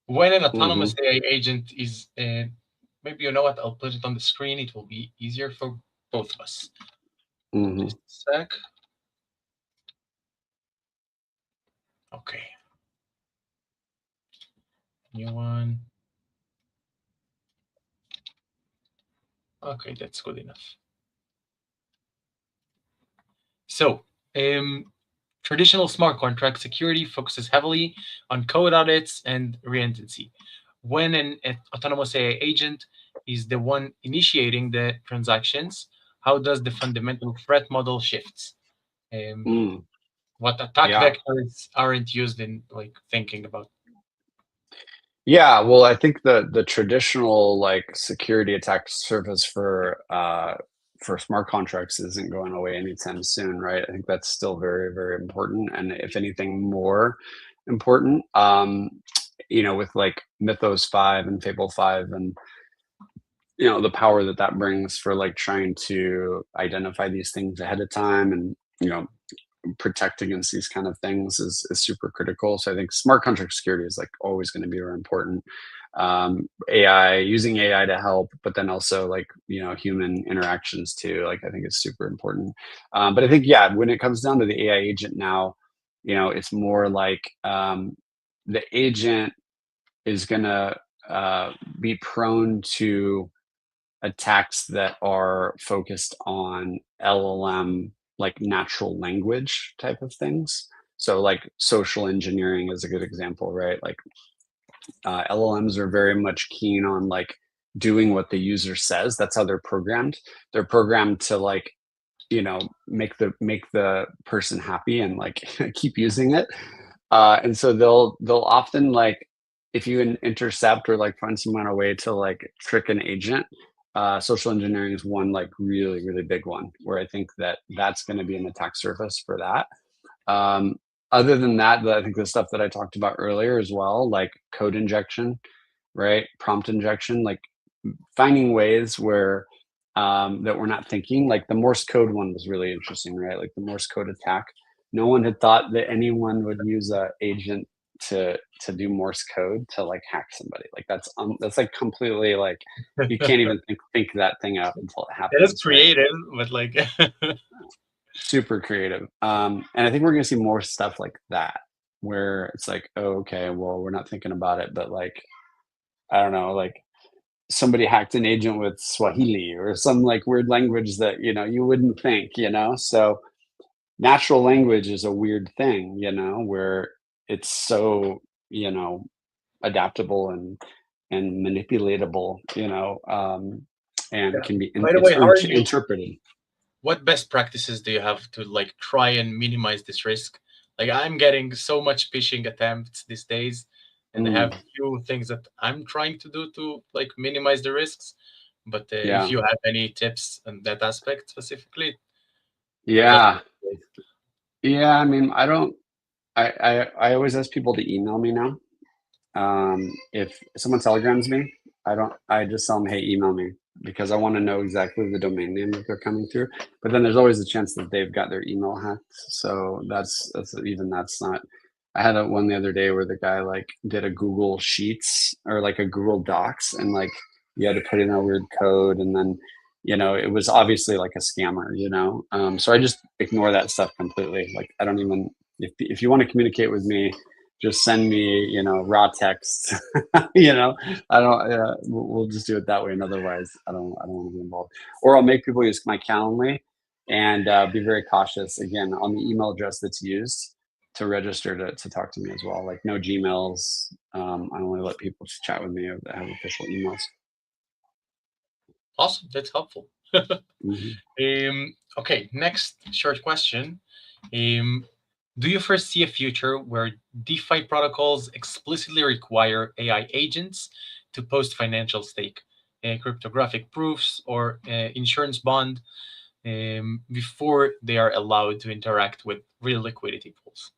When an autonomous Mhm. AI agent is, maybe you know what, I'll put it on the screen. It will be easier for both of us. Mhm. Just a sec. Okay, new one. Okay, that's good enough. So, um, traditional smart contract security focuses heavily on code audits and reentrancy. When an autonomous AI agent is the one initiating the transactions, how does the fundamental threat model shifts? Um, Mm. what attack Yeah. vectors aren't used in like thinking about? Yeah, well, I think the traditional like security attack surface for smart contracts isn't going away anytime soon, right? I think that's still very, very important, and if anything, more important. With like Mythos 5 and Fable 5, and the power that that brings for like trying to identify these things ahead of time, and protect against these kind of things is super critical. So I think smart contract security is like always going to be very important. AI, using AI to help, but then also like human interactions too. Like I think it's super important. But I think, yeah, when it comes down to the AI agent now, it's more like the agent is gonna be prone to attacks that are focused on LLM, like natural language type of things. So, like social engineering is a good example, right? Like LLMs are very much keen on like doing what the user says. That's how they're programmed. They're programmed to like, make the person happy and like keep using it. And so they'll often like, if you intercept or like find some kind of way to like trick an agent, social engineering is one like really really big one where I think that's going to be an attack surface for that. Um, Other than that, I think the stuff that I talked about earlier as well, like code injection, right? Prompt injection, like finding ways where that we're not thinking. Like the Morse code one was really interesting, right? Like the Morse code attack. No one had thought that anyone would use a agent to do Morse code to like hack somebody. Like that's like completely like you can't even think that thing up until it It is happens, right? creative, but like Super creative. And I think we're gonna see more stuff like that, where it's like, oh, okay, well, we're not thinking about it, but like, I don't know, like somebody hacked an agent with Swahili or some like weird language that you wouldn't think, So natural language is a weird thing, where it's so, adaptable and manipulatable, and yeah. can be By the way, how are you? interpreted. What best practices do you have to like try and minimize this risk? Like I'm getting so much phishing attempts these days, and I Mm, have few things that I'm trying to do to like minimize the risks. But if yeah. you have any tips on that aspect specifically, that Yeah. Yeah. I mean, I don't, I always ask people to email me now. If someone telegrams me, I just tell them, hey, email me because I want to know exactly the domain name that they're coming through. But then there's always a chance that they've got their email hacked. So that's not. I had one the other day where the guy like did a Google Sheets or like a Google Docs and like you had to put in a weird code and then it was obviously like a scammer. So I just ignore that stuff completely. Like I don't even if you want to communicate with me, just send me, raw text. I don't. We'll just do it that way, and otherwise, I don't want to be involved. Or I'll make people use my Calendly, and be very cautious again on the email address that's used to register to talk to me as well. Like no Gmails. I only let people chat with me that have official emails. awesome. That's helpful. Mhm. Okay, next short question. Um, do you foresee a future where DeFi protocols explicitly require AI agents to post financial stake, cryptographic proofs, or insurance bond before they are allowed to interact with real liquidity pools?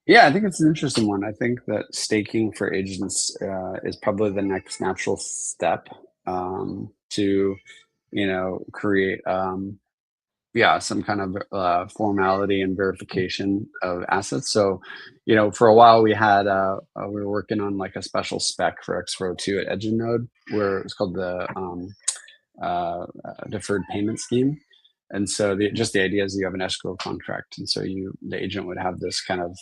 Yeah, I think it's an interesting one. I think that staking for agents is probably the next natural step to, create yeah, some kind of formality and verification of assets. So, for a while we had we were working on like a special spec for X-Row 2 at EdgeNode, where it's called the deferred payment scheme. And so just the idea is you have an escrow contract, and so the agent would have this kind of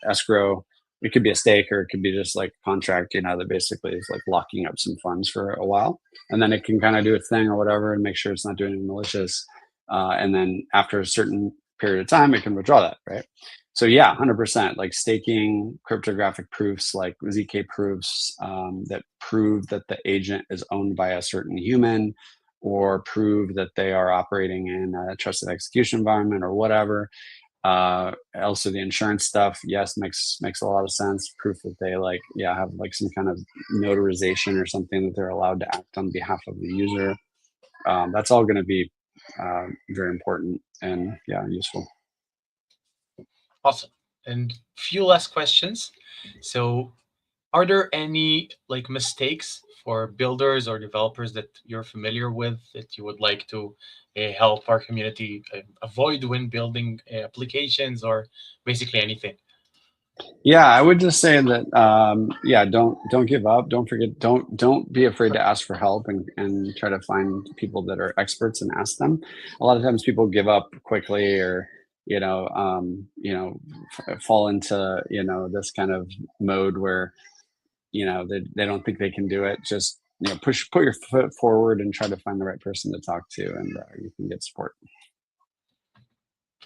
escrow. It could be a stake or it could be just like a contract, that basically is like locking up some funds for a while, and then it can kind of do its thing or whatever and make sure it's not doing anything malicious. And then after a certain period of time, it can withdraw that, right? So yeah, 100%. Like staking cryptographic proofs, like ZK proofs that prove that the agent is owned by a certain human, or prove that they are operating in a trusted execution environment or whatever. Also the insurance stuff, yes, makes a lot of sense. Proof that they like, yeah, have like some kind of notarization or something that they're allowed to act on behalf of the user. That's all going to be very important and yeah, useful. Awesome. And few last questions. So, are there any like mistakes for builders or developers that you're familiar with that you would like to help our community avoid when building applications or basically anything? Yeah, I would just say that yeah, don't give up. Don't forget, don't be afraid to ask for help and try to find people that are experts and ask them. A lot of times people give up quickly or fall into this kind of mode where they don't think they can do it. Just put your foot forward and try to find the right person to talk to, and you can get support.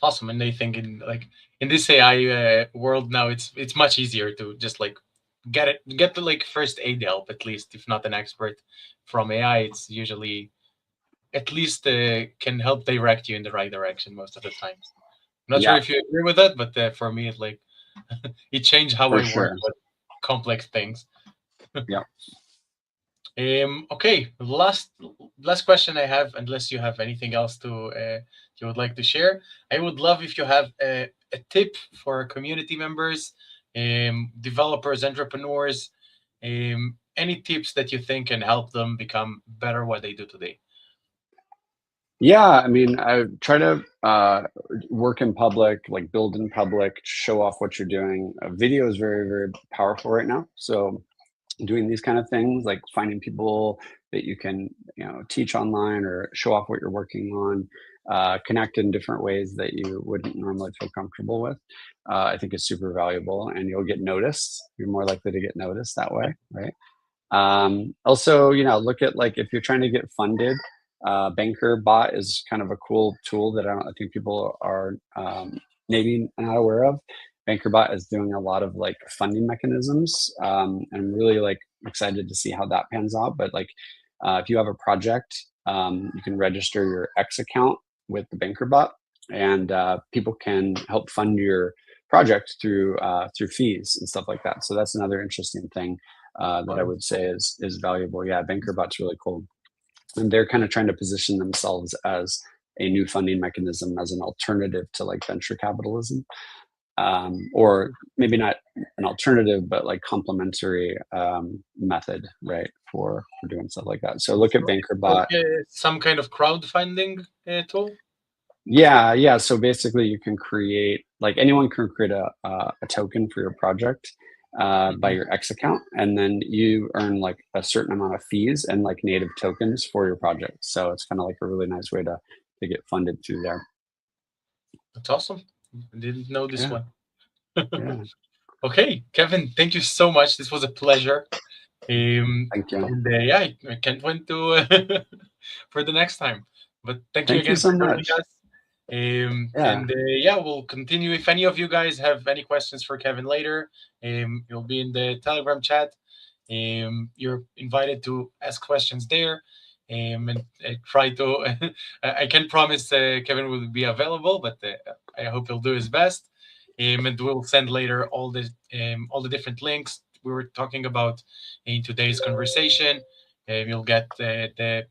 Awesome. And they think in like in this AI world now, it's much easier to just like get the like first aid help, at least if not an expert from AI. It's usually at least can help direct you in the right direction most of the times. I'm not sure Yeah, if you agree with that, but for me, it like it changed how for I work sure. with complex things. Yeah. Okay, last question I have, unless you have anything else to you would like to share. I would love if you have a tip for community members, developers, entrepreneurs, any tips that you think can help them become better what they do today. Yeah, I mean, I try to work in public, like build in public, show off what you're doing. Video is very, very powerful right now. So doing these kind of things, like finding people that you can, teach online or show off what you're working on, connect in different ways that you wouldn't normally feel comfortable with, I think is super valuable, and you'll get noticed. You're more likely to get noticed that way, right? Also, look at like if you're trying to get funded, Banker Bot is kind of a cool tool that I think people are maybe not aware of. BankerBot is doing a lot of like funding mechanisms. And I'm really like excited to see how that pans out. But like, if you have a project, you can register your X account with the BankerBot, and people can help fund your project through fees and stuff like that. So that's another interesting thing that I Wow. would say is valuable. Yeah, BankerBot's really cool, and they're kind of trying to position themselves as a new funding mechanism, as an alternative to like venture capitalism, or maybe not an alternative, but like complementary method, right, for doing stuff like that. So look at Like BankerBot. some kind of crowdfunding tool. Yeah. So basically, you can create like anyone can create a token for your project by Mhm. your X account, and then you earn like a certain amount of fees and like native tokens for your project. So it's kind of like a really nice way to get funded through there. That's awesome. I didn't know this Yeah, one. yeah. Okay, Kevin, thank you so much. This was a pleasure. Thank you. And yeah, I can't wait to for the next time. But thank you Thank you again so for joining much. us. Yeah. And yeah, we'll continue. If any of you guys have any questions for Kevin later, you'll be in the Telegram chat. You're invited to ask questions there. And try to. I can't promise Kevin will be available, but I hope he'll do his best. And we'll send later all the different links we were talking about in today's conversation. You'll get the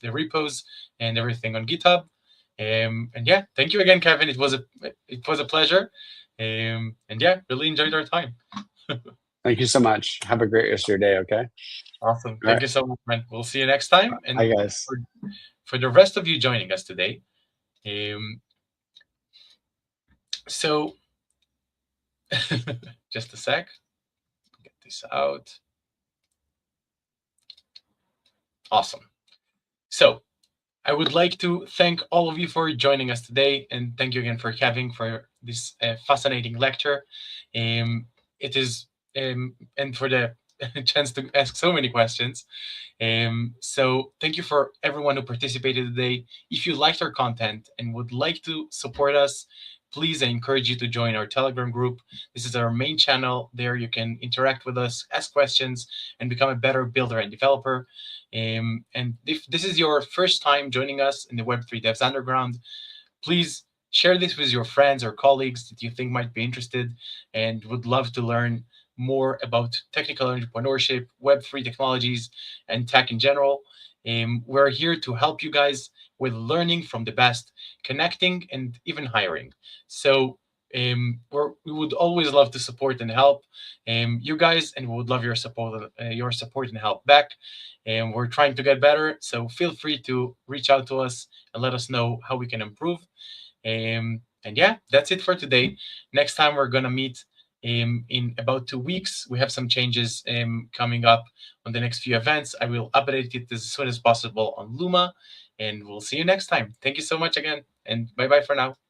repos and everything on GitHub. And yeah, thank you again, Kevin. It was a pleasure. And yeah, really enjoyed our time. Thank you so much. Have a great rest of your day. Okay. Awesome. All Thank right. you so much, man. We'll see you next time. Bye, And guys. for the rest of you joining us today, um, so just a sec, get this out. Awesome. So I would like to thank all of you for joining us today, and thank you again for Kevin for this fascinating lecture. It is and for the chance to ask so many questions. So thank you for everyone who participated today. If you liked our content and would like to support us, please, I encourage you to join our Telegram group. This is our main channel. There you can interact with us, ask questions, and become a better builder and developer. And if this is your first time joining us in the Web3 Devs Underground, please share this with your friends or colleagues that you think might be interested and would love to learn more about technical entrepreneurship, Web3 technologies, and tech in general. We're here to help you guys with learning from the best, connecting, and even hiring. So we would always love to support and help you guys, and we would love your support and help back. And we're trying to get better, so feel free to reach out to us and let us know how we can improve. And yeah, that's it for today. Next time we're gonna meet in about 2 weeks. We have some changes coming up on the next few events. I will update it as soon as possible on Luma, and we'll see you next time. Thank you so much again, and bye bye for now.